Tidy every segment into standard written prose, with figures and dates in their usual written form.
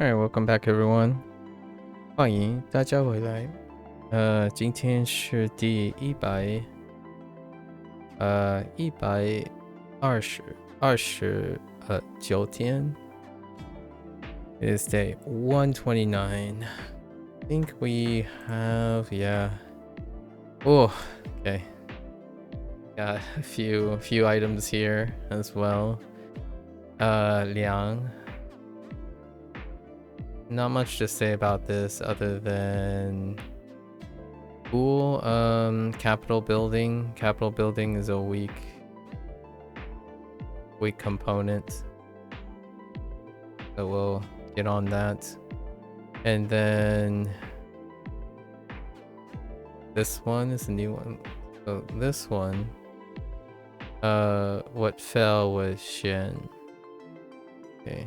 Alright, welcome back everyone. 欢迎大家回来。今天是第129天。It is day 129. I think we have Oh, okay. Got a few items here as well. Liang. Not much to say about this other than cool. Capitol building. Capitol building is a weak component. So we'll get on that. And then this one is a new one. So this one, what fell was Shen. Okay.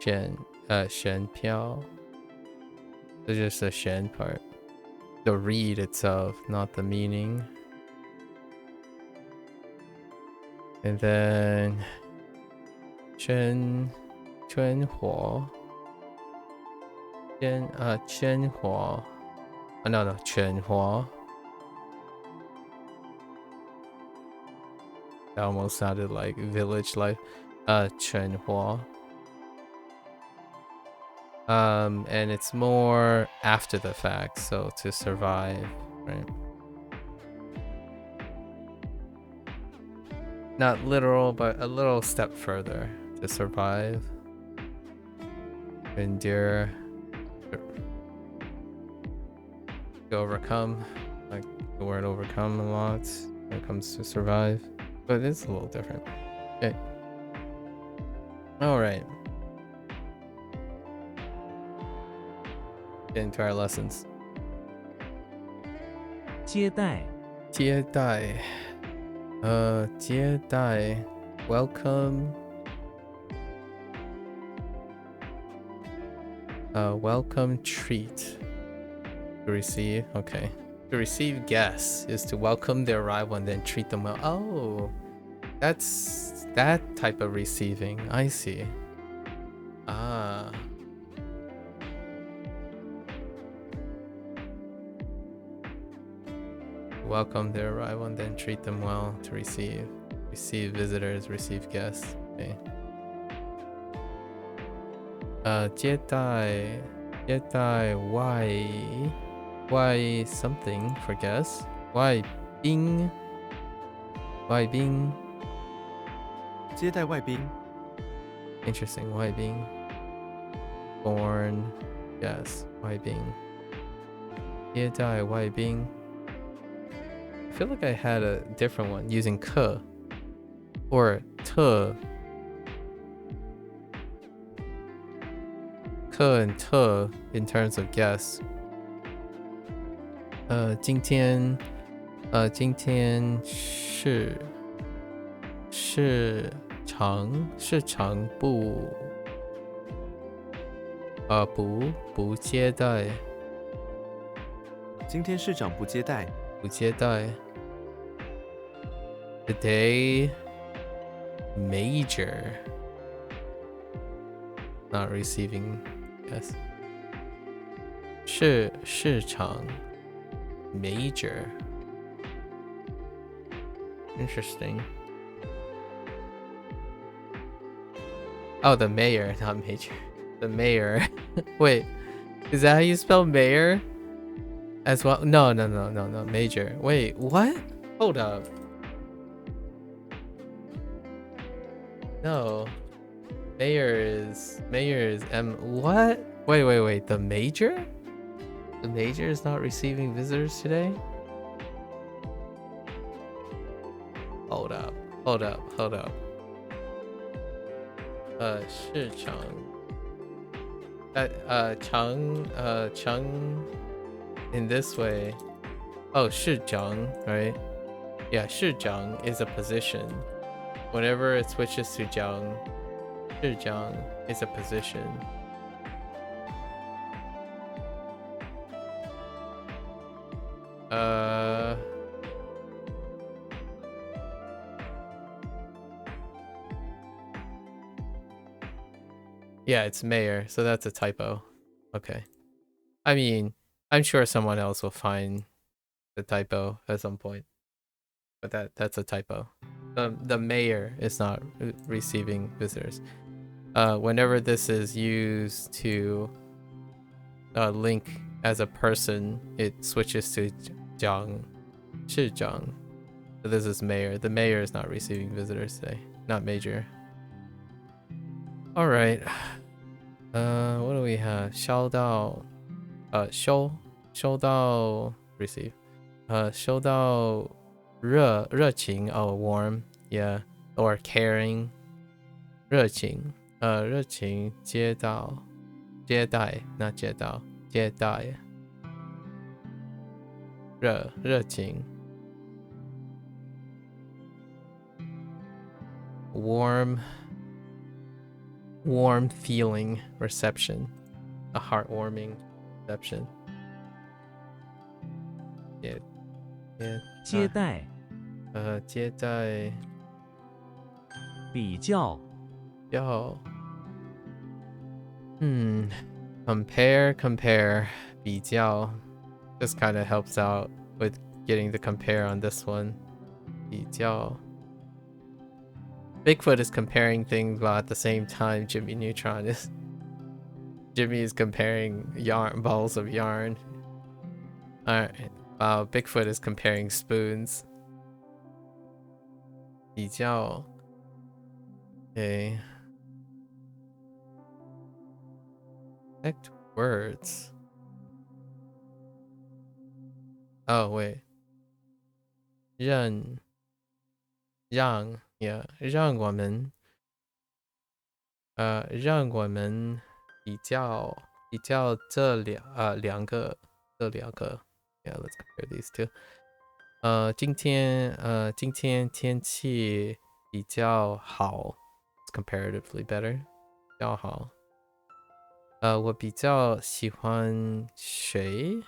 Shen Piao. So just the Shen part. The read itself, not the meaning. And then Chen Hua. Chen Hua. No, Chen Hua. That almost sounded like village life. Chen Hua. And it's more after the fact, so to survive, right? Not literal, but a little step further to survive. Endure. To overcome. Like the word overcome a lot when it comes to survive. But it's a little different. Okay. Alright. Get into our lessons. 接待接待 welcome. Welcome treat. To receive, okay. To receive guests is to welcome their arrival and then treat them well. Oh, that's that type of receiving. I see. Ah. Welcome their arrival and then treat them well. To receive visitors, receive guests. Okay. 接待 why something for guests. Why Bing? 接待外宾 Interesting. Why Bing? Born. Yes. Why Bing? 接待 why Bing? I feel like I had a different one using 客 or 特. 客 and 特 in terms of guests. 今天市场部不接待。今天市长不接待 Today major not receiving yes 市场 major. Interesting. Oh, the mayor, not major. The mayor. Wait, is that how you spell mayor as well? No, major. Wait, what? Hold up. No. Mayor is M. What? Wait. The major? The major is not receiving visitors today? Hold up. 市场 Cheng in this way. Oh, 市长, right? Yeah, 市长 is a position. Whenever it switches to 长, 市长 is a position. Yeah, it's mayor, so that's a typo. Okay. I mean, I'm sure someone else will find the typo at some point. But that's a typo. The mayor is not receiving visitors. Whenever this is used to link as a person, it switches to Jiang, Shijiang. So this is mayor. The mayor is not receiving visitors today. Not major. All right. What do we have? 烧到 收到 receive 收到热情 oh warm yeah or caring 热情接待 not 接待热情 warm feeling reception a heartwarming reception 接待接待比较 compare 比较 this kind of helps out with getting the compare on this one 比较 Bigfoot is comparing things while at the same time Jimmy Neutron is Jimmy is comparing balls of yarn. Alright. Wow, Bigfoot is comparing spoons. 比较 Okay. Connect words. Oh wait. 让 yeah 让我们比较这两个 yeah let's compare these two 今天天气比较好 it's comparatively better 比较好我比较喜欢谁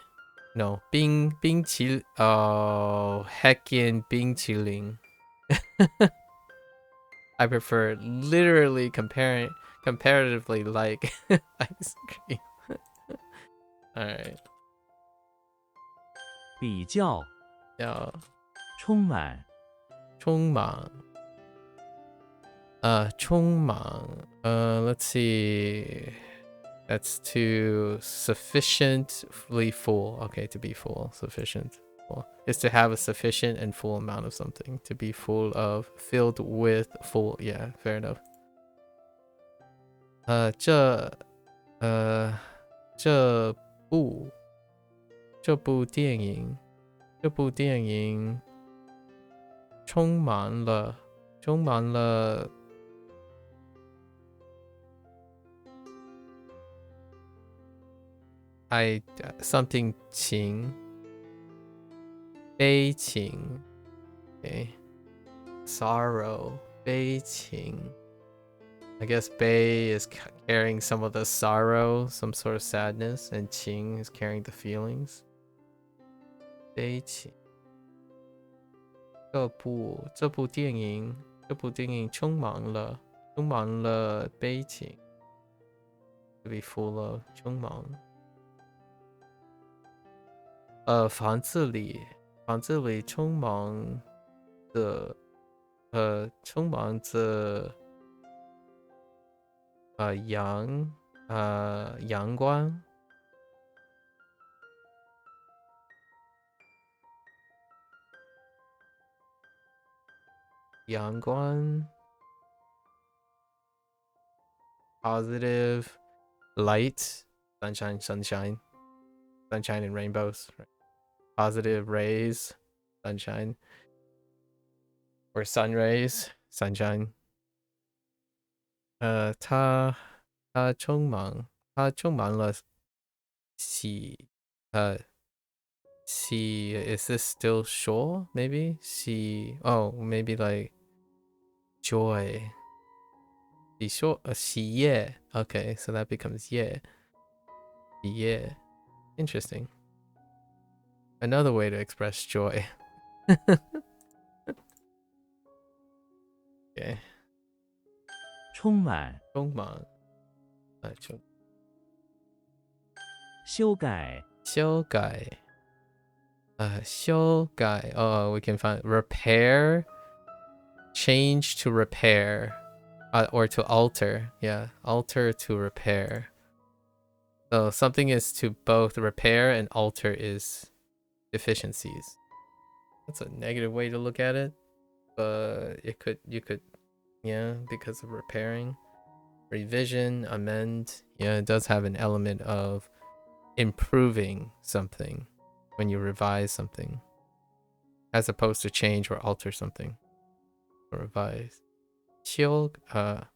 no 冰淇淋Heckin 冰淇淋 I prefer literally comparatively like ice cream. Alright. 比较 yeah. 充满let's see. That's to sufficiently full. Okay, to be full. Sufficient. Is to have a sufficient and full amount of something. To be full of, filled with, full. Yeah, fair enough. 这部电影充满了 something 悲情 okay sorrow 悲情 I guess Bei is carrying some of the sorrow, some sort of sadness, and Qing is carrying the feelings. 悲情这部电影充满了悲情 to be full of 充满房子里充满着阳光 positive light sunshine and rainbows right? Positive rays sunshine or sun rays sunshine 它充满了喜 is this still sure maybe oh maybe like joy 喜悦 okay so that becomes 喜悦 interesting another way to express joy okay 充满修改修改修改 oh we can find repair, change to repair, or to alter. Yeah, alter to repair. So something is to both repair and alter is deficiencies. That's a negative way to look at it, but you could yeah, because of repairing. Revision, amend, yeah, it does have an element of improving something when you revise something, as opposed to change or alter something. Or revise. 修改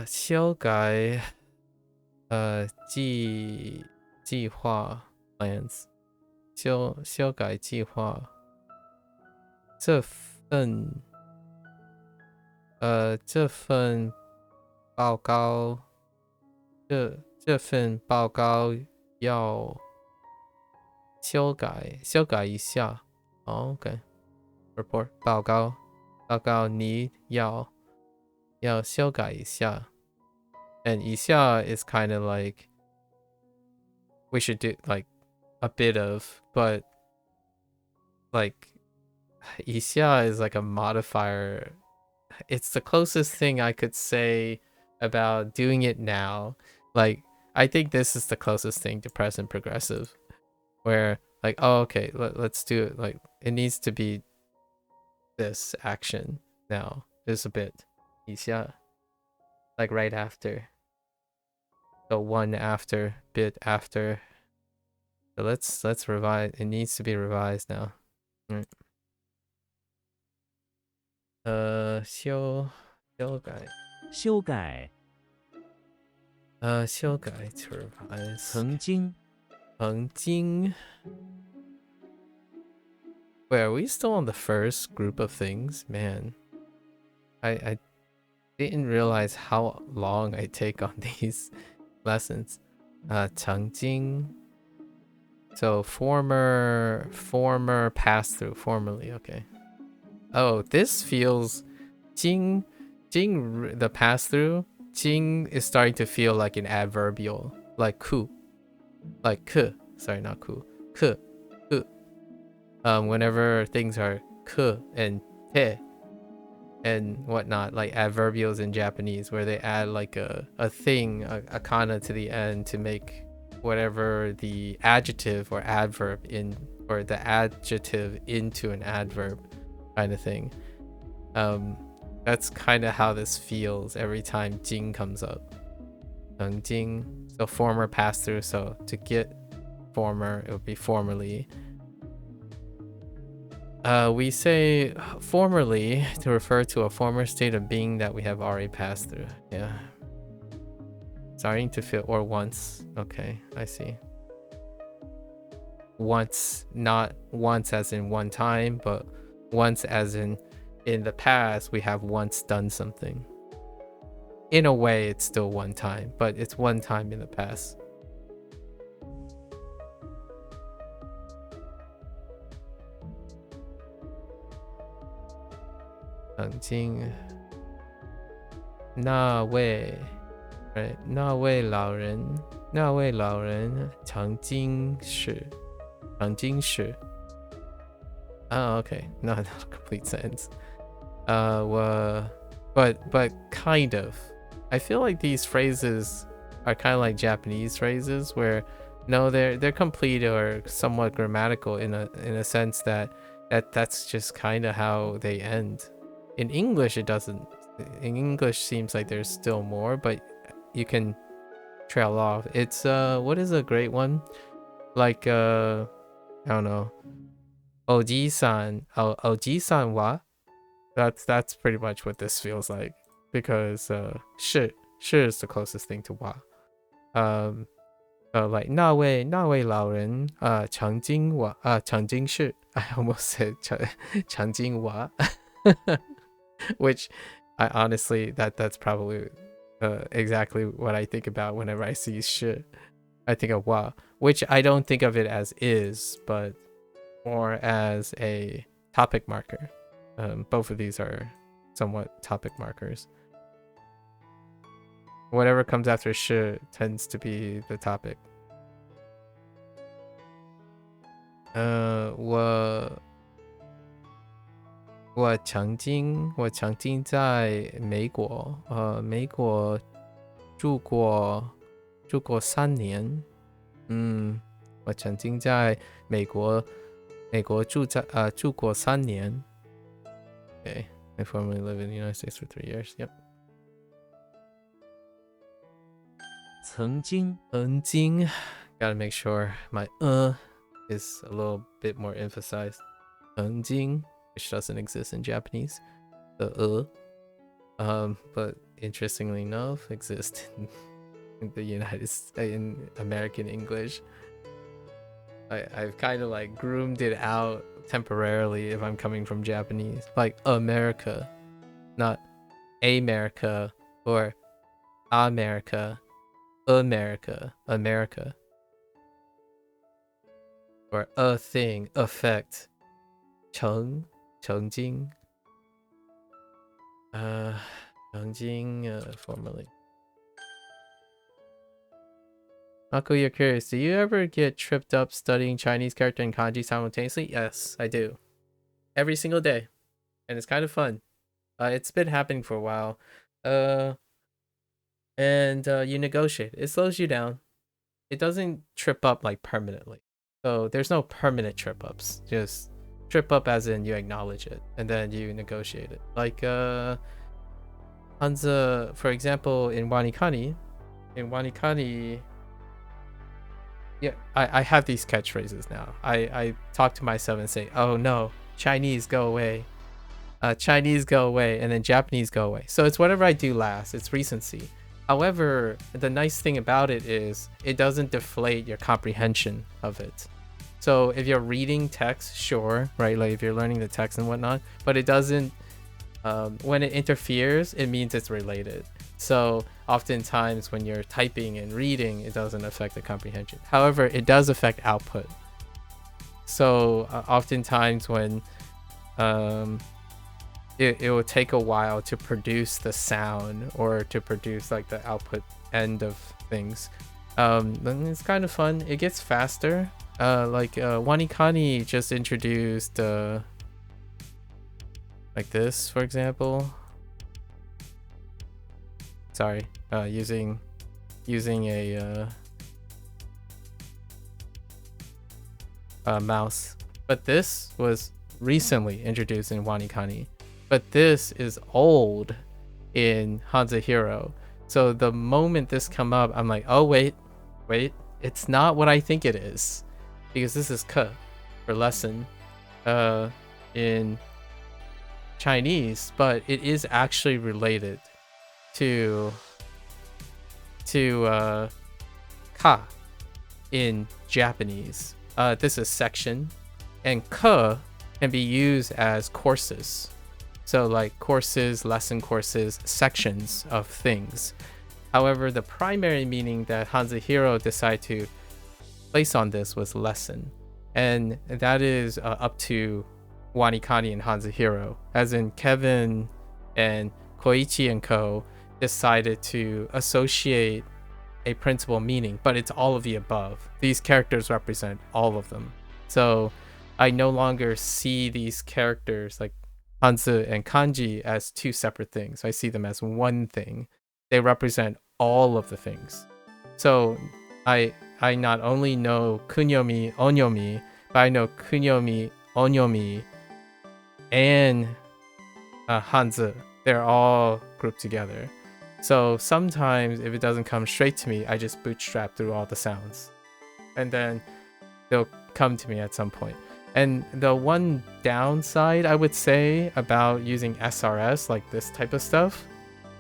修改计划 plans 修改计划这份报告这份报告要修改一下。OK report 报告你要修改一下。And 一下 is kind of like we should do like a bit of, but like 一下 is like a modifier. It's the closest thing I could say about doing it now. Like I think this is the closest thing to present progressive, where like, oh okay, let's do it. Like it needs to be this action now. Is a bit 一下 like right after. So one after, bit after. So let's revise. It needs to be revised now. Right. 修改修改修改 to revise. 曾经曾经 Wait, are we still on the first group of things? Man, I didn't realize how long I take on these lessons. 曾经 So former pass through, formerly, okay. Oh, this feels 经 the pass through. 经 is starting to feel like an adverbial, like ku, like ke. Sorry, not ku. Ke, ku. Whenever things are ke and te and whatnot, like adverbials in Japanese, where they add like a thing, a kana to the end to make whatever the adjective or adverb in, or the adjective into an adverb kind of thing. That's kind of how this feels every time jing comes up. 曾经 so former pass through, so to get former it would be formerly. We say formerly to refer to a former state of being that we have already passed through. Yeah. Starting to feel, or once. Okay, I see. Once, not once as in one time, but once as in the past, we have once done something. In a way, it's still one time, but it's one time in the past. Right? 那位老人曾经是 Oh, okay. No, not a complete sentence. But kind of. I feel like these phrases are kind of like Japanese phrases where no, they're complete or somewhat grammatical in a sense that's just kind of how they end. In English, it doesn't. In English, seems like there's still more, but you can trail off. It's what is a great one? Like I don't know. Oji-san wa. That's pretty much what this feels like, because 是 is the closest thing to wa. Like 那位老人曾经是 I almost said 曾经wa. Which I honestly that's probably exactly what I think about whenever I see shit. I think of wa, which I don't think of it as is, but more as a topic marker. Both of these are somewhat topic markers. Whatever comes after sh tends to be the topic. 我曾经在美国，美国住过3年。我曾经在美国住过3年。Okay, I formerly lived in the United States for 3 years. Yep. 曾经 Gotta make sure my is a little bit more emphasized. 曾经, which doesn't exist in Japanese. The but interestingly enough, exists in the in American English. I've kind of like groomed it out temporarily if I'm coming from Japanese, like America, not America or America, America, or a thing, effect. 曾经 formerly. MAKU, you're curious. Do you ever get tripped up studying Chinese character and kanji simultaneously? Yes, I do. Every single day. And it's kind of fun. It's been happening for a while. And you negotiate. It slows you down. It doesn't trip up like permanently. So there's no permanent trip ups. Just trip up as in you acknowledge it and then you negotiate it. Like Hanza, for example, in Wanikani, yeah, I have these catchphrases now. I talk to myself and say, oh no, Chinese go away. Chinese go away, and then Japanese go away. So it's whatever I do last. It's recency. However, the nice thing about it is it doesn't deflate your comprehension of it. So if you're reading text, sure, right? Like if you're learning the text and whatnot, but it doesn't, when it interferes, it means it's related. So oftentimes when you're typing and reading, it doesn't affect the comprehension. However, it does affect output. So oftentimes when it will take a while to produce the sound or to produce like the output end of things. Then it's kind of fun. It gets faster. Like Wanikani just introduced like this, for example. Sorry, using a mouse. But this was recently introduced in Wanikani. But this is old in HanziHero. So the moment this come up, I'm like, oh wait, it's not what I think it is, because this is ke for lesson in Chinese, but it is actually related to ka in Japanese. This is section, and ke can be used as courses. So like courses, lesson courses, sections of things. However, the primary meaning that HanziHero decided to place on this was lesson. And that is up to Wanikani and HanziHero. As in Kevin and Koichi and Co. decided to associate a principal meaning, but it's all of the above. These characters represent all of them. So I no longer see these characters like Hanzi and Kanji as two separate things. I see them as one thing. They represent all of the things. So I not only know kunyomi, onyomi, but I know kunyomi, onyomi, and Hanzi. They're all grouped together. So sometimes if it doesn't come straight to me, I just bootstrap through all the sounds. And then they'll come to me at some point. And the one downside I would say about using SRS, like this type of stuff,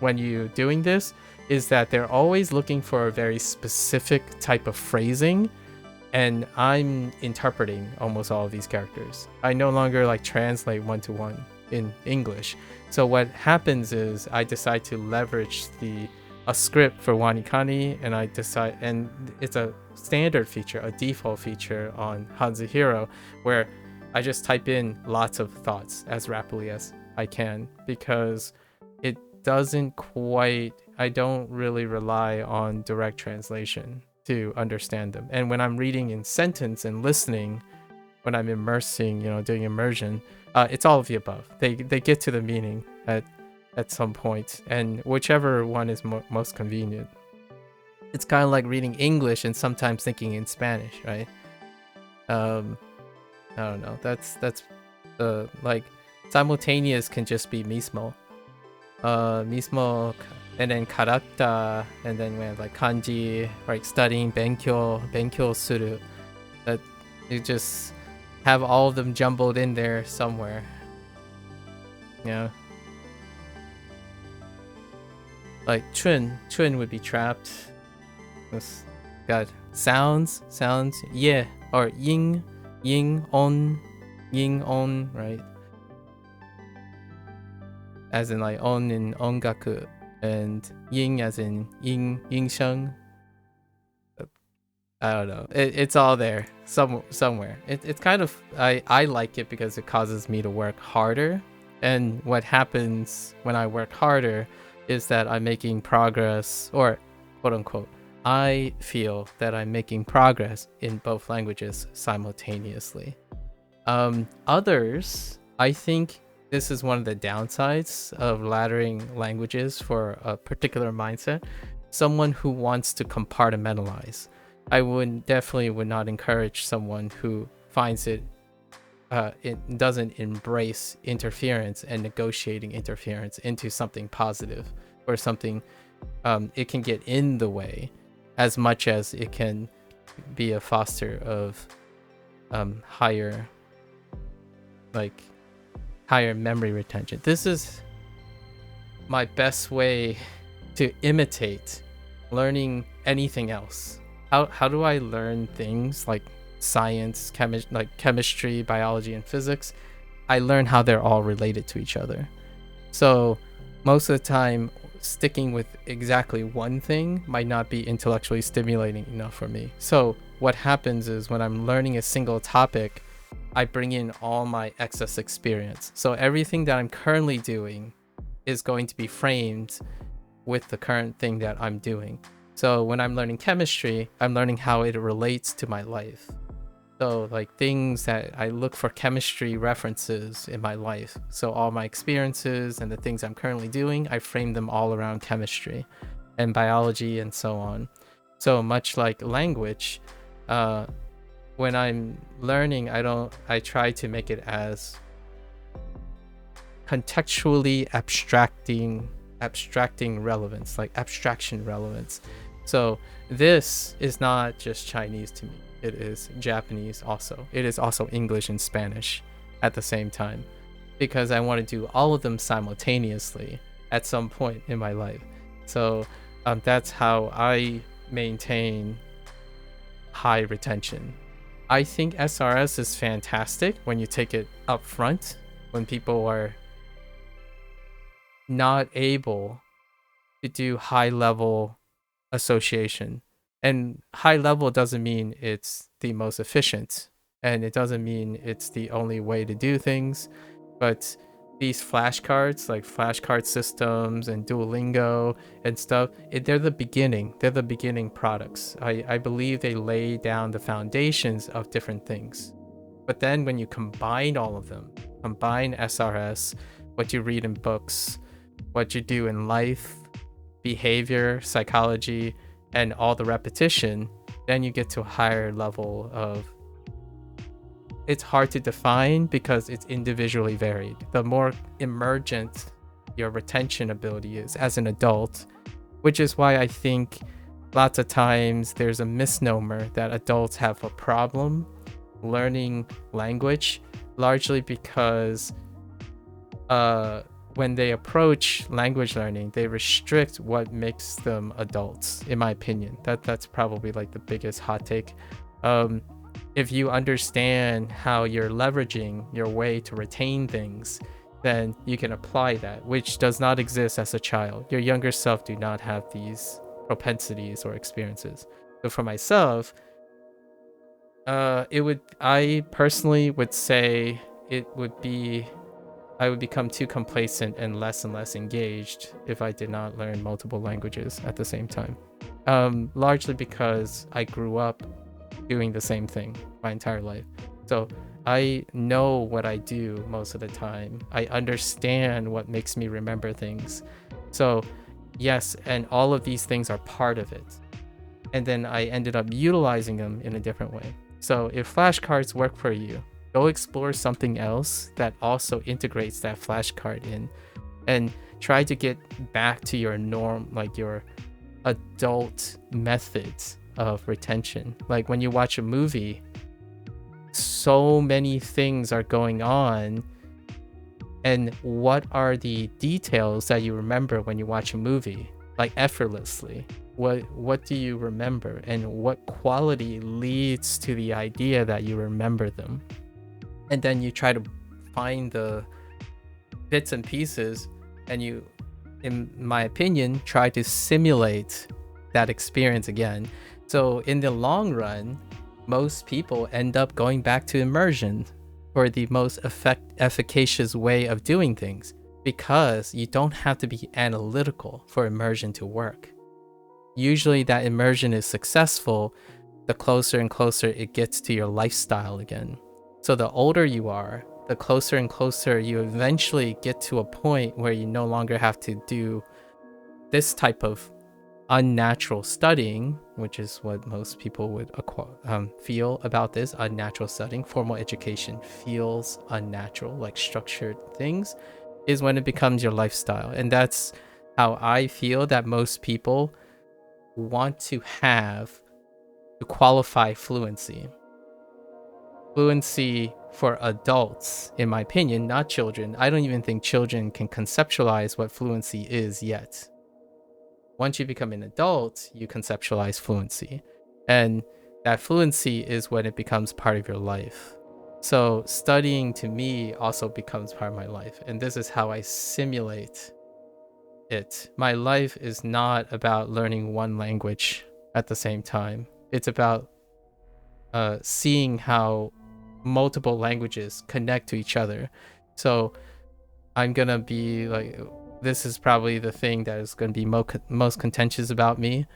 when you're doing this, is that they're always looking for a very specific type of phrasing, and I'm interpreting almost all of these characters. I no longer like translate one-to-one in English. So what happens is I decide to leverage a script for Wanikani, and it's a standard feature, a default feature on HanziHero, where I just type in lots of thoughts as rapidly as I can, because it doesn't quite I don't really rely on direct translation to understand them. And when I'm reading in sentence and listening, when I'm immersing, doing immersion, it's all of the above. They get to the meaning at some point, and whichever one is most convenient. It's kind of like reading English and sometimes thinking in Spanish, right? I don't know. That's like simultaneous can just be mismo. Mismo, and then karata, and then we have like kanji, like studying benkyo suru. That you just have all of them jumbled in there somewhere. Yeah. Like chun would be trapped. Got sounds, yeah, or yin on, right? As in like on in ongaku, and yin as in yin sheng. I don't know. It's all there somewhere. It's kind of I like it because it causes me to work harder. And what happens when I work harder is that I'm making progress, or quote unquote, I feel that I'm making progress in both languages simultaneously. Others, I think this is one of the downsides of laddering languages for a particular mindset. Someone who wants to compartmentalize. I definitely would not encourage someone who finds it doesn't embrace interference and negotiating interference into something positive, or something it can get in the way as much as it can be a foster of higher memory retention. This is my best way to imitate learning anything else. How do I learn things like science, chemistry, biology, and physics? I learn how they're all related to each other. So most of the time, sticking with exactly one thing might not be intellectually stimulating enough for me. So what happens is when I'm learning a single topic, I bring in all my excess experience. So everything that I'm currently doing is going to be framed with the current thing that I'm doing. So when I'm learning chemistry, I'm learning how it relates to my life. So like things that I look for chemistry references in my life. So all my experiences and the things I'm currently doing, I frame them all around chemistry and biology and so on. So much like language, when I'm learning, I try to make it as contextually abstracting relevance, like abstraction relevance. So this is not just Chinese to me. It is Japanese also. It is also English and Spanish at the same time, because I want to do all of them simultaneously at some point in my life. So that's how I maintain high retention. I think SRS is fantastic when you take it up front, when people are not able to do high level association. And high level doesn't mean it's the most efficient, and it doesn't mean it's the only way to do things, but these flashcards, like flashcard systems and Duolingo and stuff, they're the beginning products. I believe they lay down the foundations of different things. But then when you combine all of them, combine SRS, what you read in books, what you do in life, behavior, psychology, and all the repetition, then you get to a higher level of, it's hard to define because it's individually varied. The more emergent your retention ability is as an adult, which is why I think lots of times there's a misnomer that adults have a problem learning language, largely because when they approach language learning, they restrict what makes them adults, in my opinion. That's probably like the biggest hot take. If you understand how you're leveraging your way to retain things, then you can apply that, which does not exist as a child. Your younger self do not have these propensities or experiences. So for myself, I personally would say it would be I would become too complacent and less engaged if I did not learn multiple languages at the same time. Largely because I grew up doing the same thing my entire life. So I know what I do most of the time. I understand what makes me remember things. So yes, and all of these things are part of it. And then I ended up utilizing them in a different way. So if flashcards work for you, go explore something else that also integrates that flashcard in, and try to get back to your norm, like your adult methods of retention. Like when you watch a movie, so many things are going on, and what are the details that you remember when you watch a movie, like effortlessly? What do you remember, and what quality leads to the idea that you remember them? And then you try to find the bits and pieces, and you, in my opinion, try to simulate that experience again. So in the long run, most people end up going back to immersion for the most efficacious way of doing things, because you don't have to be analytical for immersion to work. Usually that immersion is successful the closer and closer it gets to your lifestyle again. So the older you are, the closer and closer you eventually get to a point where you no longer have to do this type of unnatural studying, which is what most people would feel about this unnatural studying. Formal education feels unnatural, like structured things, is when it becomes your lifestyle. And that's how I feel that most people want to have to qualify fluency. Fluency for adults, in my opinion, not children. I don't even think children can conceptualize what fluency is yet. Once you become an adult, you conceptualize fluency. And that fluency is when it becomes part of your life. So studying to me also becomes part of my life. And this is how I simulate it. My life is not about learning one language at the same time. It's about seeing how multiple languages connect to each other. So I'm gonna be like, this is probably the thing that is going to be most contentious about me.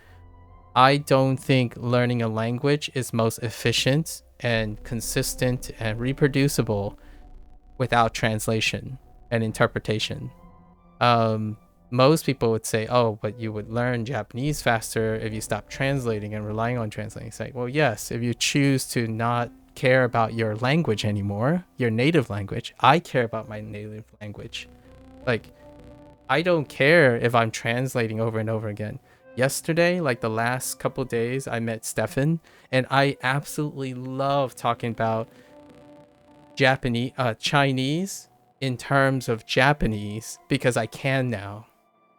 I don't think learning a language is most efficient and consistent and reproducible without translation and interpretation. Most people would say, oh, but you would learn Japanese faster if you stop translating and relying on translating. It's like, well, yes, if you choose to not care about your language anymore, your native language. I care about my native language. Like, I don't care if I'm translating over and over again. Yesterday, like the last couple days, I met Stefan, and I absolutely love talking about Chinese in terms of Japanese because I can now.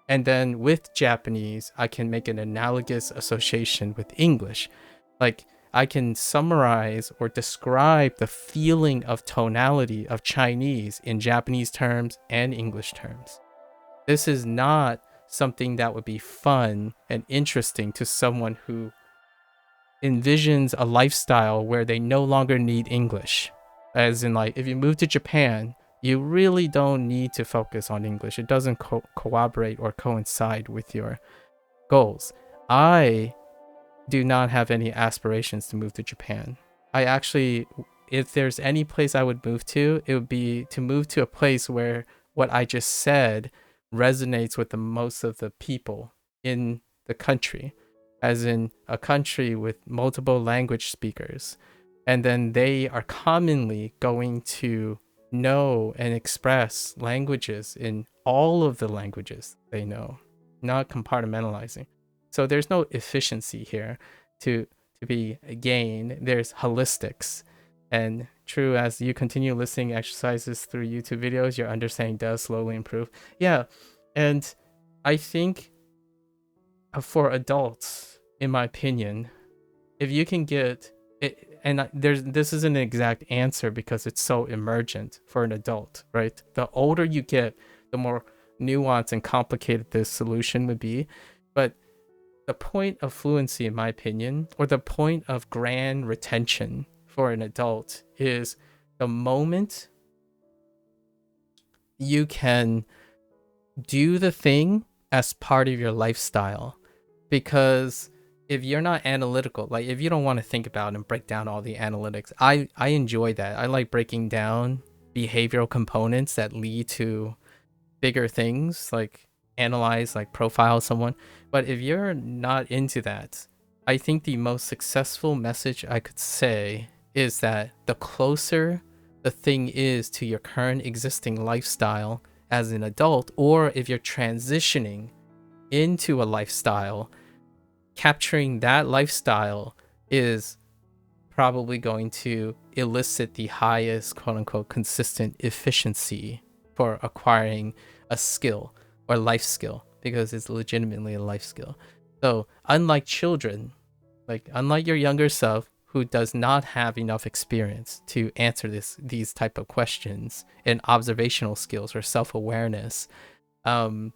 And then with Japanese, I can make an analogous association with English. Like, I can summarize or describe the feeling of tonality of Chinese in Japanese terms and English terms. This is not something that would be fun and interesting to someone who envisions a lifestyle where they no longer need English. As in, like, if you move to Japan, you really don't need to focus on English. It doesn't corroborate or coincide with your goals. I do not have any aspirations to move to Japan. I actually, if there's any place I would move to, it would be to move to a place where what I just said resonates with the most of the people in the country, as in a country with multiple language speakers. And then they are commonly going to know and express languages in all of the languages they know, not compartmentalizing. So there's no efficiency here to be gained. There's holistics. And true, as you continue listening exercises through YouTube videos, your understanding does slowly improve. Yeah. And I think for adults, in my opinion, if you can get it, and this isn't an exact answer because it's so emergent for an adult, right? The older you get, the more nuanced and complicated this solution would be. But the point of fluency, in my opinion, or the point of grand retention for an adult, is the moment you can do the thing as part of your lifestyle. Because if you're not analytical, like if you don't want to think about and break down all the analytics, I enjoy that. I like breaking down behavioral components that lead to bigger things, like analyze, like profile someone. But if you're not into that, I think the most successful message I could say is that the closer the thing is to your current existing lifestyle as an adult, or if you're transitioning into a lifestyle, capturing that lifestyle is probably going to elicit the highest quote unquote consistent efficiency for acquiring a skill or life skill, because it's legitimately a life skill. So unlike children, like unlike your younger self who does not have enough experience to answer these type of questions and observational skills or self-awareness, and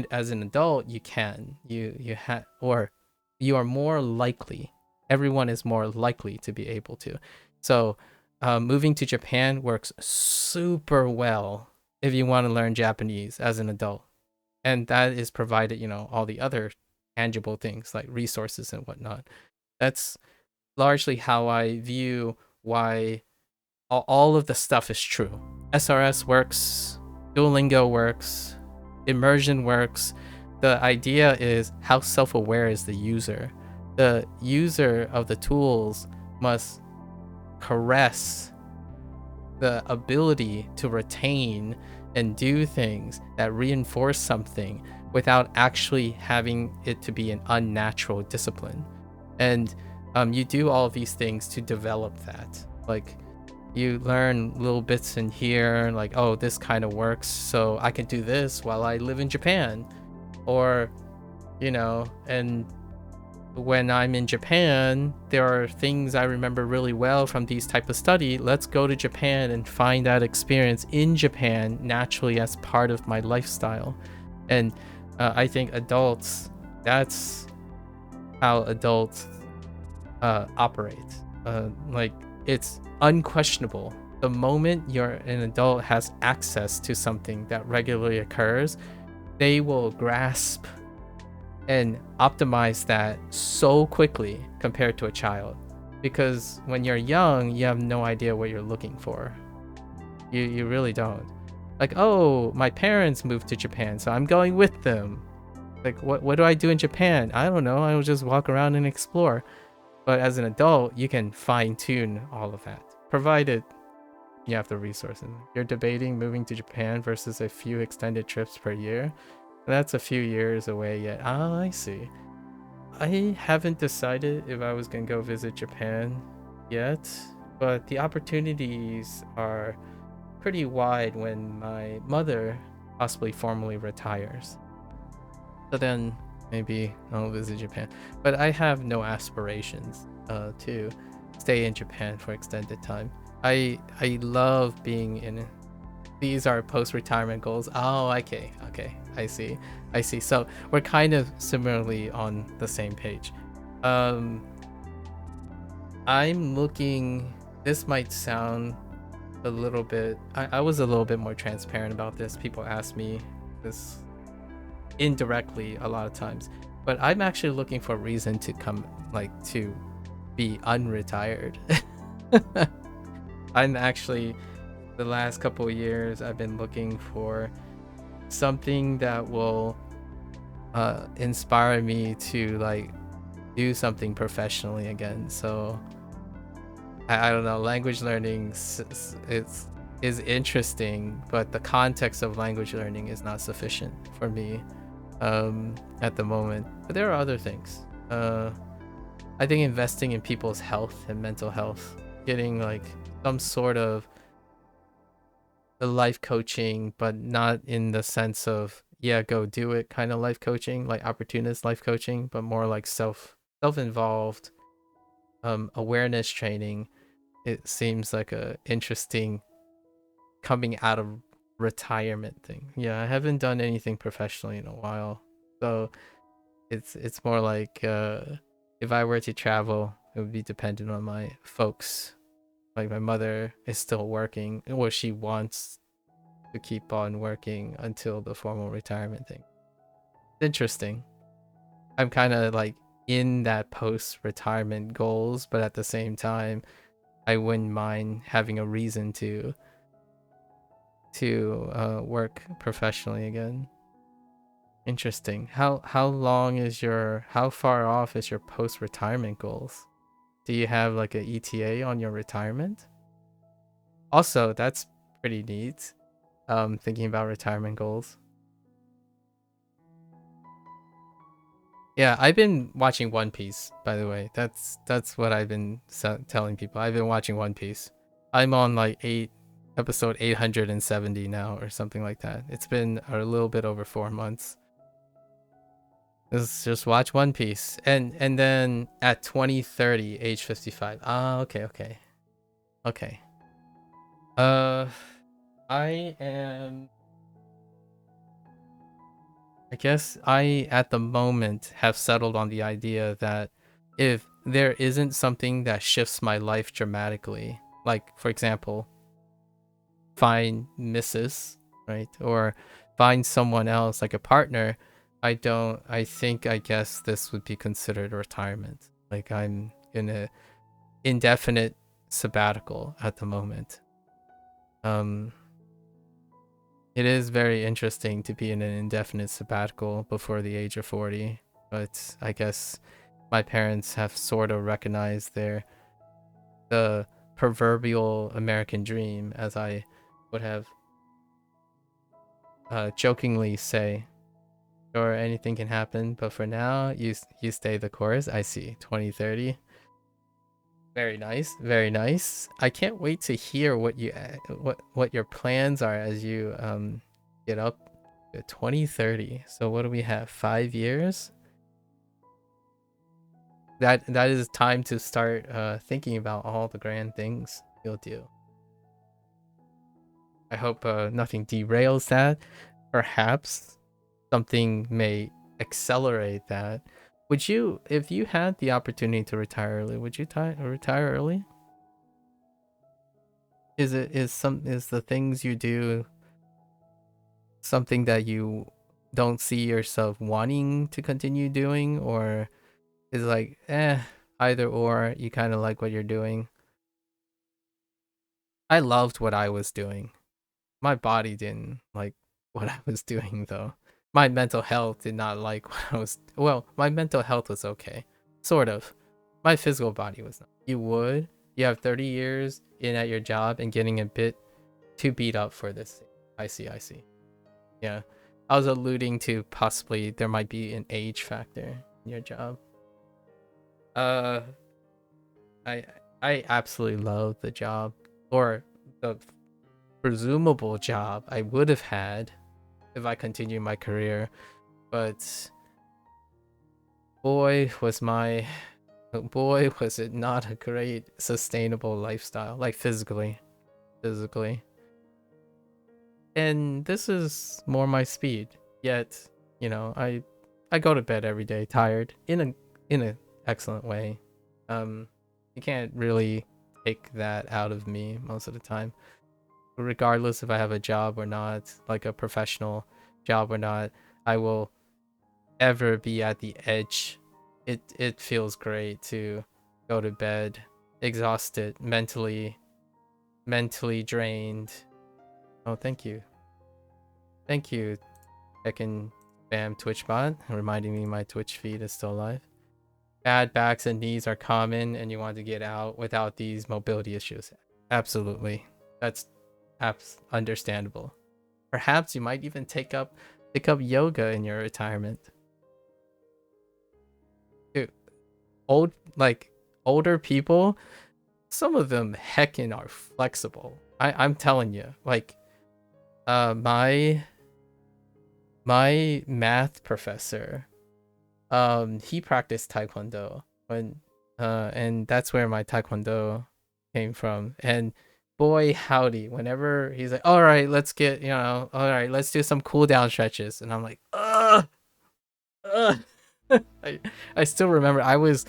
as an adult you can, you have, or you are more likely, everyone is more likely to be able to. So moving to Japan works super well if you want to learn Japanese as an adult, and that is provided, you know, all the other tangible things like resources and whatnot. That's largely how I view why all of the stuff is true. SRS works, Duolingo works, immersion works. The idea is how self-aware is the user. The user of the tools must caress the ability to retain and do things that reinforce something without actually having it to be an unnatural discipline. And you do all of these things to develop that. Like you learn little bits in here, like, oh, this kind of works, so I can do this while I live in Japan. Or, you know, and when I'm in Japan, there are things I remember really well from these type of study. Let's go to Japan and find that experience in Japan naturally as part of my lifestyle. And I think adults, that's how adults operate. Like it's unquestionable. The moment an adult has access to something that regularly occurs, they will grasp and optimize that so quickly compared to a child. Because when you're young, you have no idea what you're looking for. You really don't. Like, oh, my parents moved to Japan, so I'm going with them. Like, what do I do in Japan? I don't know. I will just walk around and explore. But as an adult, you can fine tune all of that, provided you have the resources. You're debating moving to Japan versus a few extended trips per year. That's a few years away yet. Oh, I see. I haven't decided if I was gonna go visit Japan yet, but the opportunities are pretty wide when my mother possibly formally retires. So then maybe I'll visit Japan. But I have no aspirations to stay in Japan for extended time. I love being in. These are post-retirement goals. Oh, okay. I see. So we're kind of similarly on the same page. I'm looking. This might sound a little bit. I was a little bit more transparent about this. People ask me this indirectly a lot of times, but I'm actually looking for a reason to come, like, to be unretired. I'm actually, the last couple of years I've been looking for something that will inspire me to like do something professionally again. So I don't know, language learning is interesting, but the context of language learning is not sufficient for me at the moment. But there are other things. I think investing in people's health and mental health, getting like some sort of a life coaching, but not in the sense of, yeah, go do it kind of life coaching, like opportunist life coaching, but more like self-involved awareness training. It seems like a interesting coming out of retirement thing. Yeah, I haven't done anything professionally in a while, so it's more like if I were to travel, it would be dependent on my folks. Like my mother is still working, or she wants to keep on working until the formal retirement thing. It's interesting. I'm kind of like in that post-retirement goals, but at the same time, I wouldn't mind having a reason to work professionally again. Interesting. How long is your how far off is your post-retirement goals? Do you have like a ETA on your retirement? Also, that's pretty neat. Thinking about retirement goals. Yeah, I've been watching One Piece, by the way. That's what I've been telling people. I've been watching One Piece. I'm on like episode 870 now or something like that. It's been a little bit over 4 months. Let's just watch One Piece. And then at 2030, age 55. Ah, okay, okay. Okay. Uh I am I guess I, at the moment, have settled on the idea that if there isn't something that shifts my life dramatically, like, for example, find Mrs., right? Or find someone else, like a partner, I think, I guess this would be considered retirement. Like, I'm in a indefinite sabbatical at the moment. Um, It is very interesting to be in an indefinite sabbatical before the age of 40, but I guess my parents have sort of recognized the proverbial American dream, as I would have jokingly say. Sure, anything can happen, but for now, you stay the course. I see. 2030. Very nice, very nice. I can't wait to hear what your plans are as you get up to 2030. So what do we have? 5 years? That is time to start thinking about all the grand things you'll do. I hope nothing derails that. Perhaps something may accelerate that. Would you, if you had the opportunity to retire early, would you retire early? Is the things you do something that you don't see yourself wanting to continue doing, or is like either or, you kind of like what you're doing? I loved what I was doing. My body didn't like what I was doing though. My mental health did not like what I was, well, my mental health was okay, sort of. My physical body was not. You have 30 years in at your job and getting a bit too beat up for this. I see. Yeah. I was alluding to possibly there might be an age factor in your job. Uh I I absolutely love the job, or the presumable job I would have had if I continued my career, but boy was it not a great sustainable lifestyle, like physically. And this is more my speed. Yet, I go to bed every day tired in a excellent way. You can't really take that out of me most of the time. Regardless if I have a job or not, like a professional job or not, I will ever be at the edge. It feels great to go to bed exhausted, mentally drained. Oh, thank you. Thank you, Tekken Spam Twitch bot, reminding me my Twitch feed is still alive. Bad backs and knees are common, and you want to get out without these mobility issues. Absolutely. That's understandable. Perhaps you might even pick up yoga in your retirement. Dude, older people, some of them heckin' are flexible. I'm telling you, like, my math professor, he practiced taekwondo and that's where my taekwondo came from. And boy howdy, whenever he's like, all right, let's do some cool down stretches, and I'm like, ugh. I still remember I was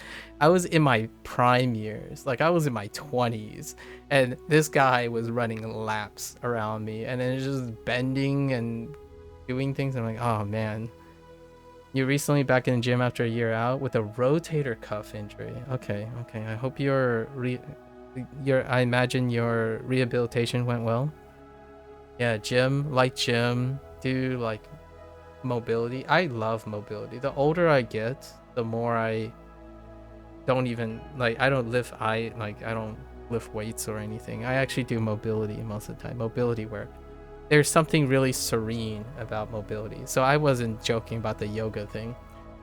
in my prime years, like I was in my 20s, and this guy was running laps around me, and then it's just bending and doing things. I'm like, oh man, you recently back in the gym after a year out with a rotator cuff injury. Okay, okay. I hope I imagine your rehabilitation went well. Yeah, gym, do like mobility. I love mobility. The older I get, the more I don't even like I don't lift I don't lift weights or anything. I actually do mobility most of the time. Mobility work. There's something really serene about mobility. So I wasn't joking about the yoga thing.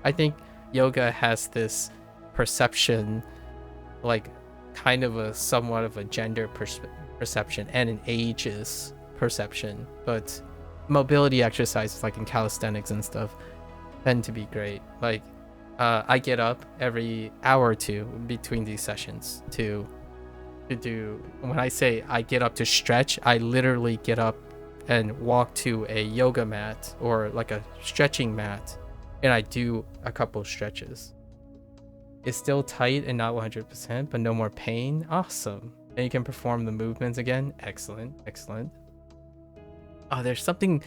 I think yoga has this perception, like kind of a somewhat of a gender perception and an ageist perception, but mobility exercises like in calisthenics and stuff tend to be great. Like I get up every hour or two between these sessions to do. When I say I get up to stretch, I literally get up and walk to a yoga mat or like a stretching mat, and I do a couple stretches. It's still tight and not 100%, but no more pain. Awesome. And you can perform the movements again. Excellent, excellent. Oh, there's something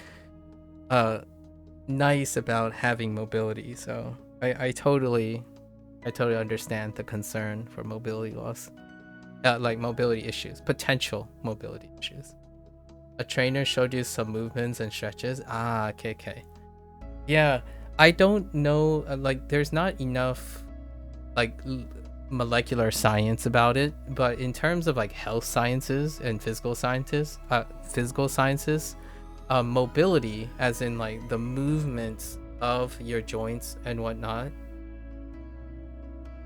nice about having mobility. So I totally understand the concern for mobility loss, like mobility issues, potential mobility issues. A trainer showed you some movements and stretches. Ah, okay. Yeah, I don't know. Like, there's not enough like molecular science about it, but in terms of like health sciences and physical sciences, mobility, as in like the movements of your joints and whatnot,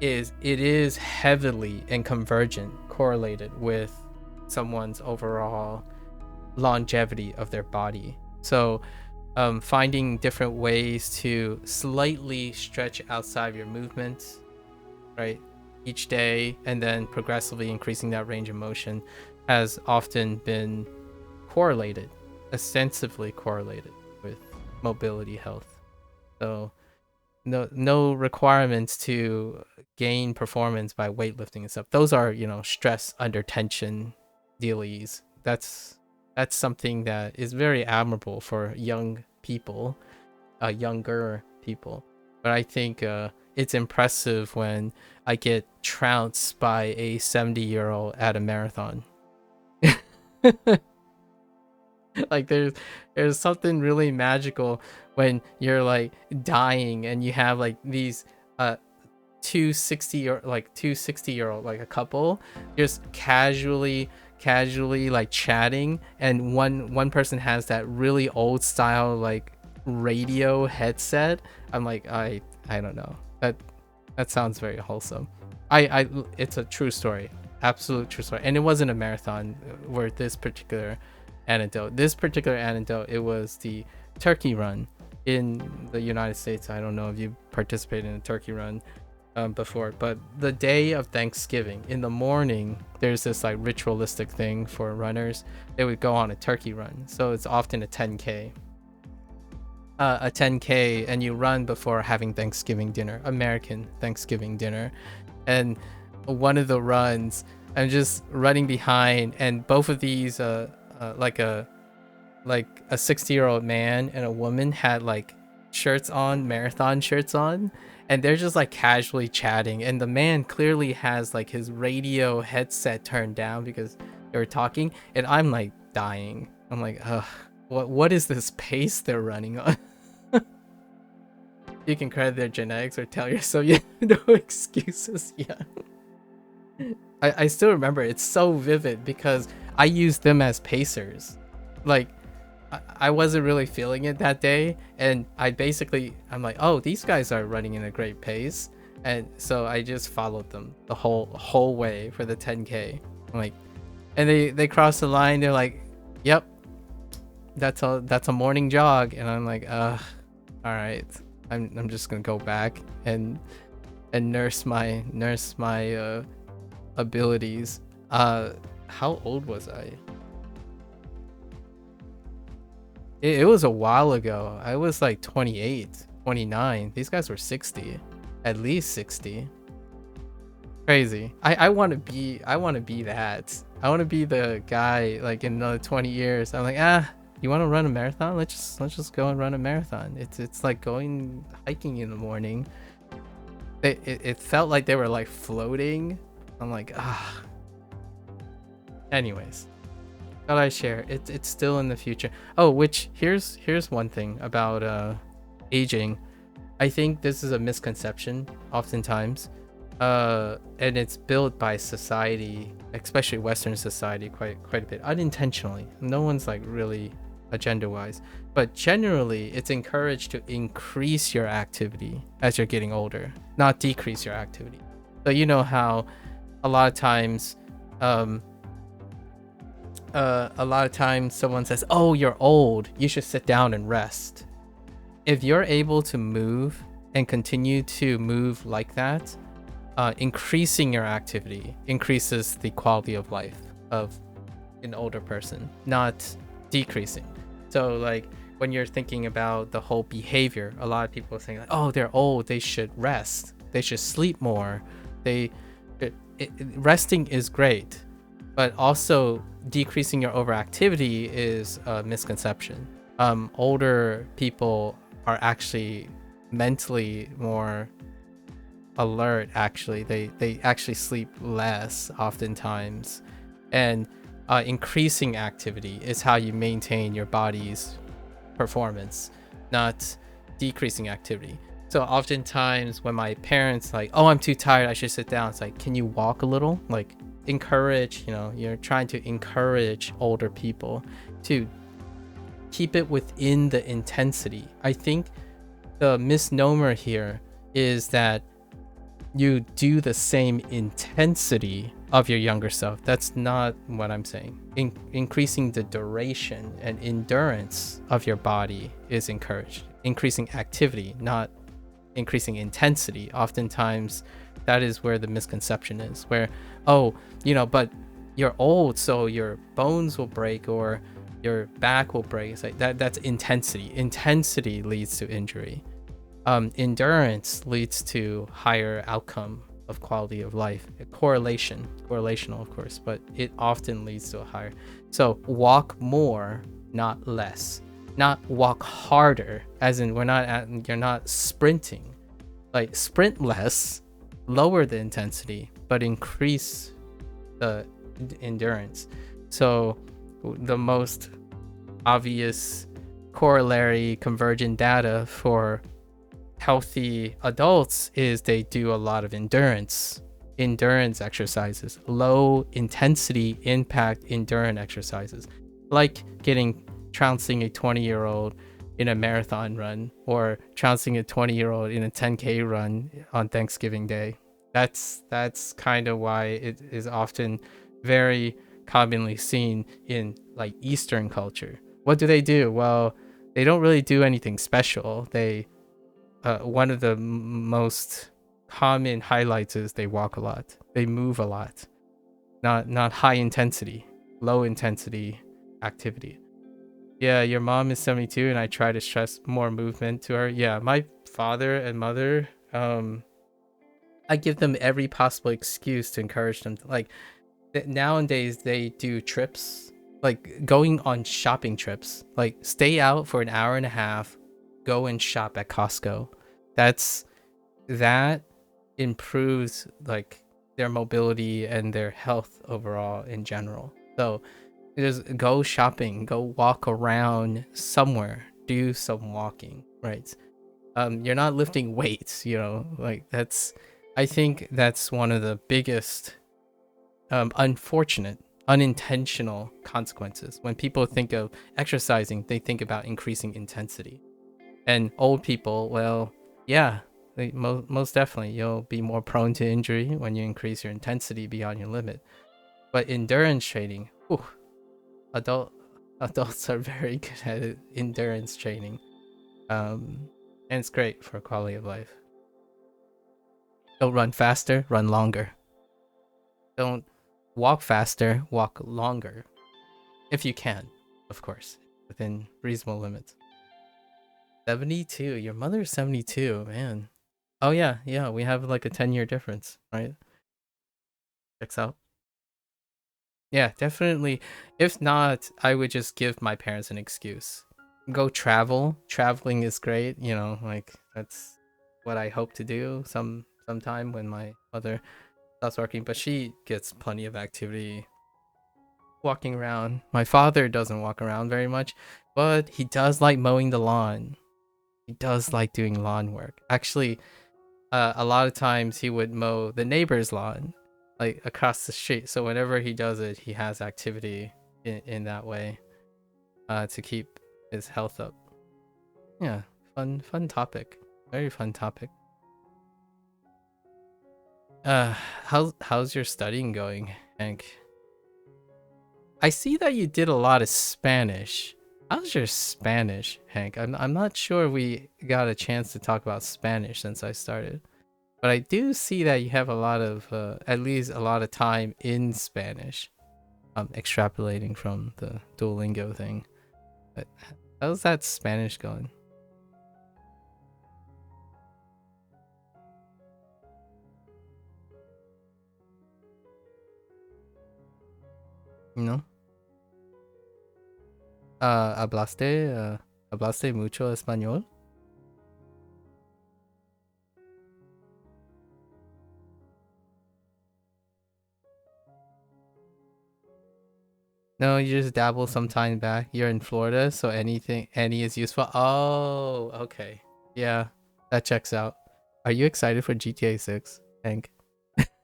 is heavily and convergent correlated with someone's overall longevity of their body. So finding different ways to slightly stretch outside of your movements, right, each day, and then progressively increasing that range of motion has often been correlated, ostensibly correlated with mobility health. So no requirements to gain performance by weightlifting and stuff. Those are, stress under tension dealies. That's something that is very admirable for young people, younger people. But I think it's impressive when I get trounced by a 70-year-old at a marathon. Like there's something really magical when you're like dying and you have like these 260-year-old, like a couple just casually like chatting, and one person has that really old style like radio headset. I'm like, I don't know, that sounds very wholesome. It's a true story, absolute true story, and it wasn't a marathon where this particular anecdote, it was the turkey run in the United States. I don't know if you participated in a turkey run before, but the day of Thanksgiving in the morning, there's this like ritualistic thing for runners. They would go on a turkey run, so it's often a 10K, and you run before having Thanksgiving dinner, American Thanksgiving dinner. And one of the runs, I'm just running behind, and both of these like a 60-year-old man and a woman had like shirts on, marathon shirts on, and they're just like casually chatting, and the man clearly has like his radio headset turned down because they were talking, and I'm like dying. I'm like, ugh, what is this pace they're running on? You can credit their genetics or tell yourself you no excuses. Yeah. I still remember, it's so vivid because I used them as pacers. Like, I wasn't really feeling it that day, and I'm like, oh, these guys are running in a great pace, and so I just followed them the whole way for the 10K. I'm like, and they cross the line. They're like, yep, that's a morning jog, and I'm like, all right, I'm just gonna go back and nurse my abilities. How old was I? It was a while ago. I was like 28 29. These guys were 60, at least 60. Crazy. I want to be that. I want to be the guy like in another 20 years. I'm like, you want to run a marathon? Let's just go and run a marathon. It's like going hiking in the morning. It felt like they were like floating. I'm like, Anyways, thought I share. It's still in the future. Oh, which here's one thing about aging. I think this is a misconception oftentimes. And it's built by society, especially Western society, quite a bit unintentionally. No one's like really agenda-wise, but generally, it's encouraged to increase your activity as you're getting older, not decrease your activity. So you know how a lot of times, someone says, "Oh, you're old. You should sit down and rest." If you're able to move and continue to move like that, increasing your activity increases the quality of life of an older person, not decreasing. So like when you're thinking about the whole behavior, a lot of people are saying like, oh, they're old, they should rest, they should sleep more. Resting is great, but also decreasing your overactivity is a misconception. Older people are actually mentally more alert. Actually, they actually sleep less oftentimes, and increasing activity is how you maintain your body's performance, not decreasing activity. So oftentimes when my parents like, oh, I'm too tired, I should sit down, it's like, can you walk a little? Like encourage, you're trying to encourage older people to keep it within the intensity. I think the misnomer here is that you do the same intensity of your younger self. That's not what I'm saying. Increasing the duration and endurance of your body is encouraged. Increasing activity, not increasing intensity. Oftentimes, that is where the misconception is, where, oh, but you're old, so your bones will break or your back will break. It's like that's intensity. Intensity leads to injury. Endurance leads to higher outcome of quality of life. Correlational, of course, but it often leads to a higher. So walk more, not less. Not walk harder, as in you're not sprinting. Like sprint less, lower the intensity, but increase the endurance. So the most obvious corollary convergent data for healthy adults is they do a lot of endurance exercises, low intensity impact endurance exercises, like trouncing a 20-year-old in a marathon run or trouncing a 20-year-old in a 10K run on Thanksgiving Day. That's kind of why it is often very commonly seen in like Eastern culture. What do? Well, they don't really do anything special. One of the most common highlights is they walk a lot, they move a lot, not high intensity, low intensity activity. Yeah, your mom is 72 and I try to stress more movement to her. Yeah, my father and mother, I give them every possible excuse to encourage them to, like, nowadays they do trips, like going on shopping trips, like stay out for an hour and a half, go and shop at Costco. That improves like their mobility and their health overall in general. So just go shopping, go walk around somewhere, do some walking, right? You're not lifting weights, like I think that's one of the biggest unfortunate unintentional consequences. When people think of exercising, they think about increasing intensity. And old people, well, yeah, most definitely you'll be more prone to injury when you increase your intensity beyond your limit. But endurance training, adults are very good at endurance training, and it's great for quality of life. Don't run faster, run longer. Don't walk faster, walk longer, if you can, of course, within reasonable limits. 72. Your mother's 72, man. Oh yeah, yeah. We have like a 10-year difference, right? Checks out. Yeah, definitely. If not, I would just give my parents an excuse. Go travel. Traveling is great, like that's what I hope to do sometime when my mother stops working, but she gets plenty of activity walking around. My father doesn't walk around very much, but he does like mowing the lawn. He does like doing lawn work. Actually, a lot of times he would mow the neighbor's lawn, like across the street. So whenever he does it, he has activity in that way, to keep his health up. Yeah, fun topic. Very fun topic. Uh, how's your studying going, Hank? I see that you did a lot of Spanish. How's your Spanish, Hank? I'm not sure we got a chance to talk about Spanish since I started. But I do see that you have a lot of, at least a lot of time in Spanish, extrapolating from the Duolingo thing. But how's that Spanish going? You know? ¿Hablaste mucho español? No, you just dabble some time back. You're in Florida, so any is useful. Oh, okay. Yeah, that checks out. Are you excited for GTA 6, Hank?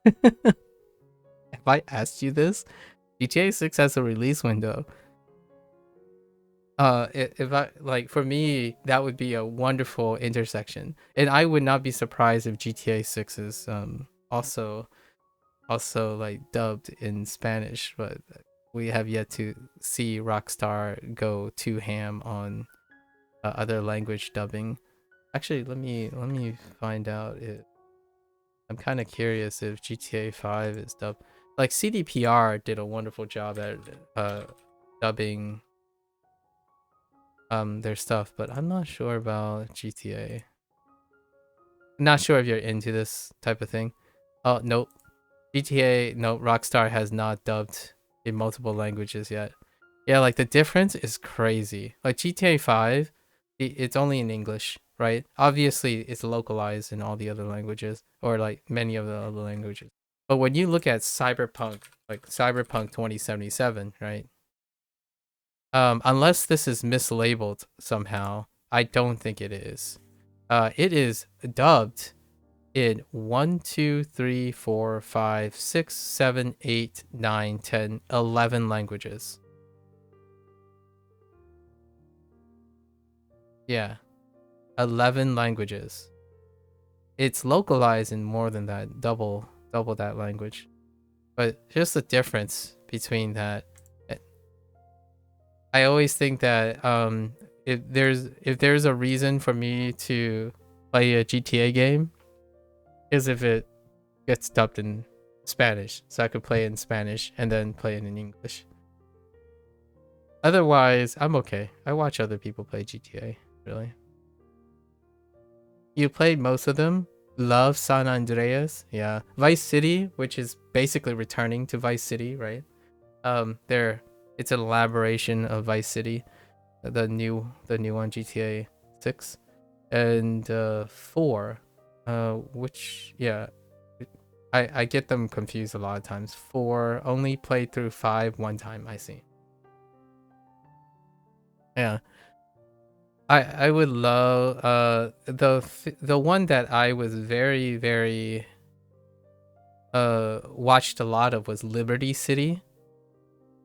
Have I asked you this? GTA 6 has a release window. If I like, for me, that would be a wonderful intersection, and I would not be surprised if GTA 6 is also like dubbed in Spanish, but we have yet to see Rockstar go too ham on other language dubbing. Actually, let me find out. I'm kind of curious if GTA 5 is dubbed. Like CDPR did a wonderful job at dubbing their stuff, but I'm not sure about GTA. Not sure if you're into this type of thing. Oh, nope. GTA, no, Rockstar has not dubbed in multiple languages yet. Yeah, like the difference is crazy. Like GTA 5, it's only in English, right? Obviously, it's localized in all the other languages, or like many of the other languages. But when you look at Cyberpunk, like Cyberpunk 2077, right? Unless this is mislabeled somehow, I don't think it is. It is dubbed in 1, 2, 3, 4, 5, 6, 7, 8, 9, 10, 11 languages. Yeah, 11 languages. It's localized in more than that, double that language. But just the difference between that, I always think that if there's a reason for me to play a GTA game, is if it gets dubbed in Spanish, so I could play it in Spanish and then play it in English. Otherwise, I'm okay. I watch other people play GTA. Really, you played most of them. Love San Andreas, yeah. Vice City, which is basically returning to Vice City, right? There, it's an elaboration of Vice City, the new one, GTA 6, and 4, which, yeah, I get them confused a lot of times. 4 only played through 5 one time. I see. Yeah, I would love the one that I was very watched a lot of was Liberty City.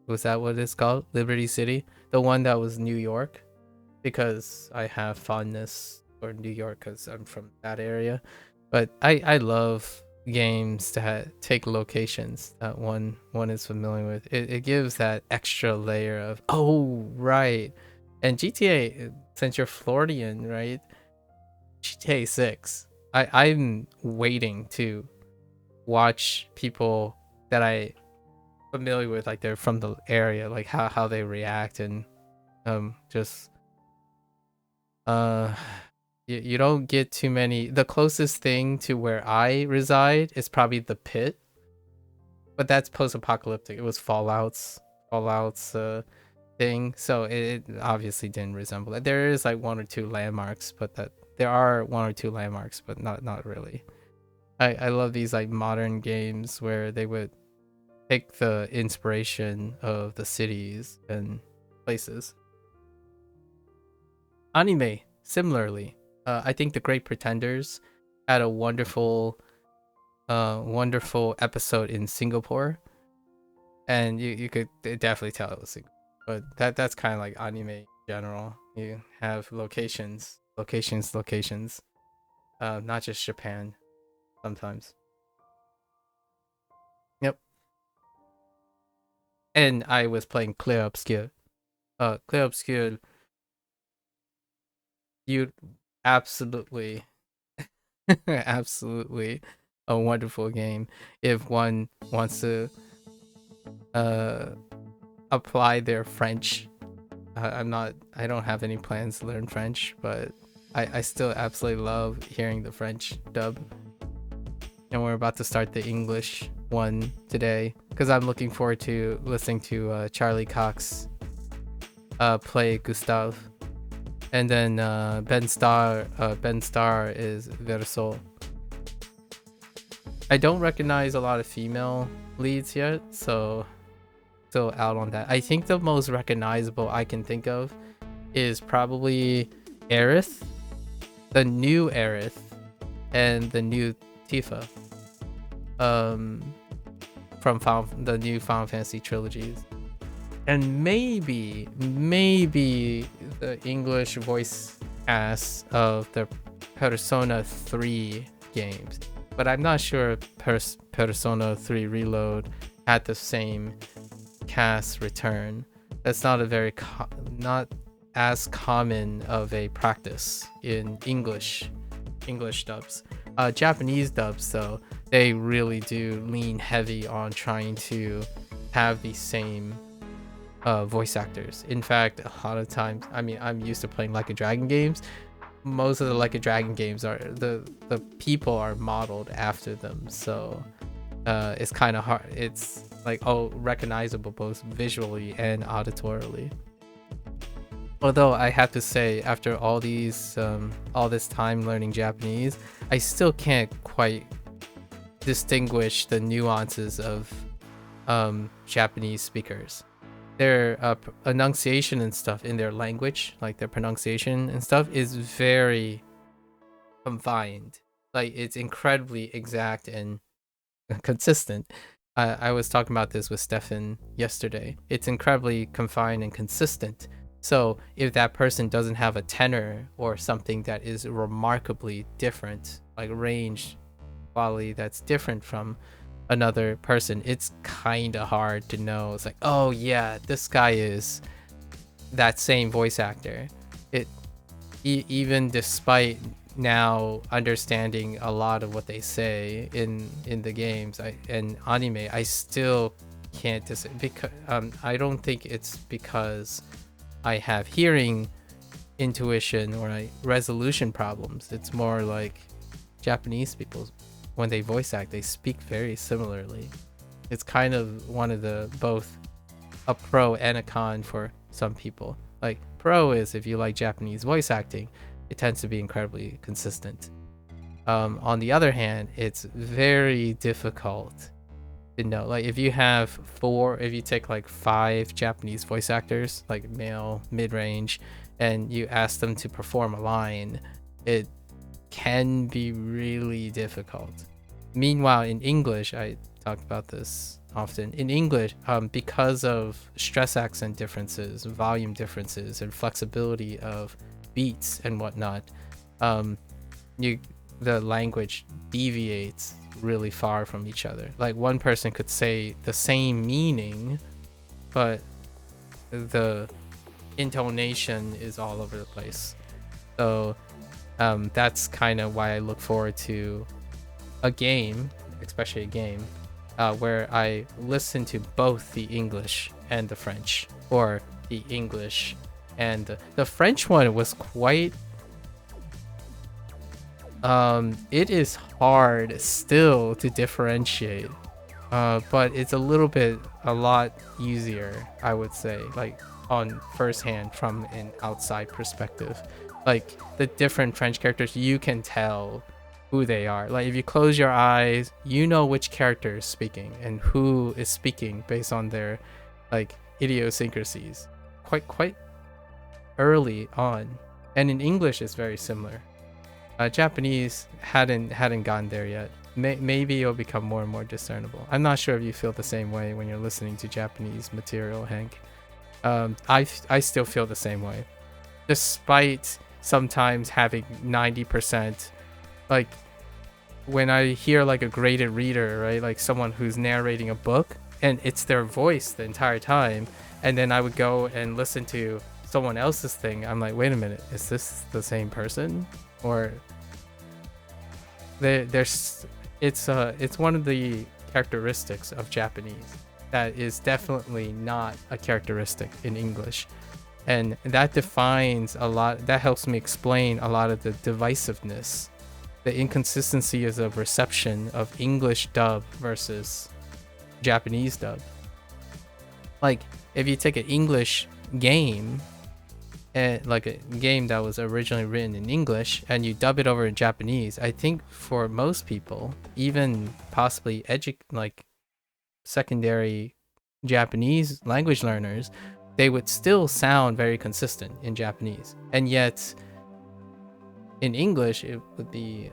Was that what it's called? Liberty City, the one that was New York, because I have fondness for New York because I'm from that area. But I love games that take locations that one is familiar with. It gives that extra layer of, oh right. And GTA, since you're Floridian, right? GTA 6. I'm waiting to watch people that I familiar with, like they're from the area, like how they react, and just Uh, you don't get too many. The closest thing to where I reside is probably the pit, but that's post-apocalyptic. It was Fallout's thing, so it obviously didn't resemble it. There is like one or two landmarks, but there are one or two landmarks, but not really. I love these like modern games where they would take the inspiration of the cities and places. Anime, similarly, I think The Great Pretenders had a wonderful episode in Singapore, and you could definitely tell it was Singapore. But that's kind of like anime in general. You have locations, not just Japan sometimes. Yep. And I was playing Clair Obscur. Clair Obscur, you absolutely absolutely a wonderful game if one wants to apply their French. I don't have any plans to learn French, but I still absolutely love hearing the French dub. And we're about to start the English one today because I'm looking forward to listening to Charlie Cox play Gustave. And then Ben Starr is Verso. I don't recognize a lot of female leads yet, so still out on that. I think the most recognizable I can think of is probably Aerith, the new Aerith, and the new Tifa. From the new Final Fantasy trilogies. And maybe the English voice cast of the Persona 3 games, but I'm not sure Persona 3 Reload had the same cast return. That's not a very not as common of a practice in English dubs. Japanese dubs, though, they really do lean heavy on trying to have the same voice actors. In fact, a lot of times, I mean, I'm used to playing Like a Dragon games. Most of the Like a Dragon games are the people are modeled after them, so it's kind of hard. It's like recognizable both visually and auditorily. Although I have to say, after all this time learning Japanese, I still can't quite distinguish the nuances of Japanese speakers. Their enunciation and stuff in their language, like their pronunciation and stuff, is very confined. Like, it's incredibly exact and consistent. I was talking about this with Stefan yesterday. It's incredibly confined and consistent. So if that person doesn't have a tenor or something that is remarkably different, like range quality that's different from another person, it's kind of hard to know. It's like, oh yeah, this guy is that same voice actor. Even despite now understanding a lot of what they say in the games and anime, I still can't because I don't think it's because I have hearing intuition or resolution problems. It's more like Japanese people, when they voice act, they speak very similarly. It's kind of one of the both a pro and a con for some people. Like, pro is if you like Japanese voice acting, it tends to be incredibly consistent. On the other hand, it's very difficult to know. Like, if you take like 5 Japanese voice actors, like male, mid-range, and you ask them to perform a line, it can be really difficult. Meanwhile, in English, I talk about this often. In English, because of stress accent differences, volume differences, and flexibility of beats and whatnot, the language deviates really far from each other. Like, one person could say the same meaning, but the intonation is all over the place. So that's kind of why I look forward to a game, especially a game where I listen to both the English and the French, or the English and the French one was quite It is hard still to differentiate, but it's a lot easier, I would say, like on first hand from an outside perspective. Like the different French characters, you can tell who they are. Like if you close your eyes, you know which character is speaking and who is speaking based on their like idiosyncrasies quite early on. And in English it's very similar. Japanese hadn't gotten there yet. Maybe it'll become more and more discernible. I'm not sure if you feel the same way when you're listening to Japanese material, Hank. I still feel the same way, despite sometimes having 90%. Like when I hear like a graded reader, right, like someone who's narrating a book and it's their voice the entire time, and then I would go and listen to someone else's thing, I'm like, wait a minute, is this the same person? Or there's it's one of the characteristics of Japanese that is definitely not a characteristic in English, and that defines a lot. That helps me explain a lot of the divisiveness, the inconsistencies of reception of English dub versus Japanese dub. Like if you take an English game, and like a game that was originally written in English and you dub it over in Japanese, I think for most people, even possibly like secondary Japanese language learners, they would still sound very consistent in Japanese. And yet in English it would be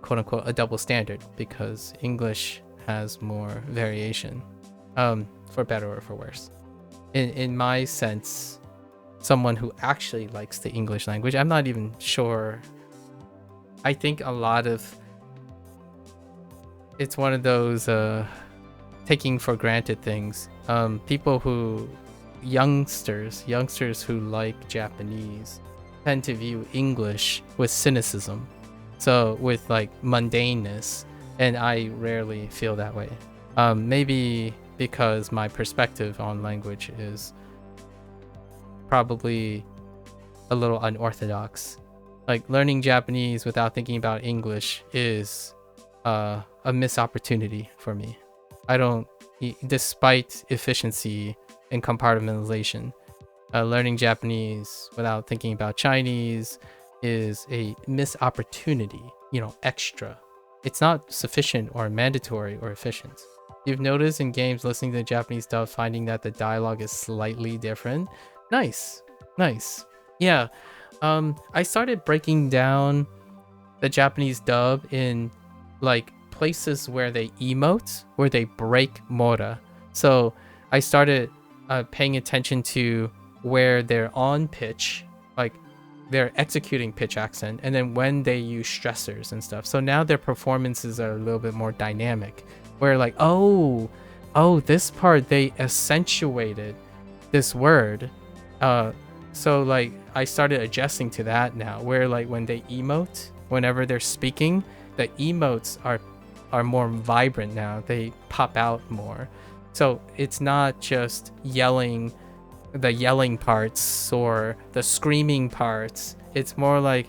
quote unquote a double standard, because English has more variation, for better or for worse. In my sense, someone who actually likes the English language, I'm not even sure. I think a lot of it's one of those taking for granted things. People who youngsters who like Japanese tend to view English with cynicism, so with like mundaneness, and I rarely feel that way. Maybe because my perspective on language is probably a little unorthodox. Like learning Japanese without thinking about English is a missed opportunity for me. I don't, despite efficiency and compartmentalization, learning Japanese without thinking about Chinese is a missed opportunity, extra. It's not sufficient or mandatory or efficient. You've noticed in games listening to Japanese dub, finding that the dialogue is slightly different. Nice. Yeah. I started breaking down the Japanese dub in like places where they emote, where they break mora. So I started paying attention to where they're on pitch, like they're executing pitch accent, and then when they use stressors and stuff. So now their performances are a little bit more dynamic, where like, oh, this part they accentuated this word. So like I started adjusting to that now, where like when they emote, whenever they're speaking, the emotes are more vibrant now. They pop out more. So it's not just yelling, the yelling parts or the screaming parts. It's more like,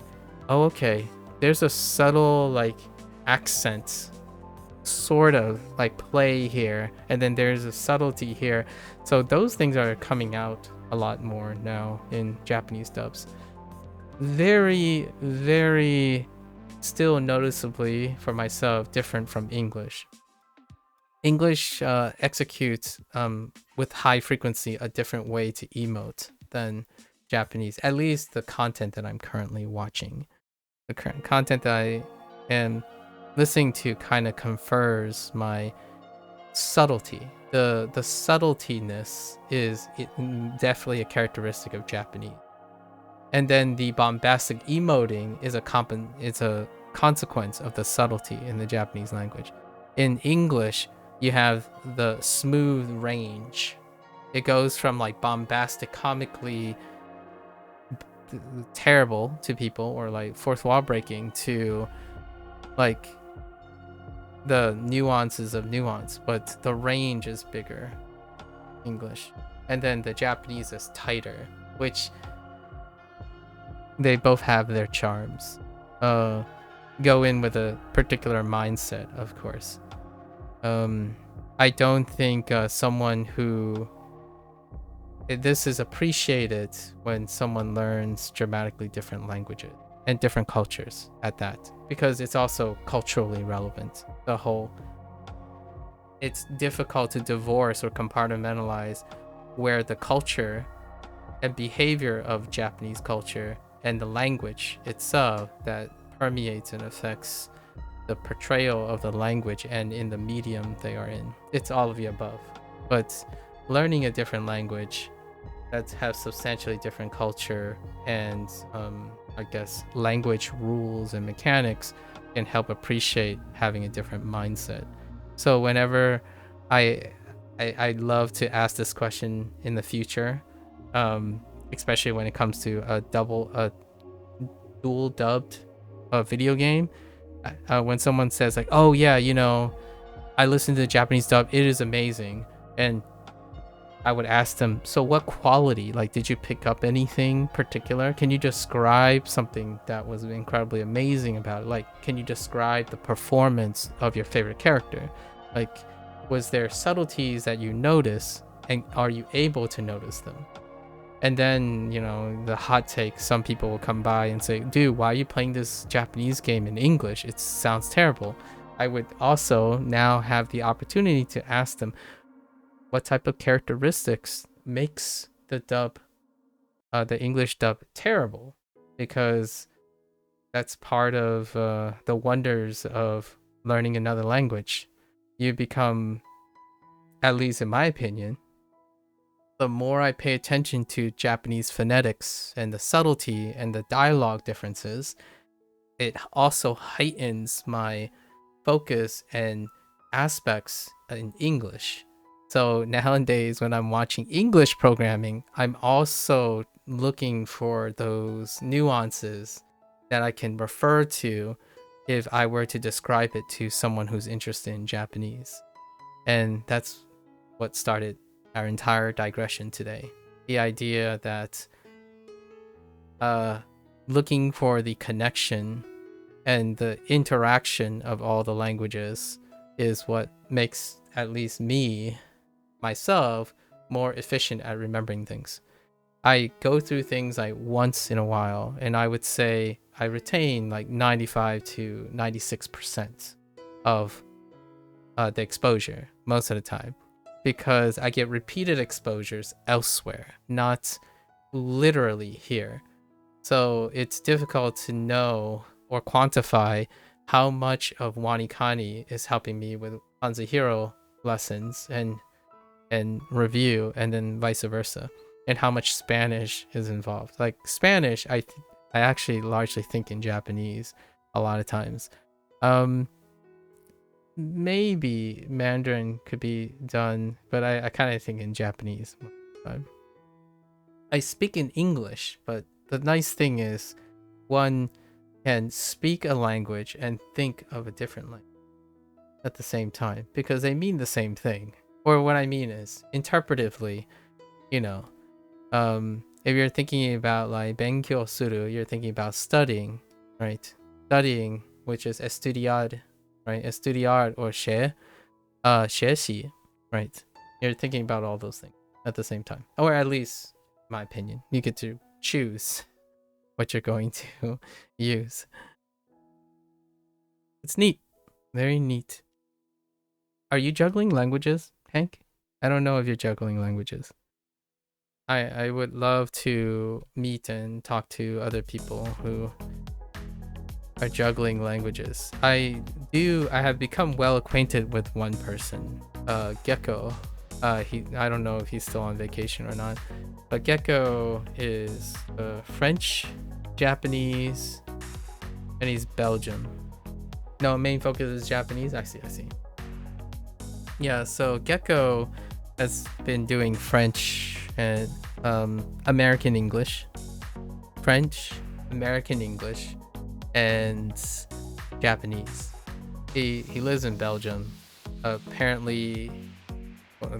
oh, okay, there's a subtle like accent sort of like play here, and then there's a subtlety here. So those things are coming out a lot more now in Japanese dubs. Very, very still noticeably for myself different from English. English executes with high frequency a different way to emote than Japanese, at least the content that I'm currently watching. The current content that I am listening to kind of confers my subtlety. The subtletyness is definitely a characteristic of Japanese. And then the bombastic emoting is a consequence of the subtlety in the Japanese language. In English, you have the smooth range. It goes from like bombastic, comically terrible to people, or like fourth wall breaking, to like the nuances of nuance, but the range is bigger. English. And then the Japanese is tighter, which they both have their charms. go in with a particular mindset, of course. I don't think someone who this is appreciated when someone learns dramatically different languages and different cultures at that, because it's also culturally relevant. It's difficult to divorce or compartmentalize where the culture and behavior of Japanese culture and the language itself that permeates and affects the portrayal of the language and in the medium they are in. It's all of the above. But learning a different language that has substantially different culture and I guess language rules and mechanics can help appreciate having a different mindset. So whenever I'd love to ask this question in the future, especially when it comes to a dual dubbed video game. When someone says like, "Oh yeah, I listened to the Japanese dub, it is amazing," and I would ask them, "So what quality? Like, did you pick up anything particular? Can you describe something that was incredibly amazing about it? Like, can you describe the performance of your favorite character? Like, was there subtleties that you notice, and are you able to notice them?" And then, the hot take, some people will come by and say, "Dude, why are you playing this Japanese game in English? It sounds terrible." I would also now have the opportunity to ask them what type of characteristics makes the English dub terrible, because that's part of the wonders of learning another language. You become, at least in my opinion, the more I pay attention to Japanese phonetics and the subtlety and the dialogue differences, it also heightens my focus and aspects in English. So nowadays, when I'm watching English programming, I'm also looking for those nuances that I can refer to if I were to describe it to someone who's interested in Japanese. And that's what started our entire digression today. The idea that looking for the connection and the interaction of all the languages is what makes at least myself more efficient at remembering things. I go through things like once in a while, and I would say I retain like 95 to 96% of the exposure most of the time, because I get repeated exposures elsewhere, not literally here. So it's difficult to know or quantify how much of Wanikani is helping me with HanziHero lessons and review, and then vice versa, and how much Spanish is involved. Like Spanish, I actually largely think in Japanese a lot of times. Maybe Mandarin could be done, but I kind of think in Japanese. I speak in English, but the nice thing is one can speak a language and think of a different language at the same time, because they mean the same thing. Or what I mean is, interpretively, if you're thinking about like benkyou suru, you're thinking about studying, right? Studying, which is estudiar, right? Estudiar or 学习, right? You're thinking about all those things at the same time. Or at least, in my opinion, you get to choose what you're going to use. It's neat. Very neat. Are you juggling languages, Hank? I don't know if you're juggling languages. I would love to meet and talk to other people who are juggling languages. I have become well acquainted with one person, Gecko. I don't know if he's still on vacation or not, but Gecko is French, Japanese, and he's Belgium. No, main focus is Japanese. I see. Yeah, so Gecko has been doing French and American English, French, American English, and Japanese. He lives in Belgium. Apparently,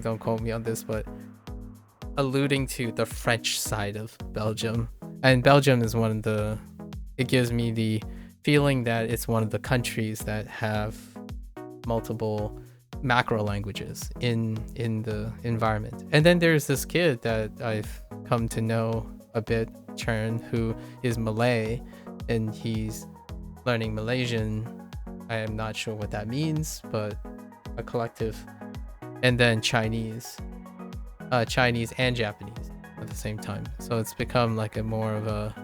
don't quote me on this, but alluding to the French side of Belgium. And Belgium is it gives me the feeling that it's one of the countries that have multiple macro languages in the environment. And then there's this kid that I've come to know a bit, Chern, who is Malay, and he's learning Malaysian. I am not sure what that means, but a collective. And then Chinese and Japanese at the same time. So it's become like a more of a,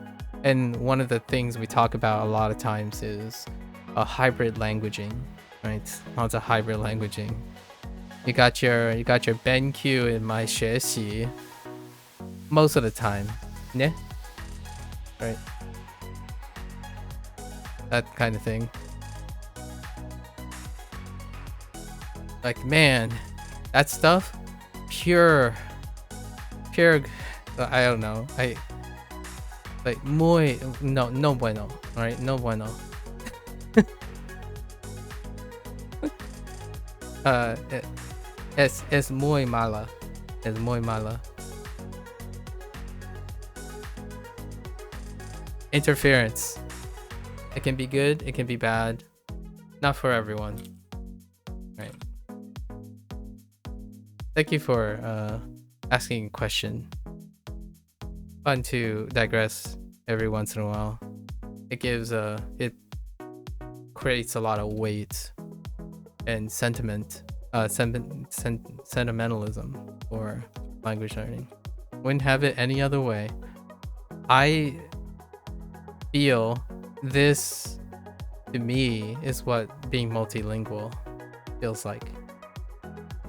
and one of the things we talk about a lot of times is a hybrid languaging, right? Lots of hybrid languaging. You got your BenQ in my 学习 most of the time, ne? Right? That kind of thing. Like, man, that stuff, pure, I don't know. Like, no bueno, alright? No bueno. Es muy mala. Es muy mala. Interference. It can be good, it can be bad. Not for everyone. Right. Thank you for asking a question. Fun to digress every once in a while. It gives it creates a lot of weight and sentimentalism for language learning. Wouldn't have it any other way. I feel this, to me, is what being multilingual feels like.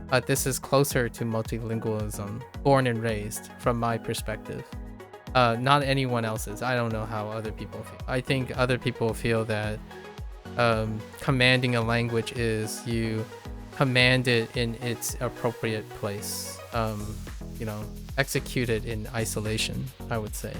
But this is closer to multilingualism, born and raised, from my perspective. Not anyone else's. I don't know how other people feel. I think other people feel that commanding a language is you command it in its appropriate place. You know, execute it in isolation, I would say.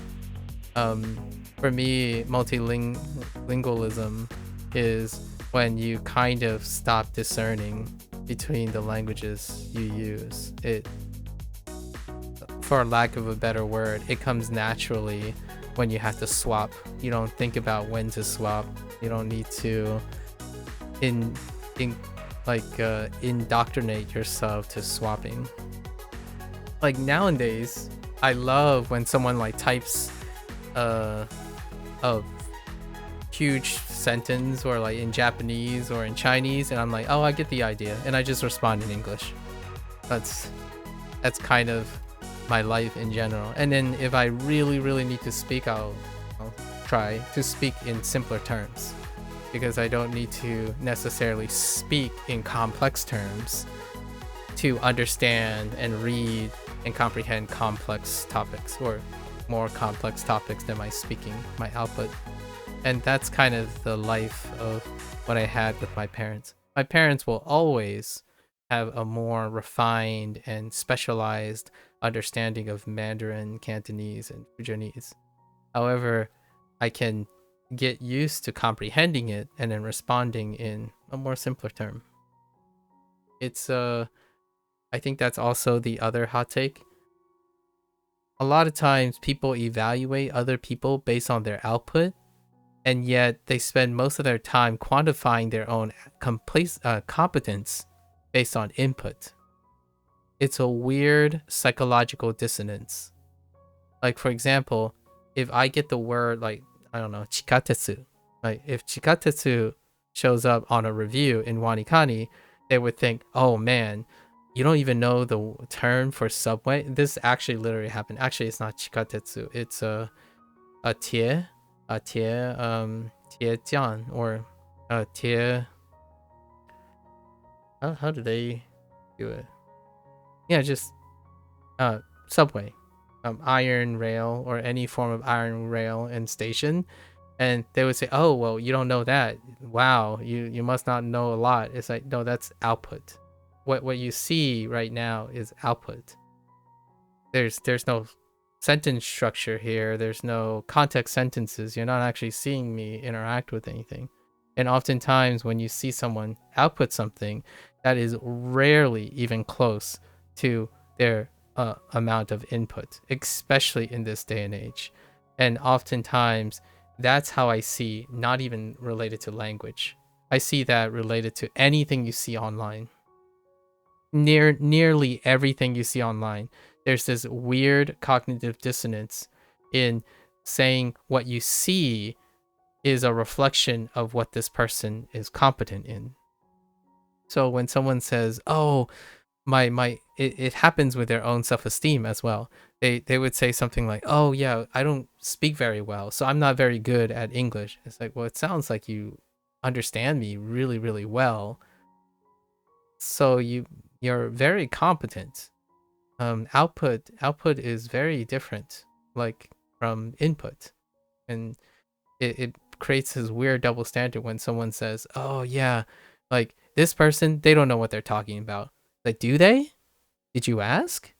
For me, multilingualism is when you kind of stop discerning between the languages you use. It, for lack of a better word, it comes naturally when you have to swap. You don't think about when to swap. You don't need to indoctrinate yourself to swapping. Like nowadays, I love when someone like types a huge sentence, or like in Japanese or in Chinese, and I'm like, oh, I get the idea, and I just respond in English. That's kind of my life in general. And then if I really need to speak, I'll try to speak in simpler terms, because I don't need to necessarily speak in complex terms to understand and read and comprehend complex topics, or more complex topics than my speaking, my output. And that's kind of the life of what I had with my parents. My parents will always have a more refined and specialized understanding of Mandarin, Cantonese, and Fujianese. However, I can get used to comprehending it and then responding in a more simpler term. It's I think that's also the other hot take. A lot of times people evaluate other people based on their output, and yet they spend most of their time quantifying their own competence based on input. It's a weird psychological dissonance. Like, for example, if I get the word, like, I don't know, chikatetsu. Like, if chikatetsu shows up on a review in Wanikani, they would think, oh man, you don't even know the term for subway. This actually literally happened. Actually, it's not chikatetsu. It's a tie jian, or tie. How do they do it? Yeah, just subway, iron rail, or any form of iron rail and station. And they would say, oh, well, you don't know that. Wow, you must not know a lot. It's like, no, that's output. What you see right now is output. There's no sentence structure here. There's no context sentences. You're not actually seeing me interact with anything. And oftentimes when you see someone output something, that is rarely even close to their amount of input, especially in this day and age. And oftentimes That's how I see, not even related to language. I see that related to anything you see online. Nearly everything you see online, there's this weird cognitive dissonance in saying what you see is a reflection of what this person is competent in. So when someone says, "Oh, it happens with their own self-esteem as well." They would say something like, "Oh yeah, I don't speak very well, so I'm not very good at English." It's like, well, it sounds like you understand me really, really well. So you're very competent. Output is very different, like from input, and it creates this weird double standard when someone says, "Oh yeah, like this person, they don't know what they're talking about." Like, do they? Did you ask?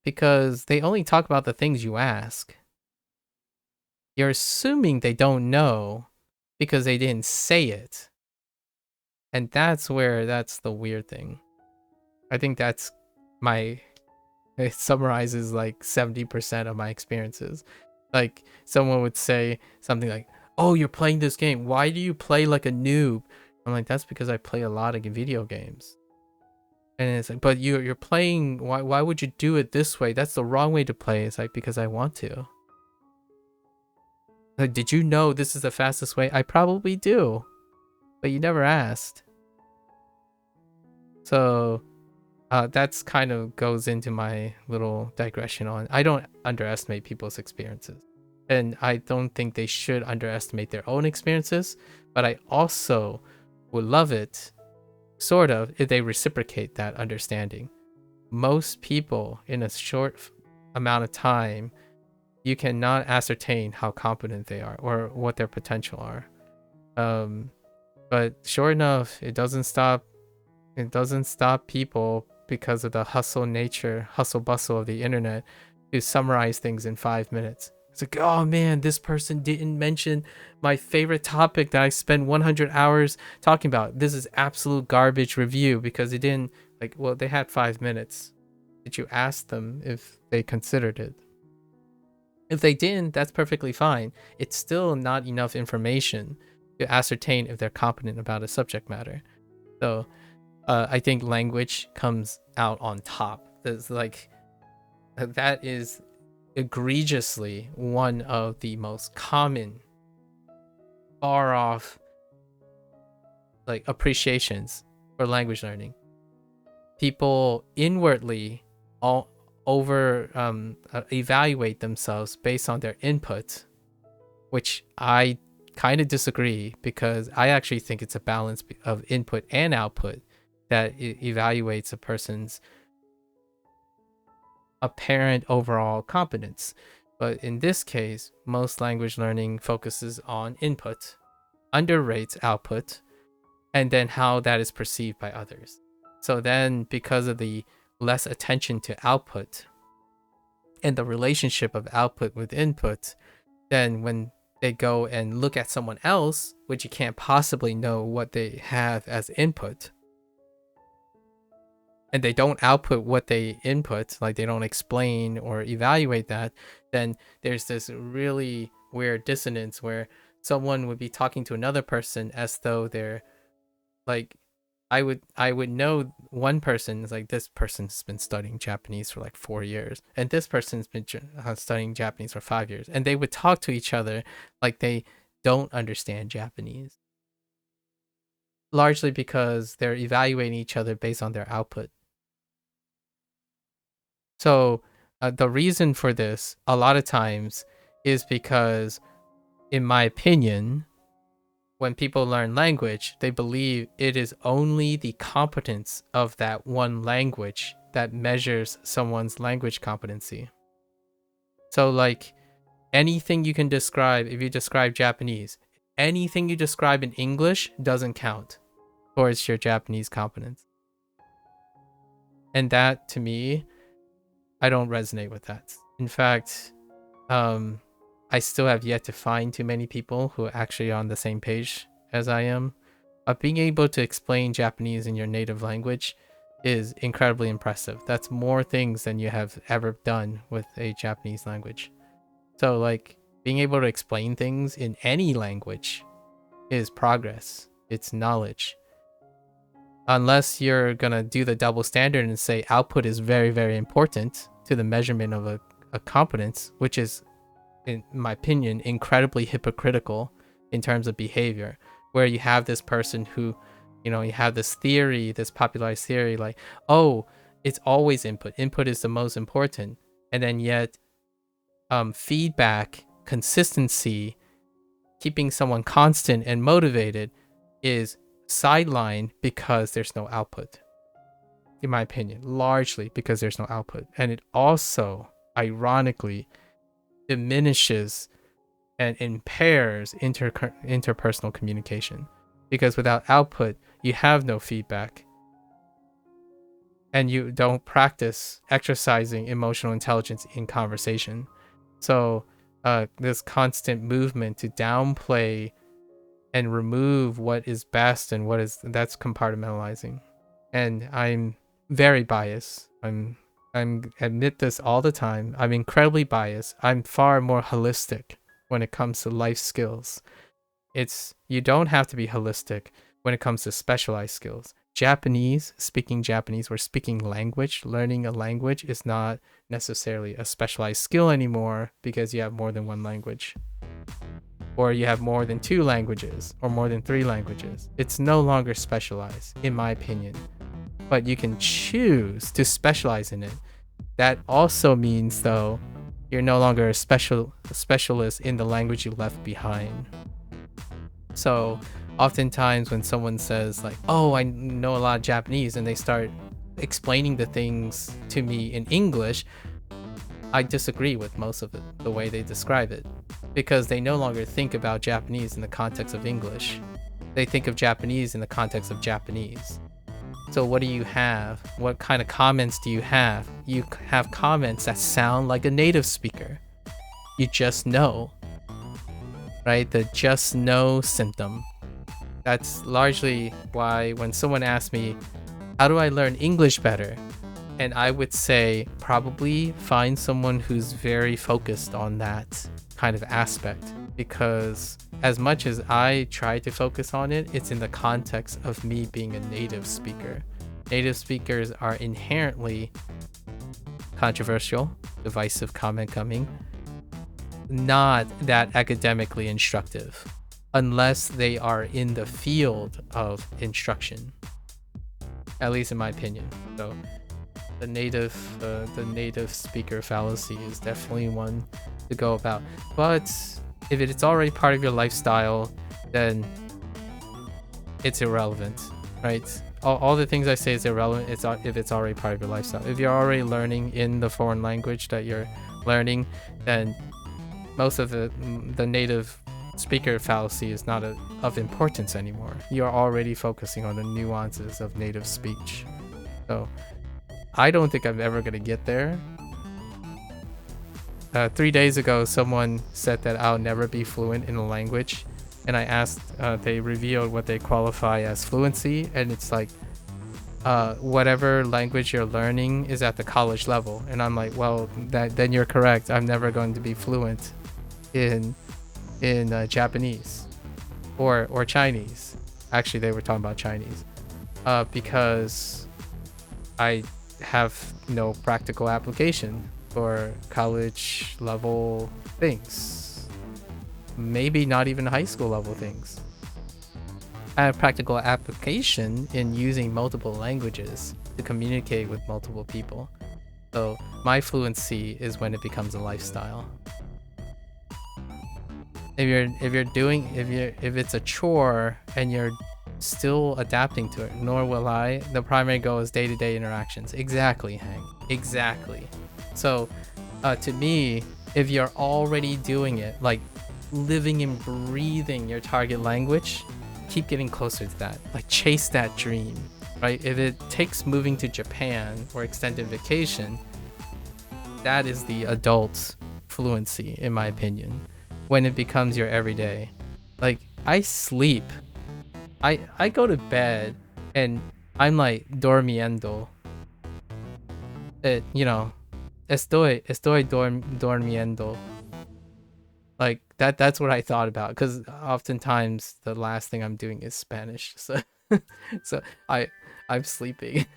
Because they only talk about the things you ask. You're assuming they don't know because they didn't say it. And that's the weird thing. I think that's my it summarizes like 70% of my experiences. Like someone would say something like, "Oh, you're playing this game. Why do you play like a noob?" I'm like, "That's because I play a lot of video games." And it's like, "But you're playing. Why would you do it this way? That's the wrong way to play." It's like, "Because I want to." Like, "Did you know this is the fastest way?" I probably do, but you never asked. So that's kind of goes into my little digression on. I don't underestimate people's experiences, and I don't think they should underestimate their own experiences. But I also would love it, sort of, if they reciprocate that understanding. Most people in a short amount of time, you cannot ascertain how competent they are or what their potential are. But sure enough, it doesn't stop people because of the hustle bustle of the internet to summarize things in 5 minutes. It's like, "Oh man, this person didn't mention my favorite topic that I spent 100 hours talking about. This is absolute garbage review because it didn't." Like, well, they had 5 minutes. Did you ask them if they considered it? If they didn't, that's perfectly fine. It's still not enough information to ascertain if they're competent about a subject matter. So I think language comes out on top. There's like that is egregiously one of the most common far off like appreciations for language learning. People inwardly all over evaluate themselves based on their input, which I kind of disagree because I actually think it's a balance of input and output that evaluates a person's apparent overall competence. But in this case, most language learning focuses on input, underrates output, and then how that is perceived by others. So then, because of the less attention to output and the relationship of output with input, then when they go and look at someone else, which you can't possibly know what they have as input, and they don't output what they input, like they don't explain or evaluate that, then there's this really weird dissonance where someone would be talking to another person as though they're like, I would know one person is like, this person's been studying Japanese for like 4 years, and this person's been studying Japanese for 5 years, and they would talk to each other like they don't understand Japanese, largely because they're evaluating each other based on their output. So the reason for this a lot of times is because, in my opinion, when people learn language, they believe it is only the competence of that one language that measures someone's language competency. So, like, anything you can describe, if you describe Japanese, anything you describe in English doesn't count towards your Japanese competence. And that, to me, I don't resonate with that. In fact, I still have yet to find too many people who are actually on the same page as I am. Being able to explain Japanese in your native language is incredibly impressive. That's more things than you have ever done with a Japanese language. So, like, Being able to explain things in any language is progress. It's knowledge. Unless you're gonna do the double standard and say output is very, very important to the measurement of a competence, which is, in my opinion, incredibly hypocritical in terms of behavior, where you have this person who, you have this theory, this popularized theory, like, oh, it's always input. Input is the most important. And then yet, feedback, consistency, keeping someone constant and motivated is sidelined because there's no output. In my opinion, largely because there's no output. And it also, ironically, diminishes and impairs interpersonal communication. Because without output, you have no feedback. And you don't practice exercising emotional intelligence in conversation. So this constant movement to downplay and remove what is best and that's compartmentalizing. And I'm very biased. I'm admit this all the time. I'm incredibly biased. I'm far more holistic when it comes to life skills. You don't have to be holistic when it comes to specialized skills. Speaking Japanese or speaking language, learning a language is not necessarily a specialized skill anymore because you have more than one language. Or you have more than 2 languages or more than 3 languages. It's no longer specialized, in my opinion. But you can choose to specialize in it. That also means, though, you're no longer a specialist in the language you left behind. So oftentimes when someone says like, oh, I know a lot of Japanese, and they start explaining the things to me in English, I disagree with most of it, the way they describe it, because they no longer think about Japanese in the context of English. They think of Japanese in the context of Japanese. So what do you have? What kind of comments do you have? You have comments that sound like a native speaker. You just know, right? The just know symptom. That's largely why when someone asks me, how do I learn English better? And I would say probably find someone who's very focused on that kind of aspect, because as much as I try to focus on it, it's in the context of me being a native speaker. Native speakers are inherently controversial, divisive comment coming, not that academically instructive, unless they are in the field of instruction, at least in my opinion. So the native speaker fallacy is definitely one to go about. But if it's already part of your lifestyle, then it's irrelevant, right? All the things I say is irrelevant if it's already part of your lifestyle. If you're already learning in the foreign language that you're learning, then most of the native speaker fallacy is not of importance anymore. You're already focusing on the nuances of native speech. So I don't think I'm ever going to get there. 3 days ago, someone said that I'll never be fluent in a language. And I asked, they revealed what they qualify as fluency. And it's like, whatever language you're learning is at the college level. And I'm like, well, then you're correct. I'm never going to be fluent in Japanese or Chinese. Actually, they were talking about Chinese. Because I have no practical application for college level things, maybe not even high school level things. I have practical application in using multiple languages to communicate with multiple people. So my fluency is when it becomes a lifestyle. If it's a chore and you're still adapting to it, nor will I. The primary goal is day-to-day interactions. Exactly, Hank. Exactly. So to me, if you're already doing it, like living and breathing your target language, keep getting closer to that. Like chase that dream, right? If it takes moving to Japan or extended vacation, that is the adult fluency, in my opinion, when it becomes your everyday. Like I sleep. I go to bed and I'm like dormiendo. Estoy durmiendo. Like that's what I thought about, because oftentimes the last thing I'm doing is Spanish. So so I'm sleeping.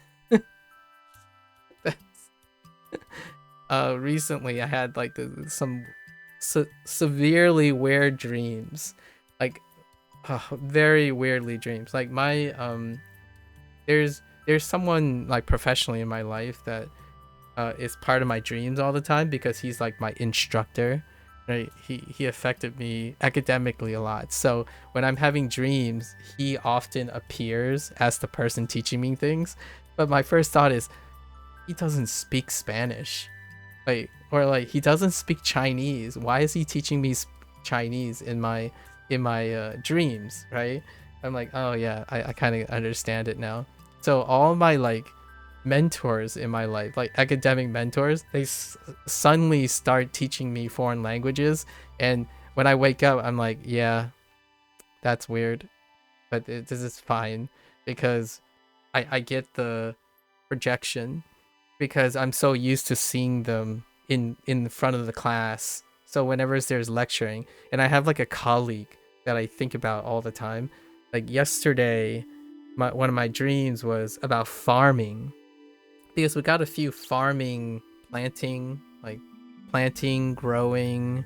Recently I had like some severely weird dreams, like very weirdly dreams. Like my there's someone like professionally in my life that is part of my dreams all the time, because he's like my instructor, right? He affected me academically a lot. So when I'm having dreams, he often appears as the person teaching me things. But my first thought is, he doesn't speak Spanish, like, or like he doesn't speak Chinese. Why is he teaching me Chinese in my dreams, right? I'm like, oh yeah, I kind of understand it now. So all my like mentors in my life, like academic mentors, they suddenly start teaching me foreign languages, and when I wake up, I'm like, yeah, that's weird, but this is fine, because I get the projection, because I'm so used to seeing them in front of the class. So whenever there's lecturing, and I have like a colleague that I think about all the time. Like yesterday, one of my dreams was about farming, because we got a few farming, planting, like planting, growing,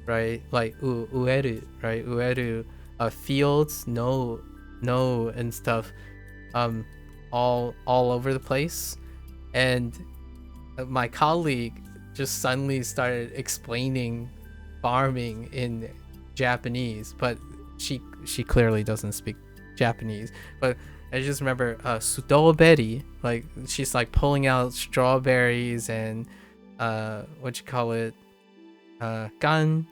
right? Like ueru, right? Ueru, fields, no, and stuff, um, all over the place. And my colleague just suddenly started explaining farming in Japanese, but she clearly doesn't speak Japanese. But I just remember strawberry, like she's like pulling out strawberries and what you call it, gan,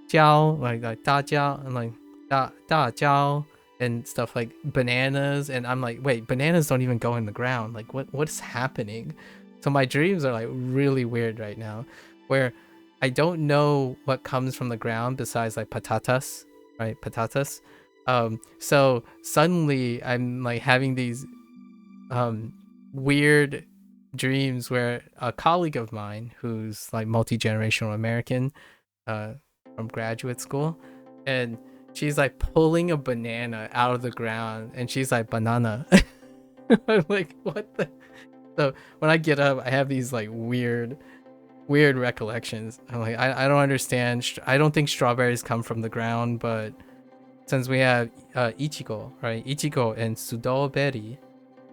jiao, like da jiao, and like da jiao and stuff, like bananas. And I'm like, wait, bananas don't even go in the ground. Like what's happening? So my dreams are like really weird right now, where I don't know what comes from the ground besides like patatas, right? Patatas. So suddenly I'm like having these weird dreams where a colleague of mine, who's like multi-generational American, from graduate school, and she's like pulling a banana out of the ground, and she's like, banana. I'm like, what the? So when I get up, I have these like weird recollections. I'm like, I don't understand. I don't think strawberries come from the ground, but since we have ichigo, right? Ichigo and sudoberi,